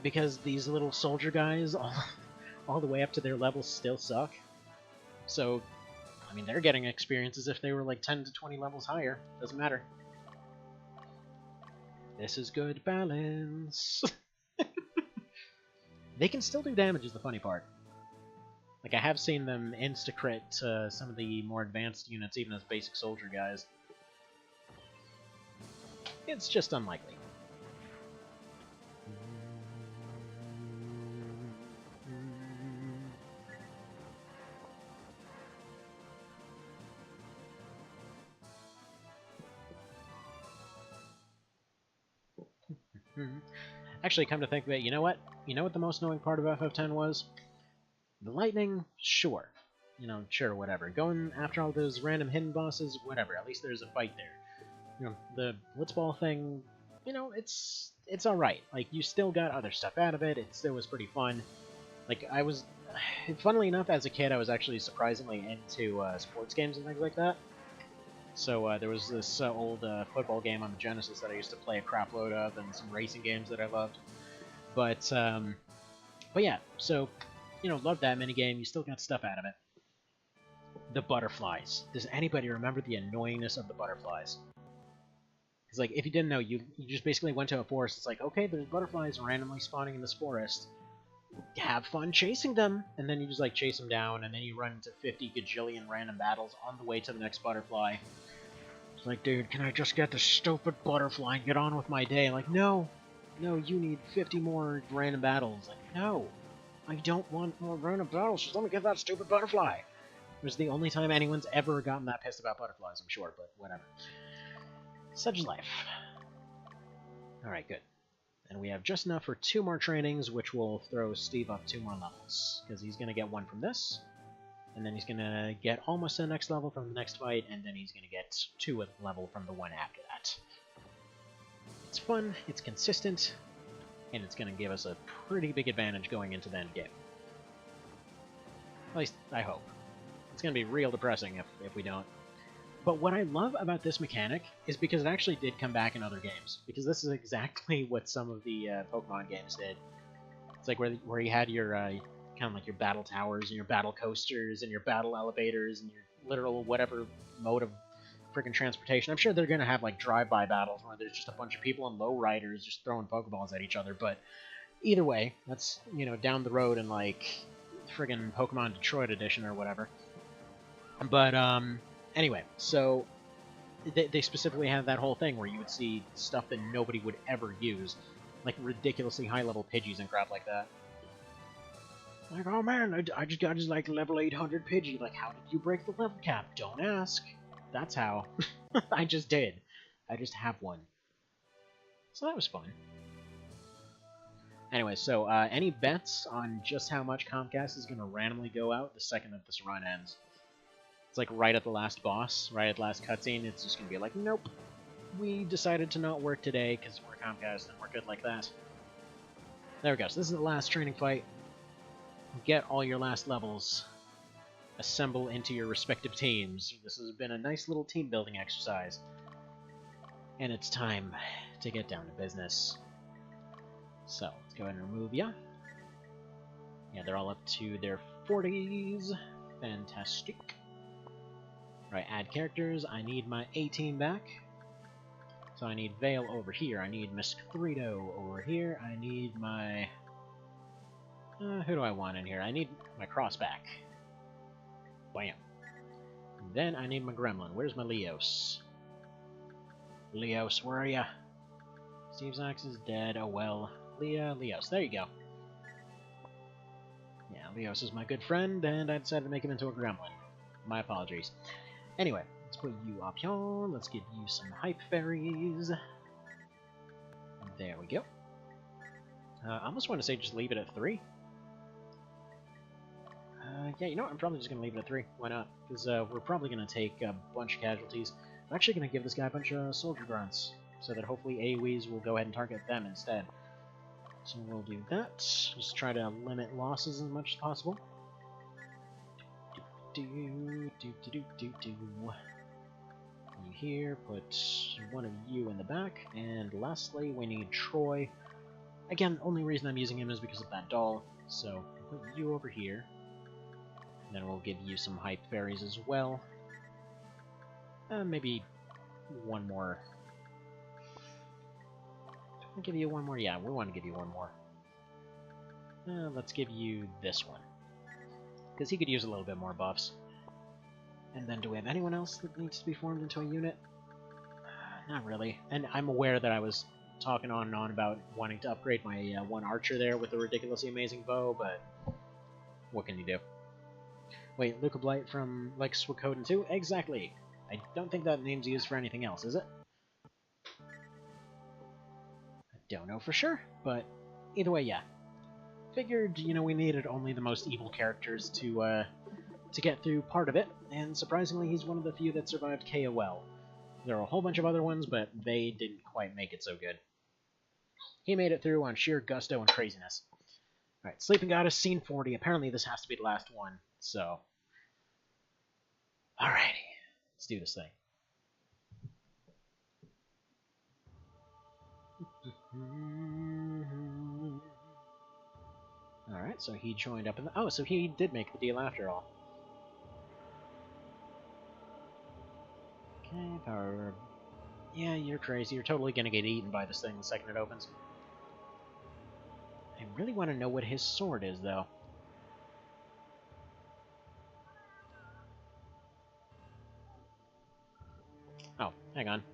Because these little soldier guys, all the way up to their levels, still suck. So, I mean, they're getting experience as if they were like 10 to 20 levels higher. Doesn't matter. This is good balance. They can still do damage is the funny part. Like, I have seen them insta-crit some of the more advanced units, even as basic soldier guys. It's just unlikely. Actually, come to think of it, you know what? You know what the most annoying part of FF10 was? The lightning, sure. You know, sure, whatever. Going after all those random hidden bosses, whatever. At least there's a fight there. You know, the blitzball thing, you know, it's alright. Like, you still got other stuff out of it. It still was pretty fun. Like, I was... Funnily enough, as a kid, I was actually surprisingly into sports games and things like that. So there was this old football game on the Genesis that I used to play a crap load of, and some racing games that I loved. But yeah, so... You know, love that minigame, you still got stuff out of it. The butterflies. Does anybody remember the annoyingness of the butterflies? Because, like, if you didn't know, you just basically went to a forest, it's like, okay, there's butterflies randomly spawning in this forest. Have fun chasing them! And then you just, like, chase them down, and then you run into 50 gajillion random battles on the way to the next butterfly. It's like, dude, can I just get the stupid butterfly and get on with my day? Like, no! No, you need 50 more random battles. Like, no! I don't want more random battles, just let me get that stupid butterfly! It was the only time anyone's ever gotten that pissed about butterflies, I'm sure, but whatever. Such is life. Alright, good. And we have just enough for 2 more trainings, which will throw Steve up 2 more levels. Because he's going to get 1 from this, and then he's going to get almost the next level from the next fight, and then he's going to get 2 level from the one after that. It's fun, it's consistent, and it's going to give us a pretty big advantage going into the end game. At least, I hope. It's going to be real depressing if we don't. But what I love about this mechanic is because it actually did come back in other games. Because this is exactly what some of the Pokemon games did. It's like where you had your kind of like your battle towers and your battle coasters and your battle elevators and literal whatever mode of freaking transportation. I'm sure they're gonna have like drive-by battles where there's just a bunch of people on lowriders just throwing Pokeballs at each other. But either way, that's down the road in like friggin' Pokemon Detroit edition or whatever. But anyway, so they specifically had that whole thing where you would see stuff that nobody would ever use, like ridiculously high-level Pidgeys and crap like that. Like, oh man, I just got his like level 800 Pidgey. Like, how did you break the level cap? Don't ask. That's how. I just did. I just have one. So that was fun. Anyway, so any bets on just how much Comcast is going to randomly go out the second that this run ends? It's like right at the last boss, right at the last cutscene, it's just going to be like, nope, we decided to not work today because we're Comcast and we're good like that. There we go, so this is the last training fight. Get all your last levels. Assemble into your respective teams. This has been a nice little team building exercise. And it's time to get down to business. So, let's go ahead and remove ya. Yeah, they're all up to their 40s. Fantastic. Right, add characters. I need my A-team back. So I need Vale over here. I need Mosquito over here. I need my... who do I want in here? I need my Cross back. Bam. And then I need my Gremlin. Where's my Leos? Leos, where are ya? Steve Zax is dead. Oh well. Leos. There you go. Yeah, Leos is my good friend, and I decided to make him into a Gremlin. My apologies. Anyway, let's put you up here. Let's give you some Hype Fairies. There we go. I almost want to say just leave it at 3. Yeah, you know what? I'm probably just going to leave it at 3. Why not? Because we're probably going to take a bunch of casualties. I'm actually going to give this guy a bunch of Soldier Grunts, so that hopefully AoEs will go ahead and target them instead. So we'll do that. Just try to limit losses as much as possible. You here, put one of you in the back, and lastly we need Troy. Again, only reason I'm using him is because of that doll, so put you over here. And then we'll give you some Hype Fairies as well. Maybe one more. I'll give you one more. Yeah, we want to give you one more. Let's give you this one, because he could use a little bit more buffs. And then do we have anyone else that needs to be formed into a unit? Not really. And I'm aware that I was talking on and on about wanting to upgrade my one archer there with the ridiculously amazing bow, but what can you do? Wait, Luca Blight from, like, Suikoden 2? Exactly! I don't think that name's used for anything else, is it? I don't know for sure, but either way, yeah. Figured, we needed only the most evil characters to get through part of it, and surprisingly he's one of the few that survived KOL. There are a whole bunch of other ones, but they didn't quite make it so good. He made it through on sheer gusto and craziness. Alright, Sleeping Goddess, Scene 40. Apparently this has to be the last one, so... Alrighty, let's do this thing. Alright, so he joined up in the... Oh, so he did make the deal after all. Okay, power... Yeah, you're crazy. You're totally gonna get eaten by this thing the second it opens. I really want to know what his sword is, though. Oh, hang on.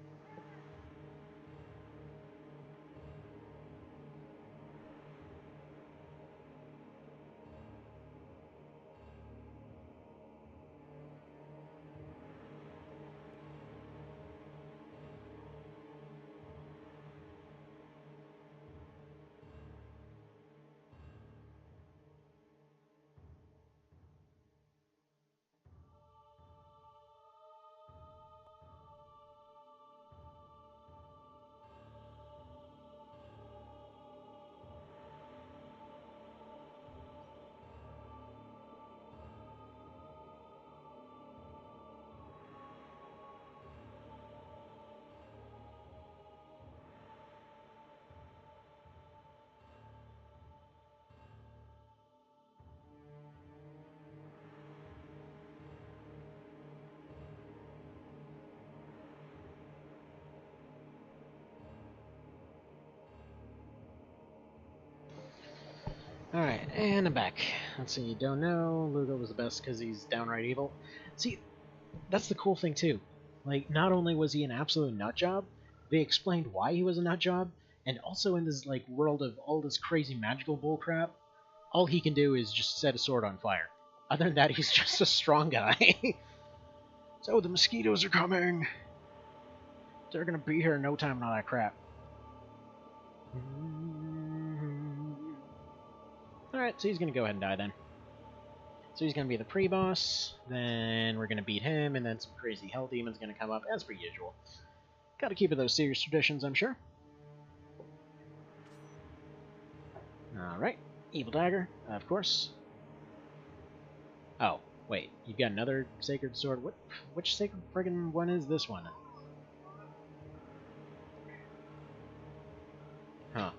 Alright, and I'm back. Let's see, don't know. Lugo was the best because he's downright evil. See, that's the cool thing too. Like, not only was he an absolute nutjob, they explained why he was a nutjob, and also in this like world of all this crazy magical bullcrap, all he can do is just set a sword on fire. Other than that, he's just a strong guy. So the mosquitoes are coming. They're gonna be here in no time and all that crap. Alright, so he's gonna go ahead and die then. So he's gonna be the pre-boss, then we're gonna beat him, and then some crazy hell demon's gonna come up, as per usual. Gotta keep it those serious traditions, I'm sure. Alright, Evil Dagger, of course. Oh, wait, you've got another Sacred Sword. Which Sacred friggin' one is this one? Huh.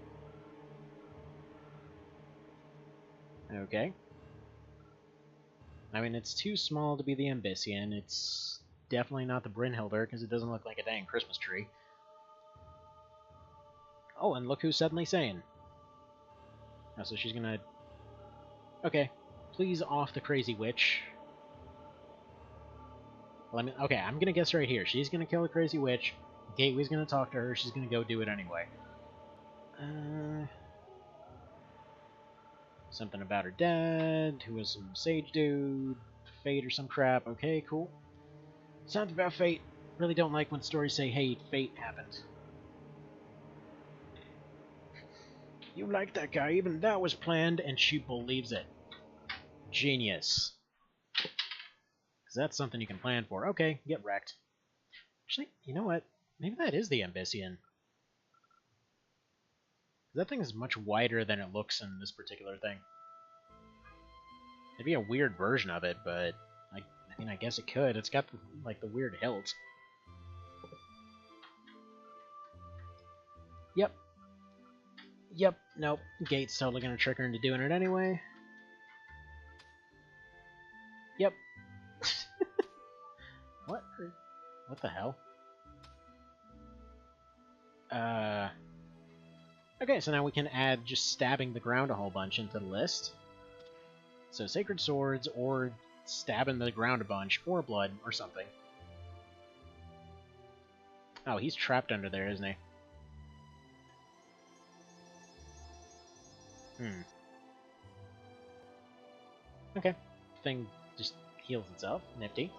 Okay. I mean, it's too small to be the Ambition. It's definitely not the Brynhilder, because it doesn't look like a dang Christmas tree. Oh, and look who's suddenly sane. Oh, so she's gonna... Okay. Please off the crazy witch. Okay, I'm gonna guess right here. She's gonna kill the crazy witch. Gateway's gonna talk to her. She's gonna go do it anyway. Something about her dad, who was some sage dude, fate or some crap. Okay, cool. Something about fate. Really don't like when stories say, hey, fate happened. You like that guy, even that was planned, and she believes it. Genius. Because that's something you can plan for. Okay, get wrecked. Actually, you know what? Maybe that is the Ambition. That thing is much wider than it looks in this particular thing. It'd be a weird version of it, but I mean, I guess it could. It's got the weird hilt. Yep. Yep. Nope. Gate's totally gonna trick her into doing it anyway. Yep. What? What the hell? Okay, so now we can add just stabbing the ground a whole bunch into the list. So Sacred Swords, or stabbing the ground a bunch, or blood, or something. Oh, he's trapped under there, isn't he? Okay. Thing just heals itself. Nifty.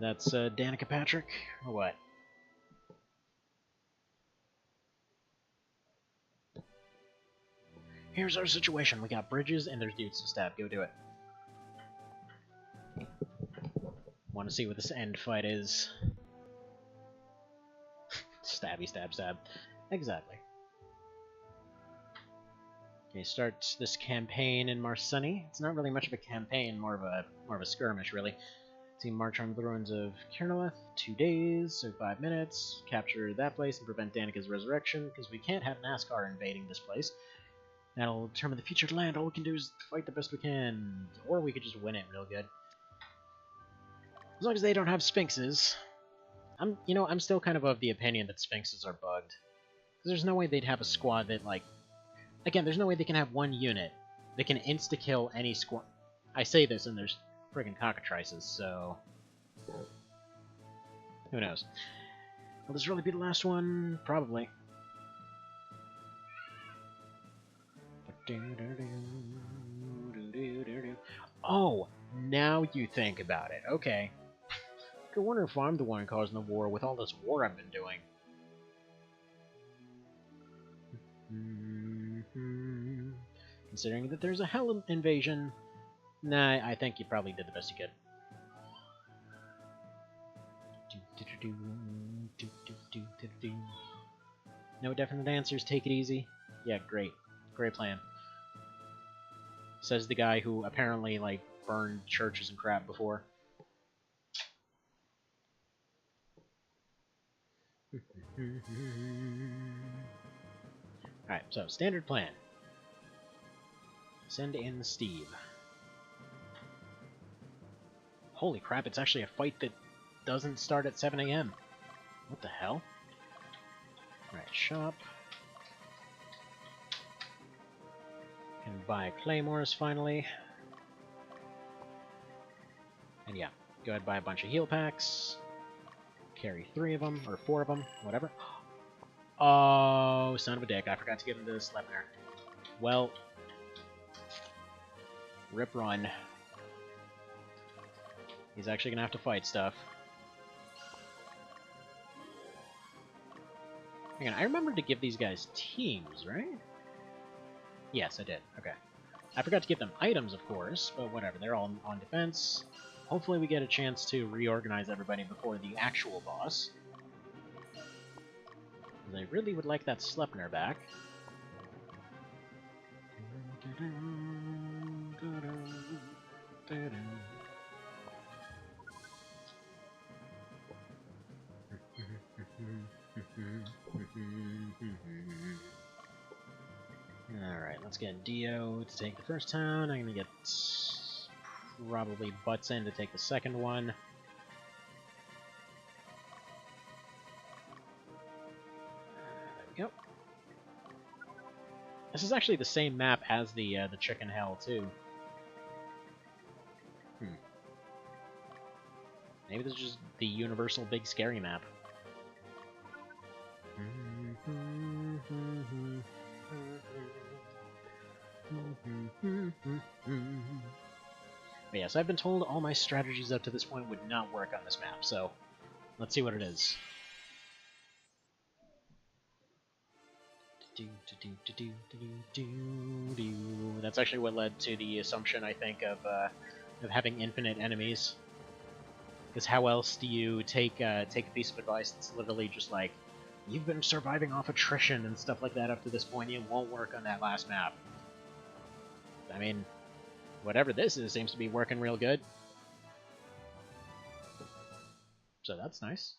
That's Danica Patrick, or what? Here's our situation. We got bridges, and there's dudes to stab. Go do it. Want to see what this end fight is. Stabby, stab, stab. Exactly. Okay, start this campaign in Marsunny. It's not really much of a campaign, more of a skirmish, really. Team march on the ruins of Kerneleth, 2 days, so 5 minutes. Capture that place and prevent Danica's resurrection, because we can't have NASCAR invading this place. That'll determine the future of the land. All we can do is fight the best we can, or we could just win it real good. As long as they don't have Sphinxes. I'm still kind of the opinion that Sphinxes are bugged. Because there's no way they'd have a squad that, like... Again, there's no way they can have one unit that can insta-kill any squad. I say this, and there's friggin' cockatrices, so... Who knows? Will this really be the last one? Probably. Oh, now you think about it. Okay. I wonder if I'm the one causing the war with all this war I've been doing. Considering that there's a hell invasion, nah, I think you probably did the best you could. No definite answers, take it easy. Yeah, great. Great plan. Says the guy who apparently, like, burned churches and crap before. Alright, so, standard plan. Send in Steve. Holy crap, it's actually a fight that doesn't start at 7 AM. What the hell? Alright, shop. Can buy claymores finally. And yeah, go ahead and buy a bunch of heal packs. Carry 3 of them, or 4 of them, whatever. Oh, son of a dick, I forgot to give him the Sleipnir. Well, rip run. He's actually gonna have to fight stuff. Hang on, I remembered to give these guys teams, right? Yes, I did. Okay. I forgot to give them items, of course, but whatever. They're all on defense. Hopefully we get a chance to reorganize everybody before the actual boss. I really would like that Sleipnir back. Alright, let's get Dio to take the first town. I'm gonna get probably Butson to take the second one. There we go. This is actually the same map as the Chicken Hell too. Maybe this is just the universal big scary map. But yes, I've been told all my strategies up to this point would not work on this map, so let's see what it is. That's actually what led to the assumption, I think, of having infinite enemies. Because how else do you take a piece of advice that's literally just like, you've been surviving off attrition and stuff like that up to this point, it won't work on that last map. I mean, whatever this is seems to be working real good. So that's nice.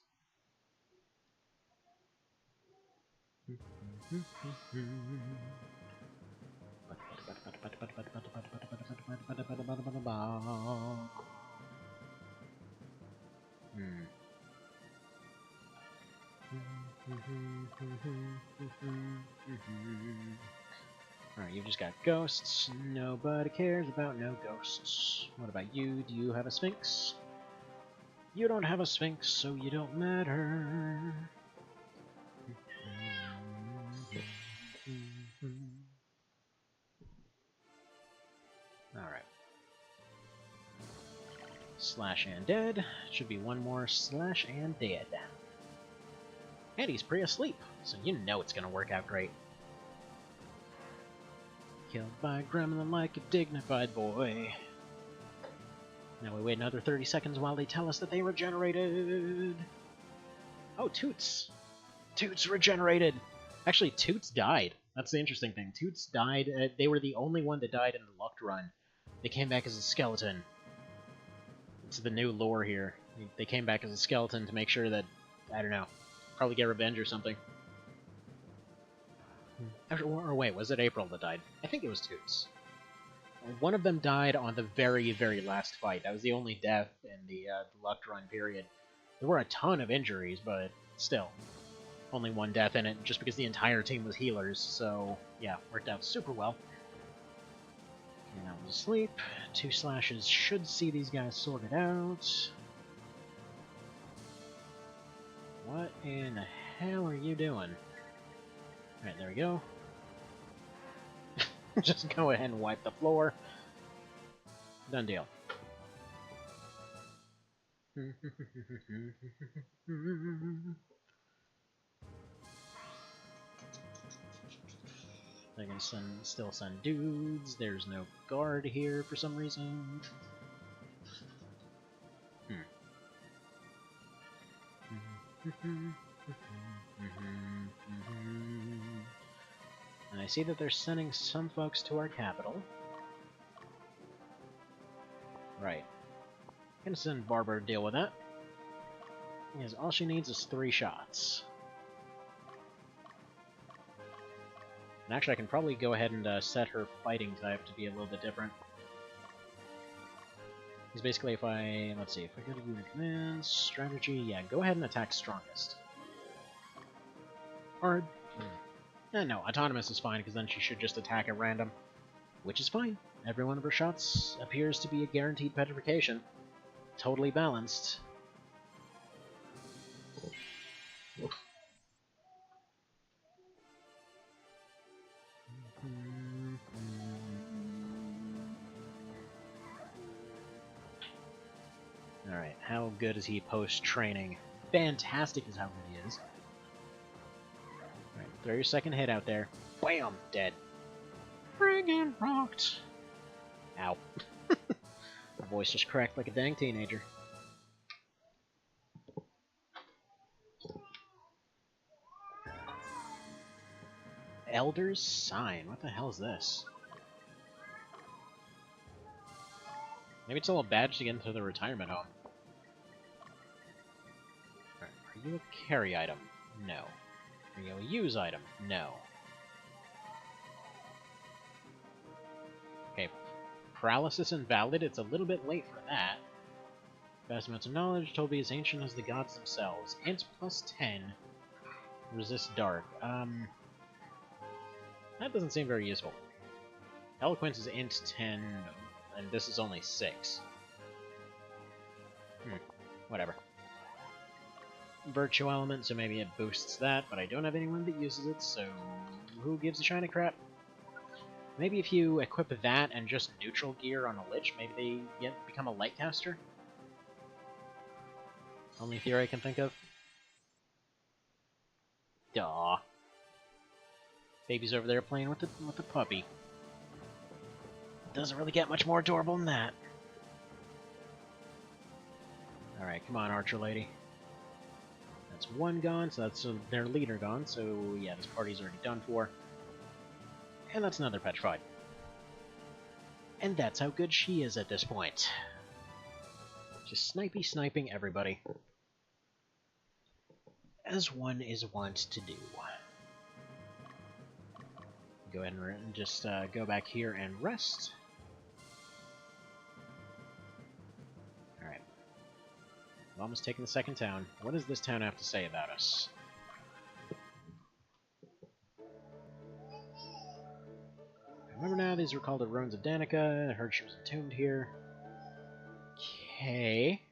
Alright, you've just got ghosts. Nobody cares about no ghosts. What about you? Do you have a Sphinx? You don't have a Sphinx, so you don't matter. Alright. Slash and dead. Should be one more slash and dead. And he's pre-asleep, so you know it's gonna work out great. Killed by a gremlin like a dignified boy. Now we wait another 30 seconds while they tell us that they regenerated. Oh, Toots. Toots regenerated. Actually, Toots died. That's the interesting thing. Toots died. They were the only one that died in the Lucked run. They came back as a skeleton. It's the new lore here. They came back as a skeleton to make sure that, I don't know, probably get revenge or something. Or wait, was it April that died? I think it was Toots. One of them died on the very, very last fight. That was the only death in the Lucked run period. There were a ton of injuries, but still. Only one death in it, just because the entire team was healers, so yeah, worked out super well. And I was asleep. 2 slashes should see these guys sorted out. What in the hell are you doing? Alright, there we go. Just go ahead and wipe the floor. Done deal. I can still send dudes. There's no guard here for some reason. And I see that they're sending some folks to our capital. Right. Gonna send Barbara to deal with that. Because all she needs is 3 shots. And actually, I can probably go ahead and set her fighting type to be a little bit different. Because basically, if I... let's see, if I go to unit commands, strategy, yeah, go ahead and attack strongest. Or... no, autonomous is fine, because then she should just attack at random. which is fine. Every one of her shots appears to be a guaranteed petrification. Totally balanced. Alright, how good is he post-training? Fantastic is how good he is. Alright, throw your second hit out there. Bam! Dead. Friggin' rocked! Ow. My voice just cracked like a dang teenager. Elder's Sign? What the hell is this? Maybe it's a little badge to get into the retirement home. Right. Are you a carry item? No. Are you a use item? No. Okay. Paralysis invalid? It's a little bit late for that. Vast amounts of knowledge, told to be as ancient as the gods themselves. Int plus 10. Resist dark. That doesn't seem very useful. Eloquence is int 10, and this is only 6. Whatever. Virtue element, so maybe it boosts that, but I don't have anyone that uses it, so who gives a shiny crap? Maybe if you equip that and just neutral gear on a Lich, maybe they become a light caster? Only theory I can think of. Duh. Baby's over there playing with the puppy. Doesn't really get much more adorable than that. Alright, come on, Archer Lady. That's one gone, so that's their leader gone, so yeah, this party's already done for. And that's another petrified. And that's how good she is at this point. Just sniping everybody. As one is wont to do. Go ahead and just go back here and rest. Alright. We've almost taken the second town. What does this town have to say about us? Remember now, these were called the Ruins of Danica. I heard she was entombed here. Okay.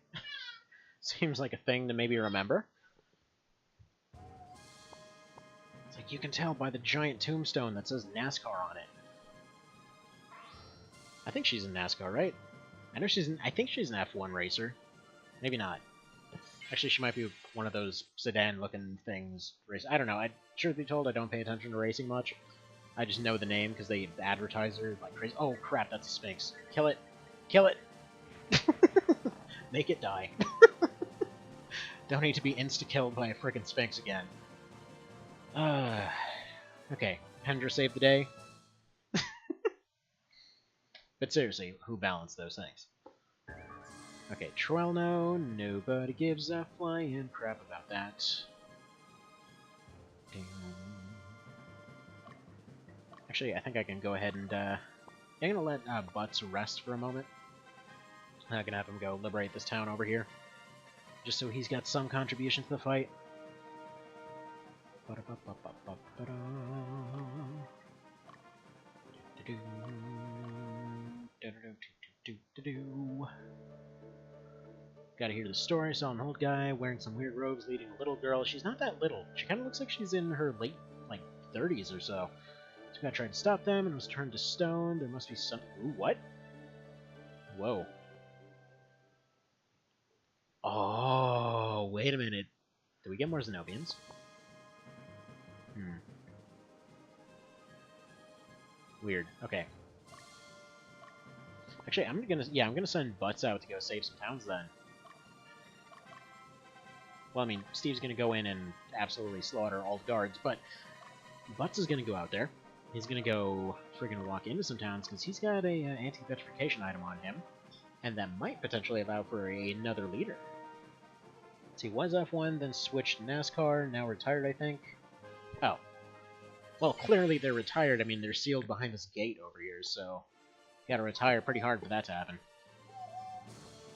Seems like a thing to maybe remember. You can tell by the giant tombstone that says NASCAR on it. I think she's in NASCAR, right? I know she's in, I think she's an F1 racer. Maybe not. Actually, she might be one of those sedan-looking things. I don't know. Truth be told, I don't pay attention to racing much. I just know the name because they advertise her like crazy. Oh crap, that's a Sphinx. Kill it. Kill it. Make it die. Don't need to be insta-killed by a frickin' Sphinx again. Okay, Hendra saved the day. But seriously, who balanced those things? Okay, Trelno, nobody gives a flying crap about that. Actually, I think I can go ahead and, I'm gonna let Butts rest for a moment. I'm gonna have him go liberate this town over here. Just so he's got some contribution to the fight. Gotta hear the story. Saw an old guy wearing some weird robes leading a little girl. She's not that little. She kind of looks like she's in her late, 30s or so. So I tried to stop them and was turned to stone. There must be some... Ooh, what? Whoa. Oh, wait a minute. Do we get more Zenobians? Weird. Okay. Actually, I'm gonna send Butts out to go save some towns then. Well, I mean, Steve's gonna go in and absolutely slaughter all the guards, but Butts is gonna go out there. He's gonna go friggin' walk into some towns because he's got a anti-petrification item on him, and that might potentially allow for another leader. So he was F1, then switched to NASCAR, now retired, I think. Oh. Well, clearly they're retired. I mean, they're sealed behind this gate over here, so you gotta retire pretty hard for that to happen.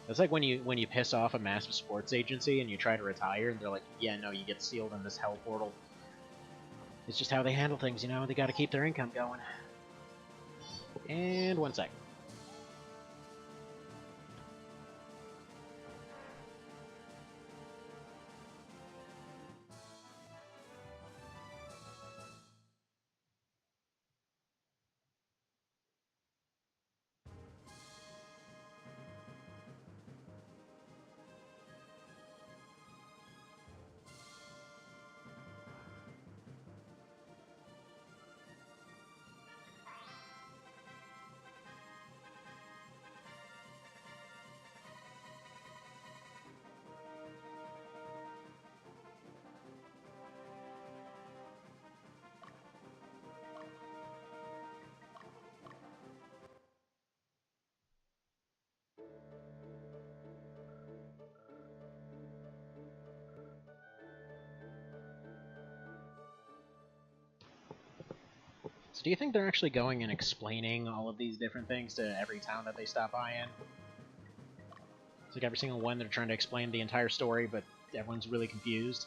It's like when you piss off a massive sports agency and you try to retire, and they're like, yeah, no, you get sealed in this hell portal. It's just how they handle things, you know? They gotta keep their income going. And 1 sec. So do you think they're actually going and explaining all of these different things to every town that they stop by in? It's like every single one they're trying to explain the entire story, but everyone's really confused.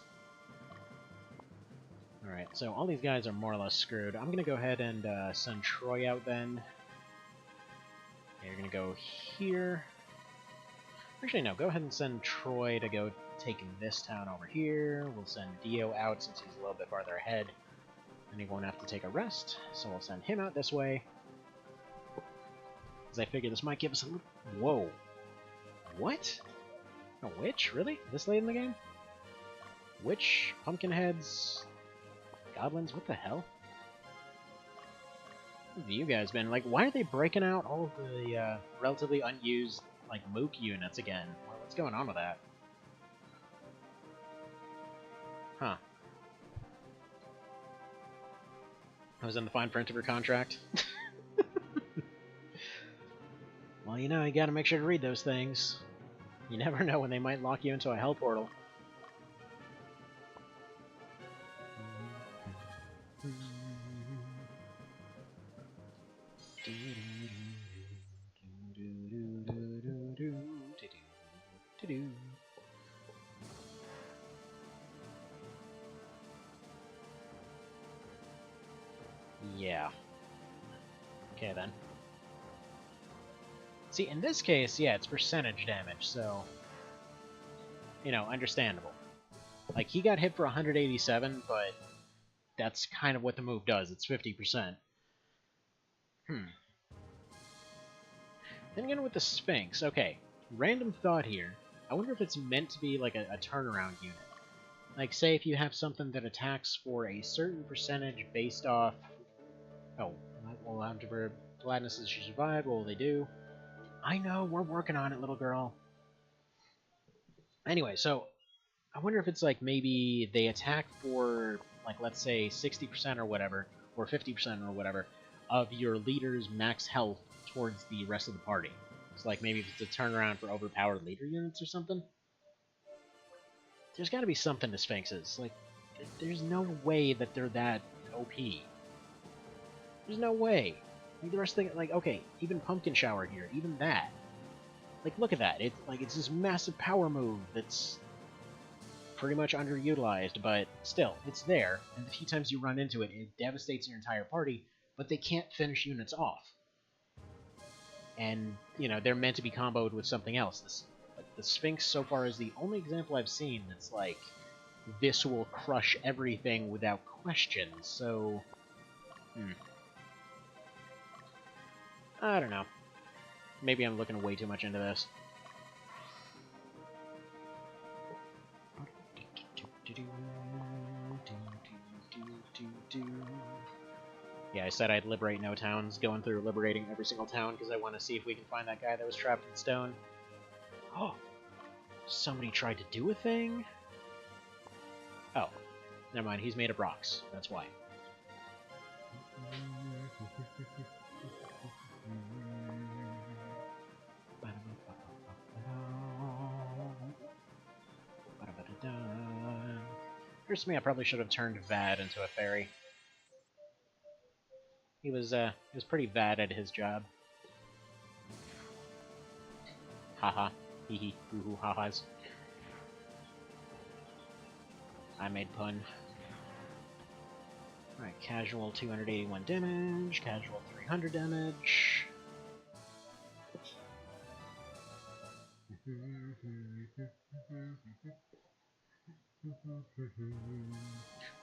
Alright, so all these guys are more or less screwed. I'm gonna go ahead and send Troy out then. Okay, you're gonna go here. Actually, no, go ahead and send Troy to go take this town over here. We'll send Dio out since he's a little bit farther ahead. And he won't have to take a rest, so we'll send him out this way. Because I figure this might give us a little... Whoa. What? A witch? Really? This late in the game? Witch? Pumpkinheads? Goblins? What the hell? What have you guys been? Like, why are they breaking out all of the relatively unused, like, Mook units again? What's going on with that? Huh. I was in the fine print of her contract. Well, you know, you gotta make sure to read those things. You never know when they might lock you into a hell portal. Yeah. Okay, then. See, in this case, yeah, it's percentage damage, so... You know, understandable. Like, he got hit for 187, but that's kind of what the move does. It's 50%. Then again with the Sphinx, okay, random thought here. I wonder if it's meant to be like a turnaround unit. Like, say if you have something that attacks for a certain percentage based off... Oh, well, after gladnesses she survived, what will they do? I know, we're working on it, little girl. Anyway, so, I wonder if it's like maybe they attack for, like, let's say 60% or whatever, or 50% or whatever, of your leader's max health towards the rest of the party. So, like, maybe if it's a turnaround for overpowered leader units or something. There's gotta be something to Sphinxes. Like, there's no way that they're that OP. There's no way. Like, the rest of the, like, okay, even Pumpkin Shower here, even that. Like, look at that. It's this massive power move that's pretty much underutilized, but still, it's there, and the few times you run into it, it devastates your entire party, but they can't finish units off. And, you know, they're meant to be comboed with something else. The Sphinx, so far, is the only example I've seen that's like, this will crush everything without question, so... I don't know. Maybe I'm looking way too much into this. Yeah, I said I'd liberate no towns, going through liberating every single town because I want to see if we can find that guy that was trapped in stone. Oh! Somebody tried to do a thing? Oh. Never mind, he's made of rocks. That's why. Here's me, I probably should have turned Vad into a fairy. He was pretty bad at his job. Haha. Hee hee. Hoo hoo ha-has. I made pun. Alright, casual 281 damage, casual 300 damage.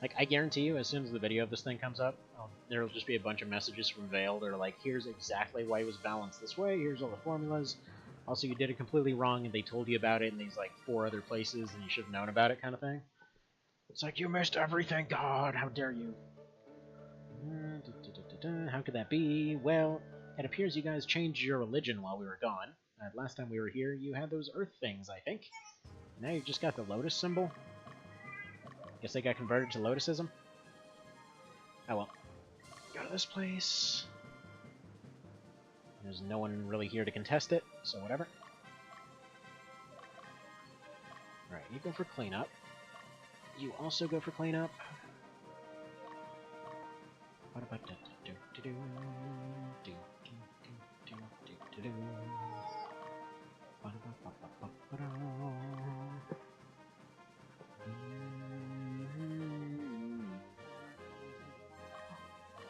Like, I guarantee you, as soon as the video of this thing comes up, there'll just be a bunch of messages from Vale that are like, here's exactly why it was balanced this way, here's all the formulas. Also, you did it completely wrong, and they told you about it in these, like, 4 other places, and you should have known about it, kind of thing. It's like, you missed everything, God, how dare you. How could that be? Well, it appears you guys changed your religion while we were gone. Last time we were here, you had those earth things, I think. Now you've just got the lotus symbol. Guess they got converted to lotusism? Oh well. Go to this place. There's no one really here to contest it, so whatever. Alright, you go for cleanup. You also go for cleanup. What about that?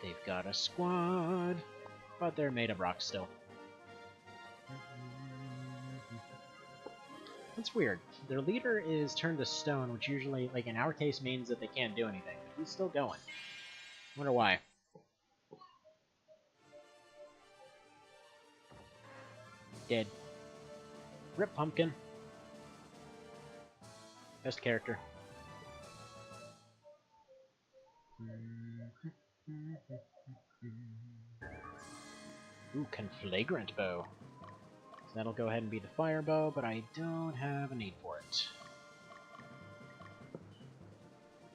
They've got a squad, but they're made of rock still. That's weird. Their leader is turned to stone, which usually, like in our case, means that they can't do anything. But he's still going. Wonder why. Dead. Rip Pumpkin. Best character. Ooh, Conflagrant Bow. So that'll go ahead and be the fire bow, but I don't have a need for it.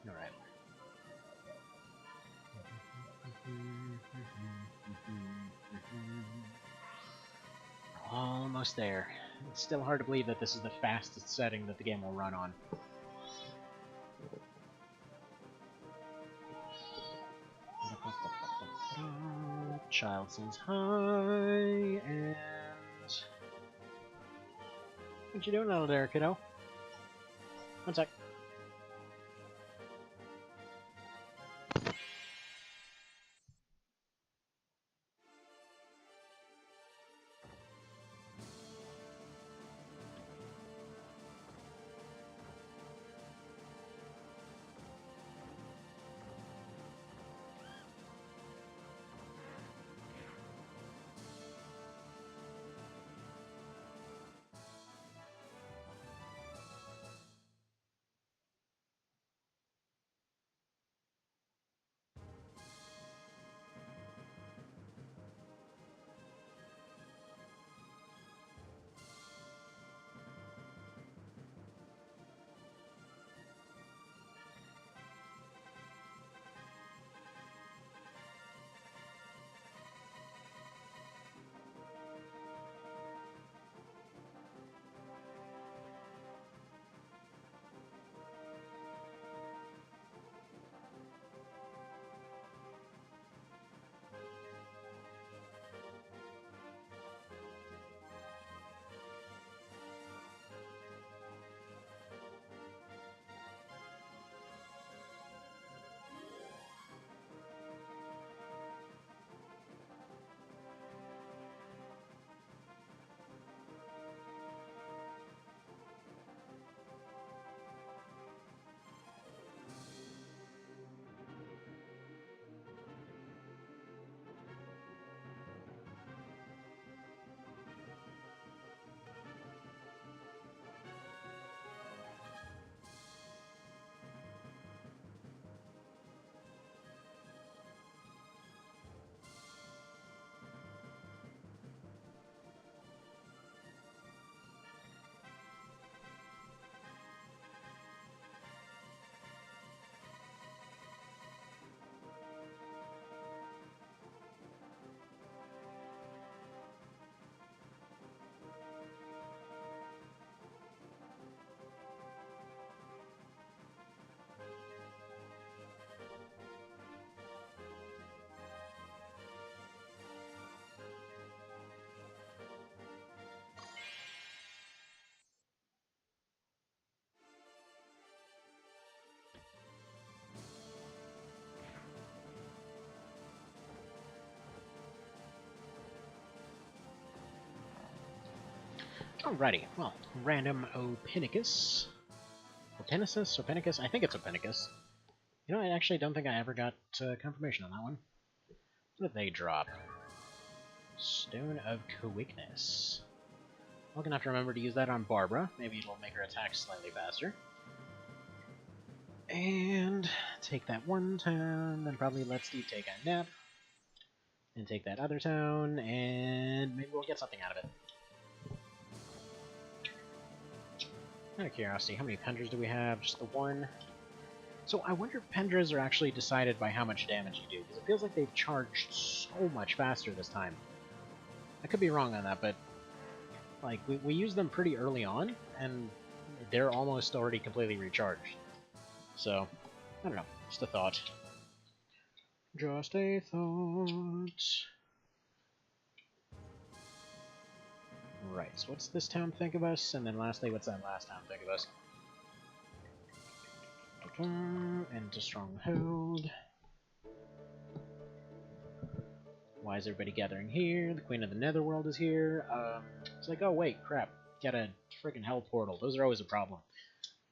Alright. Almost there. It's still hard to believe that this is the fastest setting that the game will run on. Child says hi, and... What you doing out there, kiddo? One sec. Alrighty, well, random Opinicus. Opinicus? I think it's Opinicus. You know, I actually don't think I ever got confirmation on that one. What did they drop? Stone of Quickness. I'm gonna have to remember to use that on Barbara. Maybe it'll make her attack slightly faster. And take that one town, then probably let Steve take a nap. And take that other town, and maybe we'll get something out of it. Out of curiosity, how many Pendras do we have? Just the one? So I wonder if Pendras are actually decided by how much damage you do, because it feels like they've charged so much faster this time. I could be wrong on that, but like we use them pretty early on, and they're almost already completely recharged. So, I don't know, just a thought. Just a thought. Right, so what's this town think of us? And then lastly, what's that last town think of us? Enter Stronghold. Why is everybody gathering here? The Queen of the Netherworld is here. It's like, oh wait, crap. Got a freaking hell portal. Those are always a problem.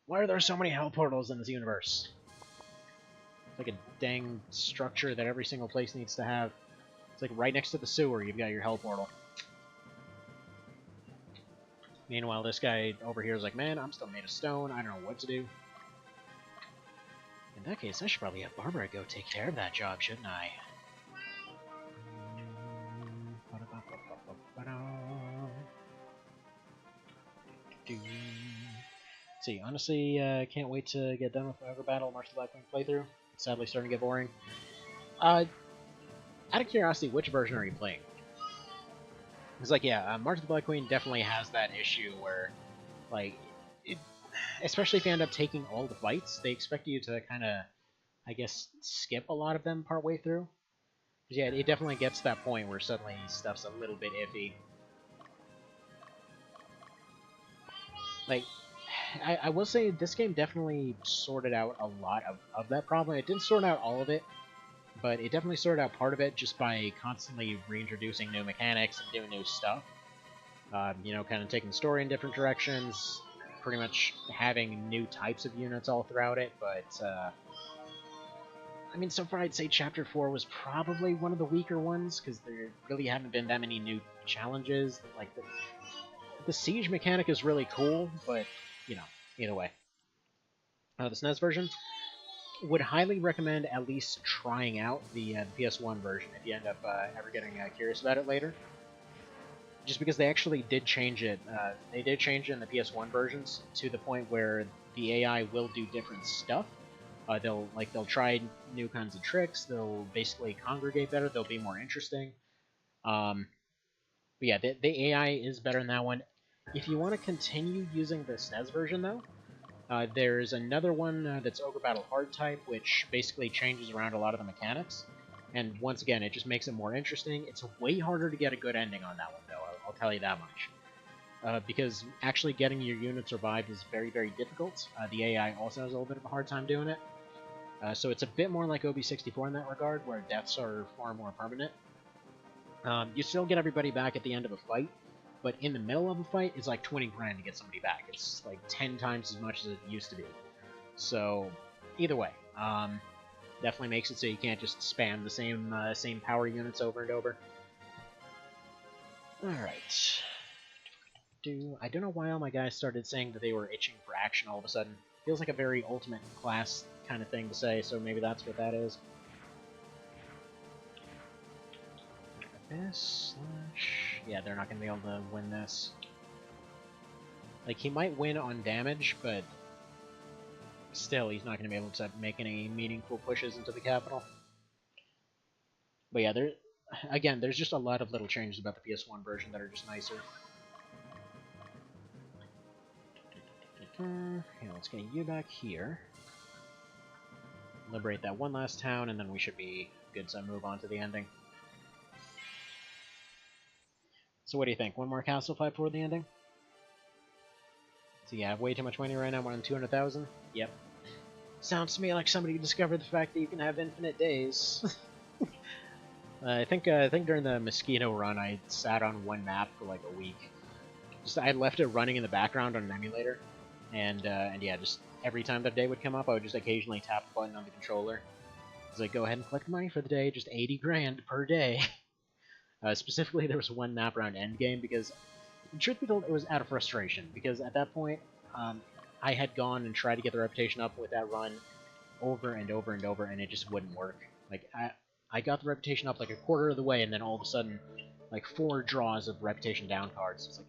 Why are there so many hell portals in this universe? It's like a dang structure that every single place needs to have. It's like right next to the sewer, you've got your hell portal. Meanwhile, this guy over here is like, man, I'm still made of stone. I don't know what to do. In that case, I should probably have Barbara go take care of that job, shouldn't I? See, honestly, can't wait to get done with my Ogre Battle March of the Black Queen playthrough. It's sadly starting to get boring. Out of curiosity, which version are you playing? It's like, yeah, March of the Black Queen definitely has that issue where, like, especially if you end up taking all the fights, they expect you to kind of, I guess, skip a lot of them partway through. But yeah, it definitely gets to that point where suddenly stuff's a little bit iffy. Like, I will say this game definitely sorted out a lot of that problem. It didn't sort out all of it, but it definitely sorted out part of it just by constantly reintroducing new mechanics and doing new stuff. You know, kind of taking the story in different directions, pretty much having new types of units all throughout it, but, I mean, so far I'd say Chapter 4 was probably one of the weaker ones, because there really haven't been that many new challenges. Like, the siege mechanic is really cool, but, you know, either way. The SNES version, would highly recommend at least trying out the PS1 version if you end up ever getting curious about it later. Just because they actually did change it. They did change it in the PS1 versions to the point where the AI will do different stuff. They'll try new kinds of tricks. They'll basically congregate better. They'll be more interesting. But yeah, the AI is better in that one. If you want to continue using the SNES version, though, there's another one that's Ogre Battle Hard type, which basically changes around a lot of the mechanics. And once again, it just makes it more interesting. It's way harder to get a good ending on that one, though, I'll tell you that much. Because actually getting your units revived is very, very difficult. The AI also has a little bit of a hard time doing it. So it's a bit more like OB64 in that regard, where deaths are far more permanent. You still get everybody back at the end of a fight, but in the middle of a fight, it's like 20 grand to get somebody back. It's like 10 times as much as it used to be. So, either way, definitely makes it so you can't just spam the same power units over and over. Alright. I don't know why all my guys started saying that they were itching for action all of a sudden. Feels like a very ultimate class kind of thing to say, so maybe that's what that is. This / yeah, they're not going to be able to win this. Like, he might win on damage, but still, he's not going to be able to make any meaningful pushes into the capital. But yeah, there's just a lot of little changes about the PS1 version that are just nicer. Okay, let's get you back here. Liberate that one last town, and then we should be good to move on to the ending. So what do you think? One more castle fight for the ending? So yeah, I have way too much money right now, more than 200,000? Yep. Sounds to me like somebody discovered the fact that you can have infinite days. I think during the Mosquito run, I sat on one map for like a week. Just I left it running in the background on an emulator, and yeah, just every time that day would come up, I would just occasionally tap the button on the controller. It's like, go ahead and collect money for the day, just 80 grand per day. Specifically, there was one map around Endgame because, truth be told, it was out of frustration because at that point, I had gone and tried to get the reputation up with that run over and over and over, and it just wouldn't work. Like I got the reputation up like a quarter of the way, and then all of a sudden, like 4 draws of reputation down cards. It's like,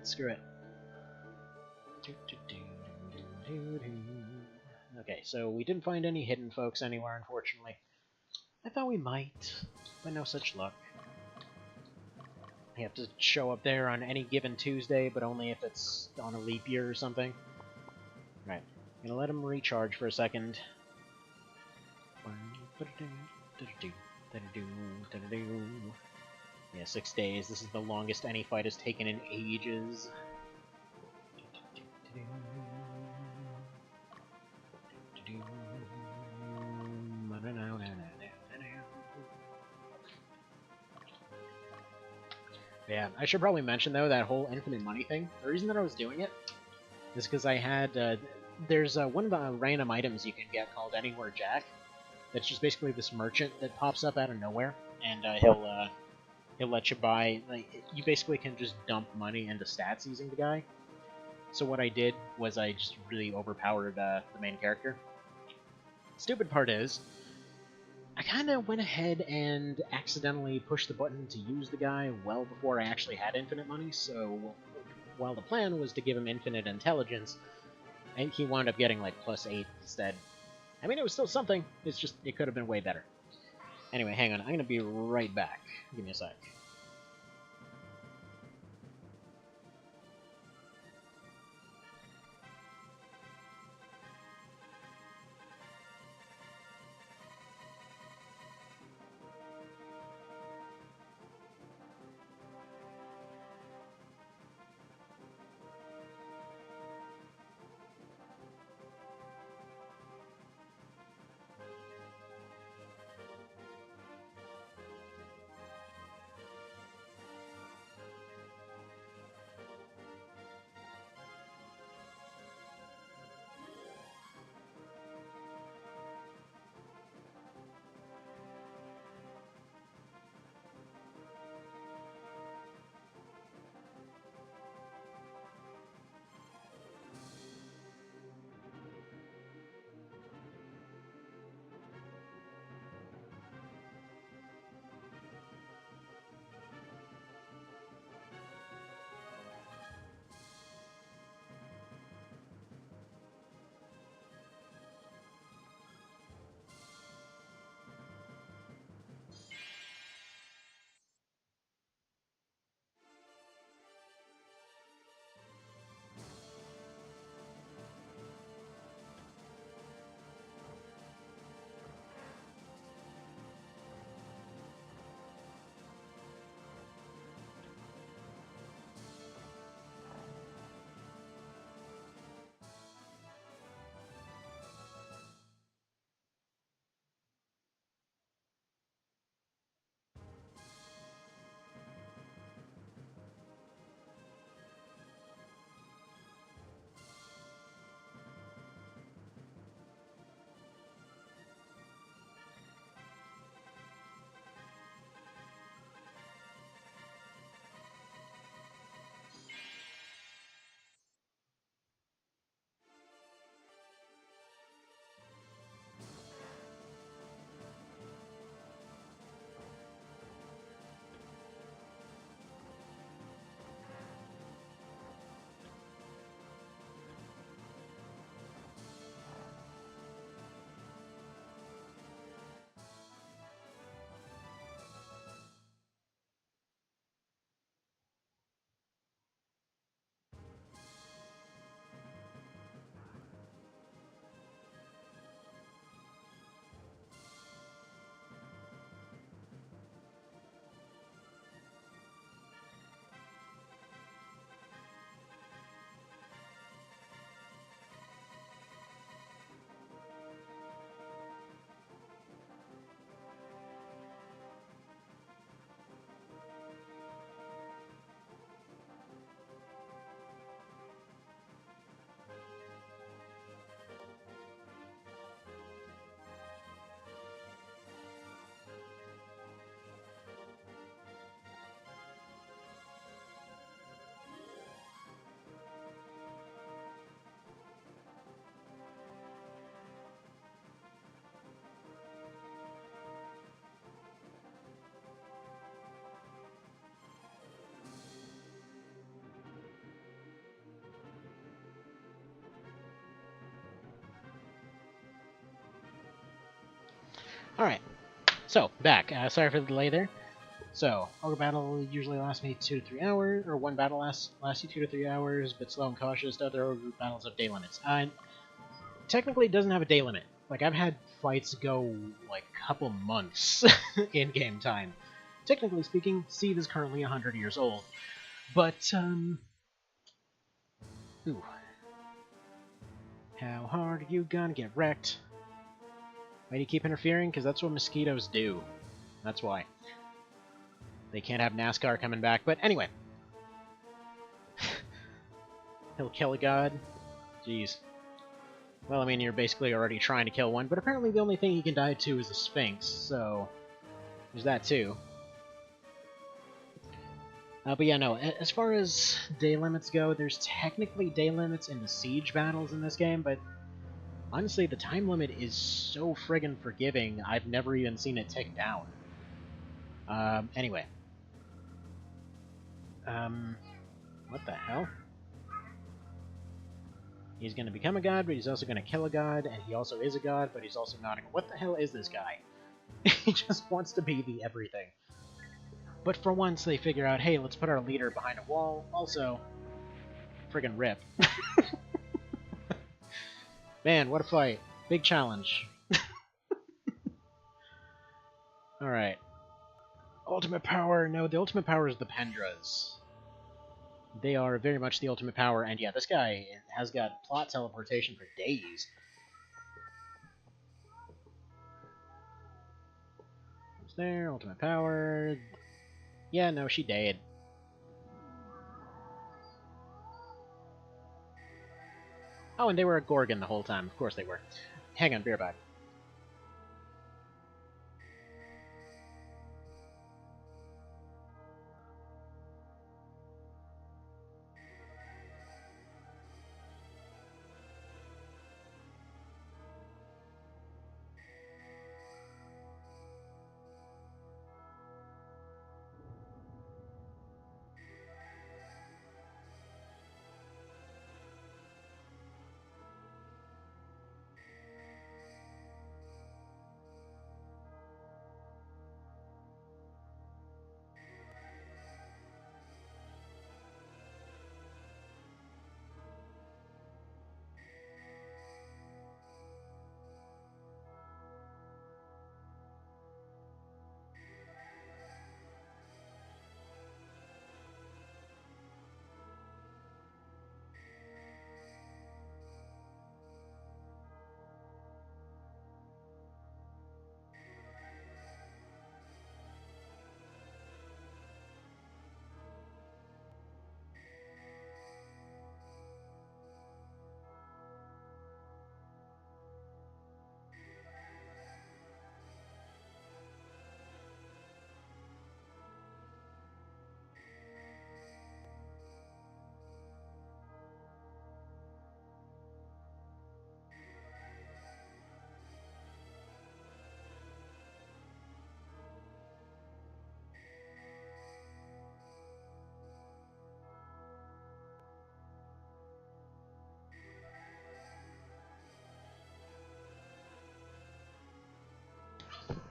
screw it. Okay, so we didn't find any hidden folks anywhere, unfortunately. I thought we might, but no such luck. I have to show up there on any given Tuesday, but only if it's on a leap year or something. Right, I'm gonna let him recharge for a second. Yeah, 6 days. This is the longest any fight has taken in ages. Yeah, I should probably mention, though, that whole infinite money thing. The reason that I was doing it is because I had, there's one of the random items you can get called Anywhere Jack. That's just basically this merchant that pops up out of nowhere, and he'll let you buy, like, you basically can just dump money into stats using the guy. So what I did was I just really overpowered the main character. Stupid part is, I kind of went ahead and accidentally pushed the button to use the guy well before I actually had infinite money, so while the plan was to give him infinite intelligence, and he wound up getting like +8 instead. I mean, it was still something, it's just, it could have been way better. Anyway, hang on, I'm gonna be right back. Give me a sec. Alright, so, back. Sorry for the delay there. So, Ogre battle usually lasts me 2 to 3 hours, or one battle lasts you 2 to 3 hours, but slow and cautious. Other Ogre battles have day limits. Technically, it doesn't have a day limit. Like, I've had fights go, like, a couple months in game time. Technically speaking, Steve is currently 100 years old. But, ooh. How hard are you gonna get wrecked? Why do you keep interfering? Because that's what mosquitoes do. That's why. They can't have NASCAR coming back, but anyway. He'll kill a god? Jeez. Well, I mean, you're basically already trying to kill one, but apparently the only thing he can die to is a Sphinx, so... there's that too. But yeah, no, as far as day limits go, there's technically day limits in the siege battles in this game, but honestly, the time limit is so friggin' forgiving, I've never even seen it tick down. Anyway. What the hell? He's gonna become a god, but he's also gonna kill a god, and he also is a god, but he's also not a... What the hell is this guy? He just wants to be the everything. But for once, they figure out, hey, let's put our leader behind a wall. Also, friggin' rip. Man, what a fight. Big challenge. Alright. Ultimate power. No, the ultimate power is the Pendras. They are very much the ultimate power, and yeah, this guy has got plot teleportation for days. What's there? Ultimate power. Yeah, no, she died. Oh, and they were a Gorgon the whole time. Of course they were. Hang on, beer back.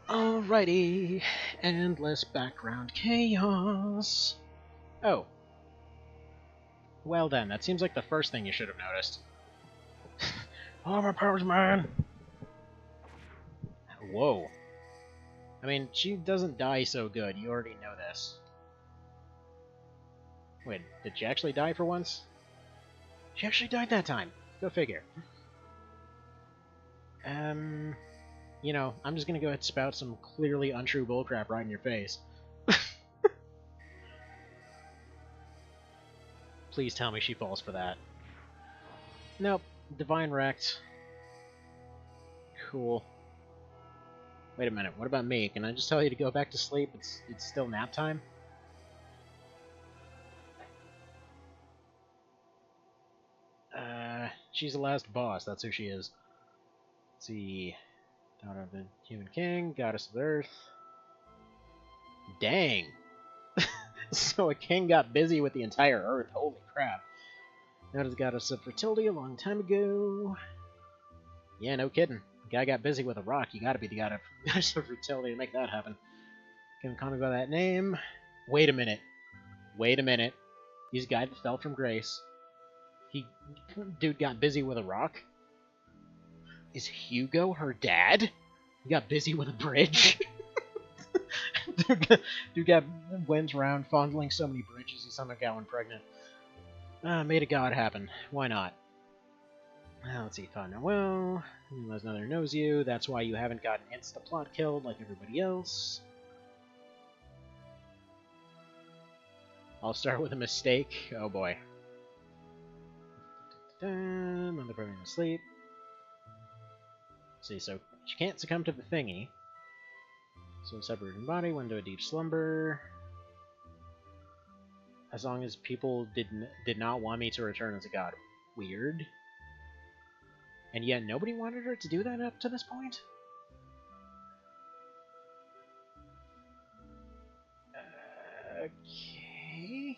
Alrighty, endless background chaos. Oh. Well then, that seems like the first thing you should have noticed. Armor powers, man! Whoa. I mean, she doesn't die so good, you already know this. Wait, did she actually die for once? She actually died that time! Go figure. You know, I'm just gonna go ahead and spout some clearly untrue bullcrap right in your face. Please tell me she falls for that. Nope. Divine Wrecked. Cool. Wait a minute, what about me? Can I just tell you to go back to sleep? It's still nap time? She's the last boss, that's who she is. Let's see... Daughter of the Human King, Goddess of the Earth. Dang! So a king got busy with the entire Earth, holy crap. That is Goddess of Fertility a long time ago. Yeah, no kidding. Guy got busy with a rock. You gotta be the god of fertility to make that happen. Can you call me by that name? Wait a minute. Wait a minute. He's a guy that fell from grace. Dude got busy with a rock? Is Hugo her dad? He got busy with a bridge? Dude went around fondling so many bridges he somehow got one pregnant. Made a god happen. Why not? Let's see, thought now. Well, unless another knows you, that's why you haven't gotten insta-plot killed like everybody else. I'll start with a mistake. Oh boy. Another person asleep. See, so she can't succumb to the thingy. So separate from body, went into a deep slumber. As long as people did not want me to return as a god. Weird. And yet nobody wanted her to do that up to this point? Okay.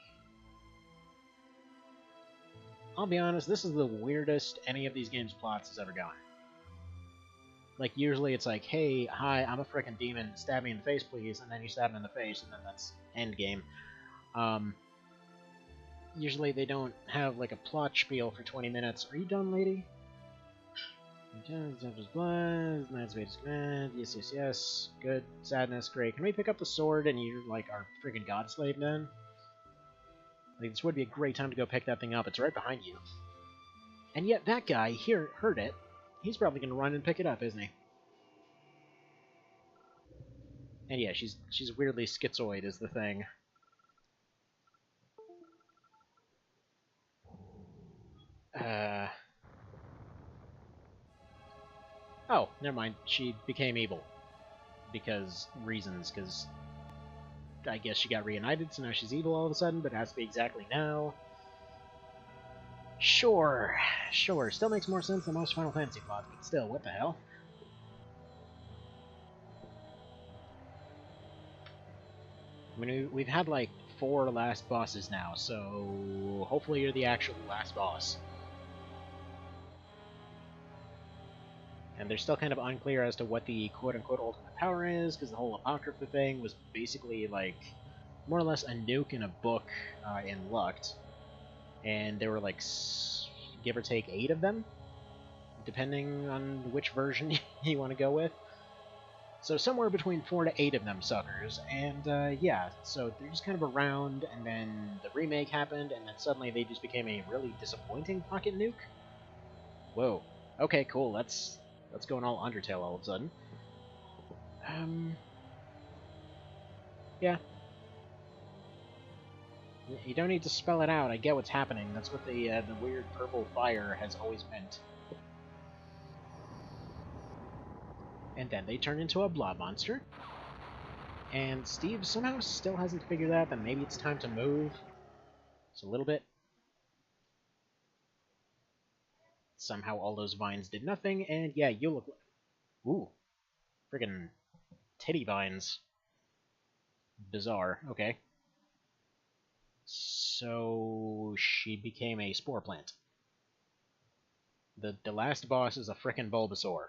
I'll be honest, this is the weirdest any of these games' plots has ever gone. Like, usually it's like, hey, hi, I'm a frickin' demon, stab me in the face, please, and then you stab him in the face, and then that's endgame. Usually they don't have, like, a plot spiel for 20 minutes. Are you done, lady? Blood, Knight's Vader's command, yes, yes, yes. Good, sadness, great. Can we pick up the sword and you're, like, our friggin' god slave then? Like, this would be a great time to go pick that thing up. It's right behind you. And yet that guy here heard it. He's probably gonna run and pick it up, isn't he? And yeah, she's weirdly schizoid is the thing. Oh, never mind. She became evil. Because I guess she got reunited, so now she's evil all of a sudden, but it has to be exactly now. Sure. Still makes more sense than most Final Fantasy plots, but still, what the hell? I mean, we've had like 4 last bosses now, so hopefully you're the actual last boss. And they're still kind of unclear as to what the quote-unquote ultimate power is, because the whole Apocrypha thing was basically like more or less a nuke in a book in Luct. And there were like, give or take 8 of them, depending on which version you want to go with. So somewhere between 4 to 8 of them suckers, and yeah, so they're just kind of around, and then the remake happened, and then suddenly they just became a really disappointing pocket nuke? Whoa. Okay, cool, that's going all Undertale all of a sudden. Yeah. You don't need to spell it out, I get what's happening. That's what the weird purple fire has always meant. And then they turn into a blob monster. And Steve somehow still hasn't figured out that maybe it's time to move. Just a little bit. Somehow all those vines did nothing, and yeah, you look like... Ooh. Friggin' titty vines. Bizarre. Okay. So she became a spore plant. The last boss is a frickin' Bulbasaur.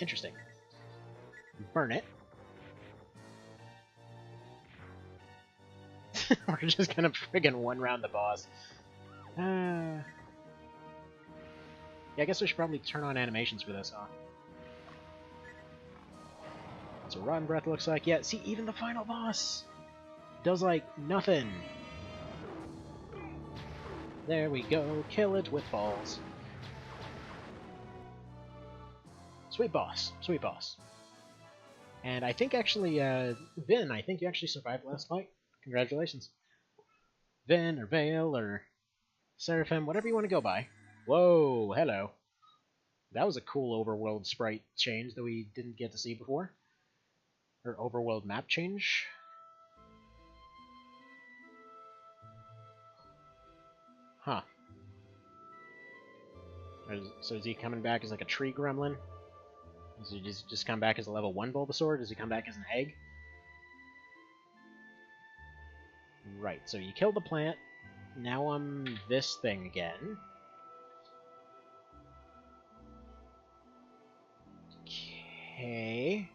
Interesting. Burn it. We're just gonna friggin' one-round the boss. Yeah, I guess we should probably turn on animations for this, huh? That's what Rotten Breath looks like. Yeah, see, even the final boss does, like, nothing. There we go. Kill it with balls. Sweet boss. Sweet boss. And I think, actually, Vin, I think you actually survived last fight. Congratulations. Vin, or Vale, or Seraphim, whatever you want to go by. Whoa, hello. That was a cool overworld sprite change that we didn't get to see before. Or overworld map change. Huh. So is he coming back as like a tree gremlin? Does he just come back as a level 1 Bulbasaur? Does he come back as an egg? Right, so you kill the plant, now I'm this thing again. Okay.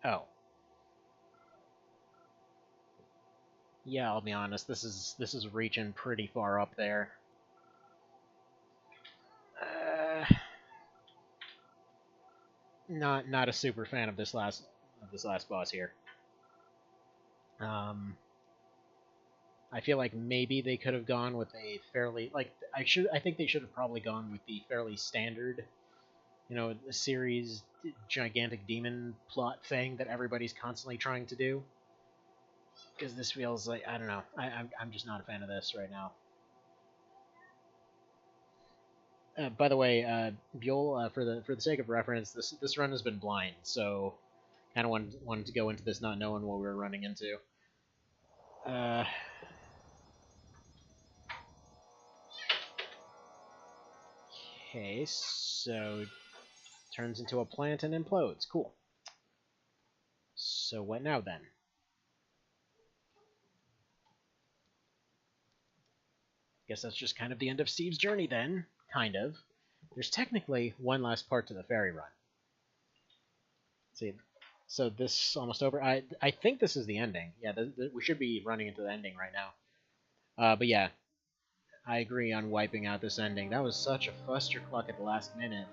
Oh. Yeah, I'll be honest, this is reaching pretty far up there. Not a super fan of this last boss here. I feel like maybe they could have gone with a fairly I think they should have probably gone with the fairly standard, you know, the series gigantic demon plot thing that everybody's constantly trying to do. Because this feels like, I don't know, I'm just not a fan of this right now. By the way, Buell, for the sake of reference, this run has been blind, so kind of wanted to go into this not knowing what we were running into. Okay, so turns into a plant and implodes. Cool. So what now then? Guess that's just kind of the end of Steve's journey then. Kind of. There's technically one last part to the ferry run. See, so this almost over. I think this is the ending. Yeah, we should be running into the ending right now. But yeah, I agree on wiping out this ending. That was such a clustercluck at the last minute.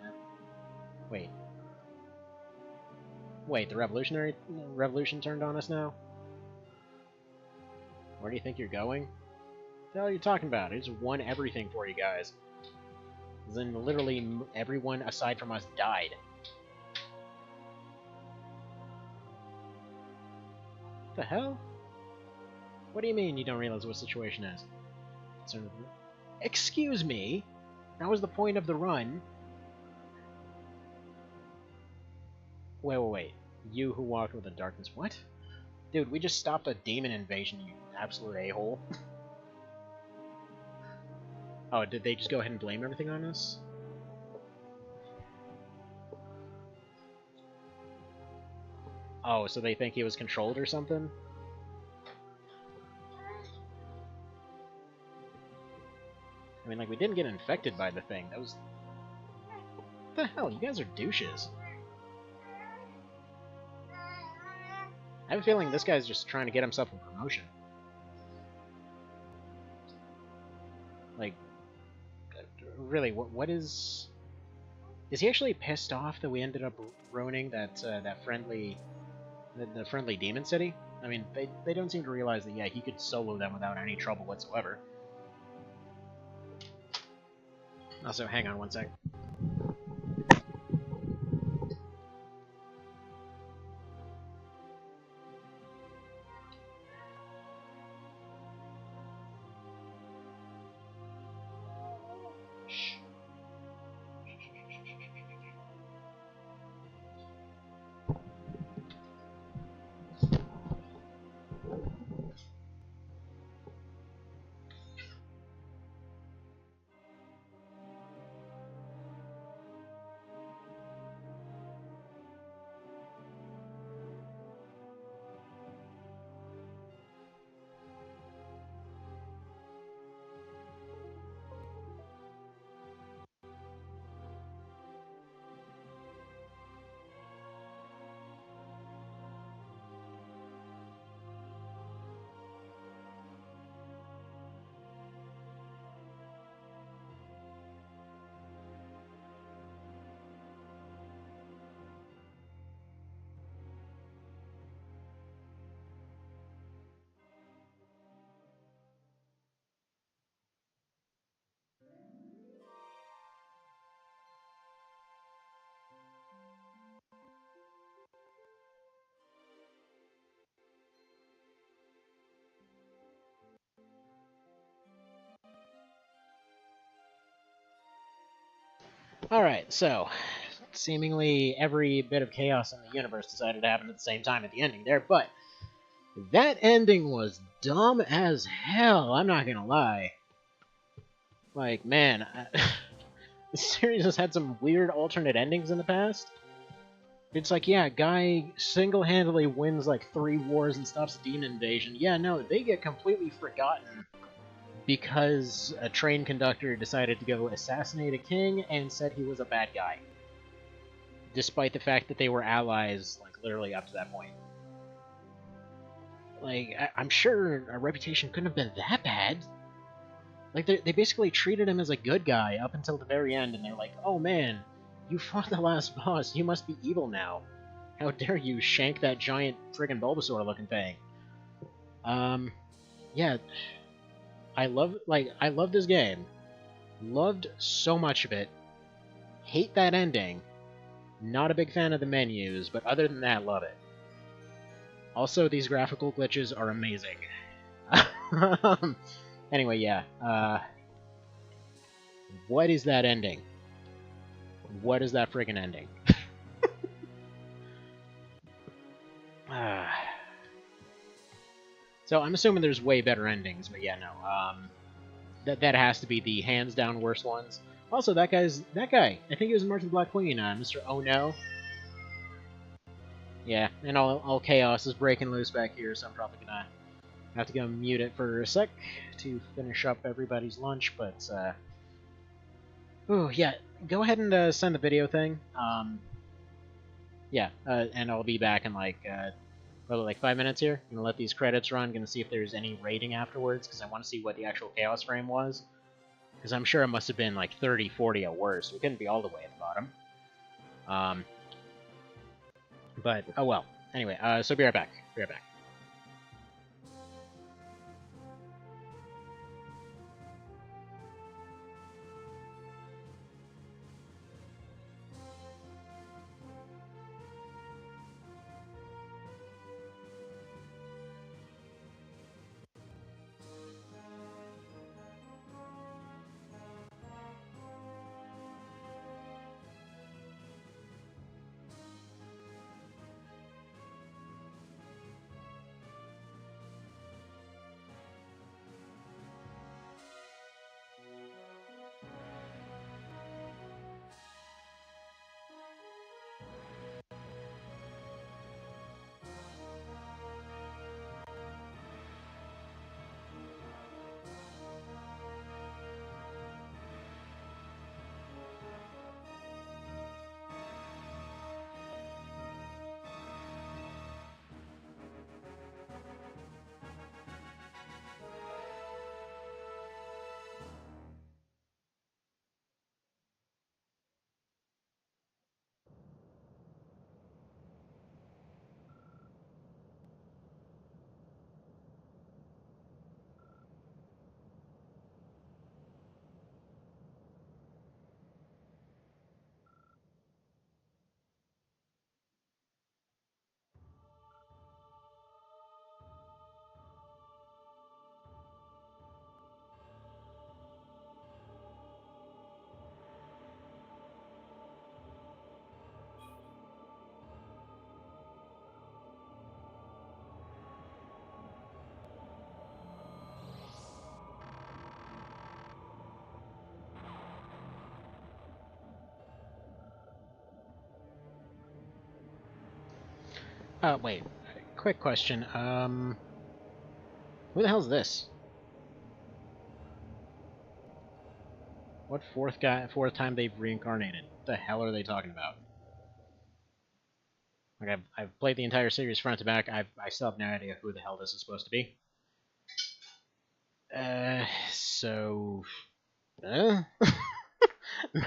Wait, the revolution turned on us now? Where do you think you're going? What the hell are you talking about? I just won everything for you guys. Then literally everyone aside from us died. What the hell? What do you mean you don't realize what the situation is? So, excuse me? That was the point of the run. Wait. You who walked with the darkness. What? Dude, we just stopped a demon invasion, you absolute a-hole. Oh, did they just go ahead and blame everything on us? Oh, so they think he was controlled or something? I mean, like, we didn't get infected by the thing. That was... What the hell? You guys are douches. I have a feeling this guy's just trying to get himself a promotion. Like, really, what is... Is he actually pissed off that we ended up ruining that friendly demon city? I mean, they don't seem to realize that, yeah, he could solo them without any trouble whatsoever. Also, hang on one sec. Alright, so, seemingly every bit of chaos in the universe decided to happen at the same time at the ending there, but that ending was dumb as hell, I'm not gonna lie. Like, man, the series has had some weird alternate endings in the past. It's like, yeah, guy single-handedly wins like 3 wars and stops a demon invasion. Yeah, no, they get completely forgotten because a train conductor decided to go assassinate a king and said he was a bad guy. Despite the fact that they were allies, like, literally up to that point. Like, I'm sure our reputation couldn't have been that bad. Like, they basically treated him as a good guy up until the very end, and they're like, oh man, you fought the last boss, you must be evil now. How dare you shank that giant friggin' Bulbasaur-looking thing. Yeah, I love this game. Loved so much of it. Hate that ending. Not a big fan of the menus, but other than that, love it. Also, these graphical glitches are amazing. Anyway, yeah. What is that ending? What is that friggin' ending? So I'm assuming there's way better endings, but yeah, no. That has to be the hands down worst ones. Also, that guy. I think he was in March of the Black Queen. Mr. Oh No. Yeah, and all chaos is breaking loose back here, so I'm probably gonna have to go mute it for a sec to finish up everybody's lunch. But oh yeah, go ahead and send the video thing. Yeah, and I'll be back in like probably like 5 minutes here. I'm gonna let these credits run. Gonna see if there's any rating afterwards because I want to see what the actual chaos frame was. Because I'm sure it must have been like 30, 40 at worst. We couldn't be all the way at the bottom. But, oh well. Anyway, so be right back. Be right back. Wait. Quick question. Who the hell's this? What fourth time they've reincarnated? What the hell are they talking about? Like, I've played the entire series front to back. I still have no idea who the hell this is supposed to be. So...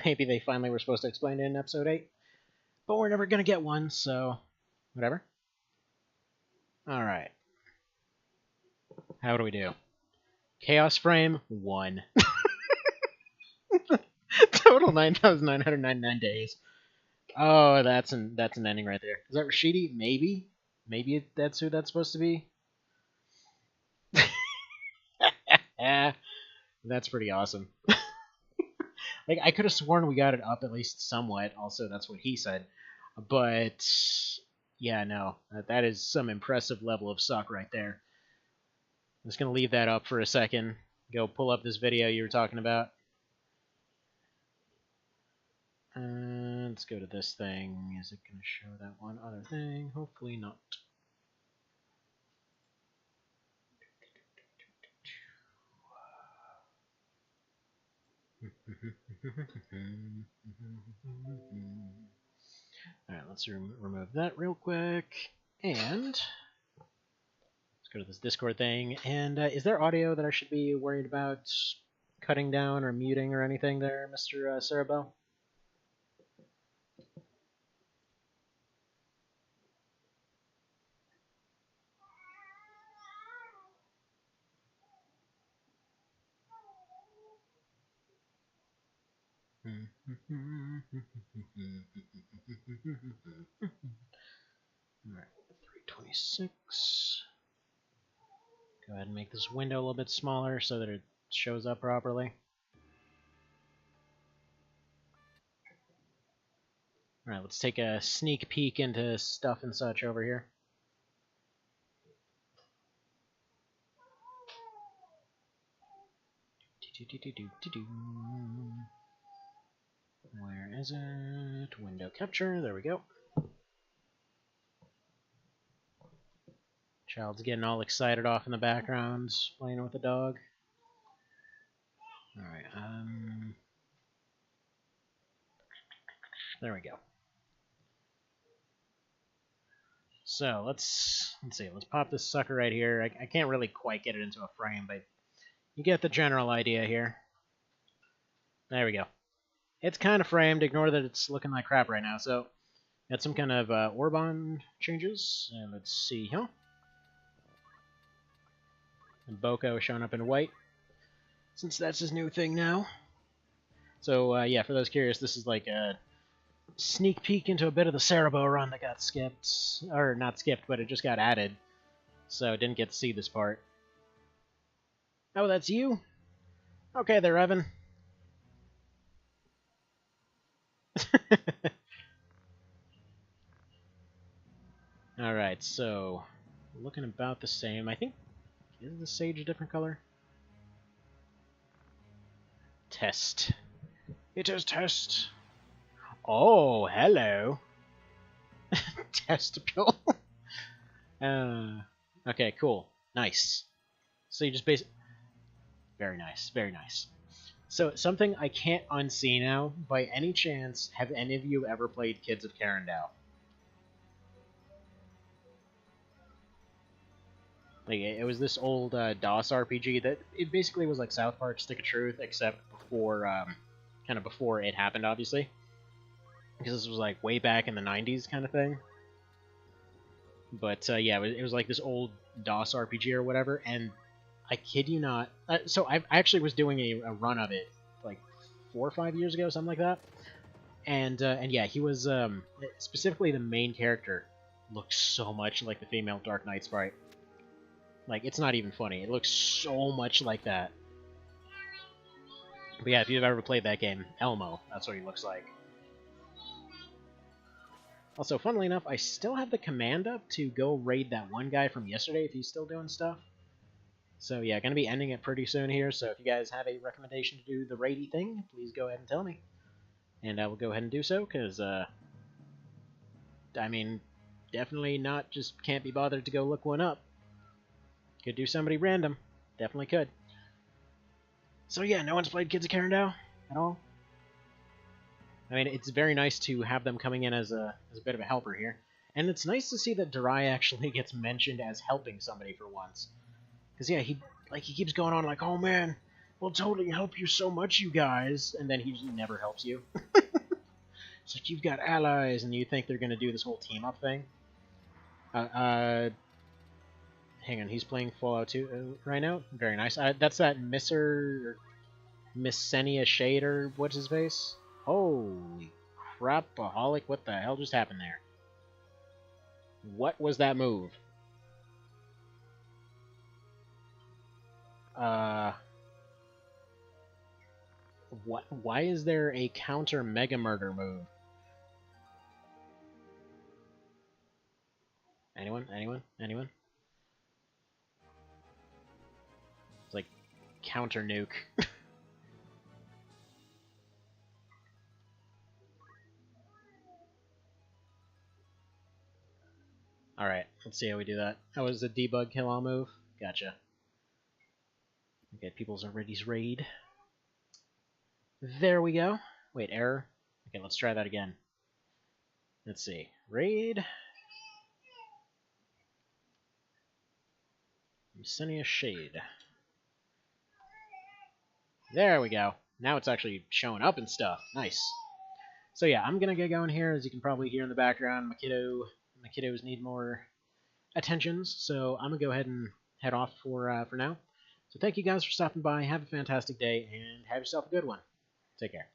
Maybe they finally were supposed to explain it in episode 8. But we're never gonna get one, so... Whatever. Alright. How do we do? Chaos frame, 1. Total 9,999 days. Oh, that's an ending right there. Is that Rashidi? Maybe? Maybe that's who that's supposed to be? That's pretty awesome. Like, I could have sworn we got it up at least somewhat. Also, that's what he said. But, yeah, no. That is some impressive level of suck right there. I'm just going to leave that up for a second. Go pull up this video you were talking about. let's go to this thing. Is it going to show that one other thing? Hopefully not. Alright, let's remove that real quick. And let's go to this Discord thing. And is there audio that I should be worried about cutting down or muting or anything there, Mr. Cerebell? Alright, 326. Go ahead and make this window a little bit smaller so that it shows up properly. Alright, let's take a sneak peek into stuff and such over here. Where is it? Window capture, there we go. Child's getting all excited off in the background, playing with the dog. Alright, there we go. So, let's see, let's pop this sucker right here. I can't really quite get it into a frame, but you get the general idea here. There we go. It's kind of framed, ignore that it's looking like crap right now, so got some kind of Orbon changes, and let's see, huh? And Boko showing up in white, since that's his new thing now. So, yeah, for those curious, this is like a sneak peek into a bit of the Cerebell run that got skipped. Or, not skipped, but it just got added. So, I didn't get to see this part. Oh, that's you? Okay there, Evan. Alright, so, looking about the same. I think, is the sage a different color? Test. It is test. Oh, hello. Testicle. Okay, cool. Nice. So you just basically... Very nice, very nice. So, something I can't unsee now. By any chance, have any of you ever played Kids of Karendao? Like, it was this old DOS RPG that it basically was like South Park Stick of Truth, except before, kind of before it happened, obviously. Because this was like way back in the 90s kind of thing. But yeah, it was like this old DOS RPG or whatever, and I kid you not. So I actually was doing a run of it like 4 or 5 years ago, something like that. And yeah, he was specifically the main character looks so much like the female Dark Knight sprite. Like, it's not even funny. It looks so much like that. But yeah, if you've ever played that game, Elmo, that's what he looks like. Also, funnily enough, I still have the command up to go raid that one guy from yesterday if he's still doing stuff. So yeah, gonna be ending it pretty soon here, so if you guys have a recommendation to do the raidy thing, please go ahead and tell me. And I will go ahead and do so, because, I mean, definitely not just can't be bothered to go look one up. Could do somebody random. Definitely could. So yeah, no one's played Kids of Karendao at all? I mean, it's very nice to have them coming in as a bit of a helper here. And it's nice to see that Darai actually gets mentioned as helping somebody for once. Because yeah, he keeps going on like, oh man, we'll totally help you so much, you guys. And then he just never helps you. It's like, you've got allies, and you think they're going to do this whole team-up thing. Hang on, he's playing Fallout 2 right now? Very nice. That's that Missenia Shade, or what's his face? Holy crapaholic, what the hell just happened there? What was that move? What? Why is there a counter Mega Murder move? Anyone? Anyone? Anyone? It's like counter nuke. Alright, let's see how we do that. How was the debug kill all move? Gotcha. Okay, people's already raid. There we go. Wait, error? Okay, let's try that again. Let's see. Raid. I'm sending a shade. There we go. Now it's actually showing up and stuff. Nice. So yeah, I'm gonna get going here. As you can probably hear in the background, Mosquitos need more attentions. So I'm gonna go ahead and head off for now. So thank you guys for stopping by. Have a fantastic day and have yourself a good one. Take care.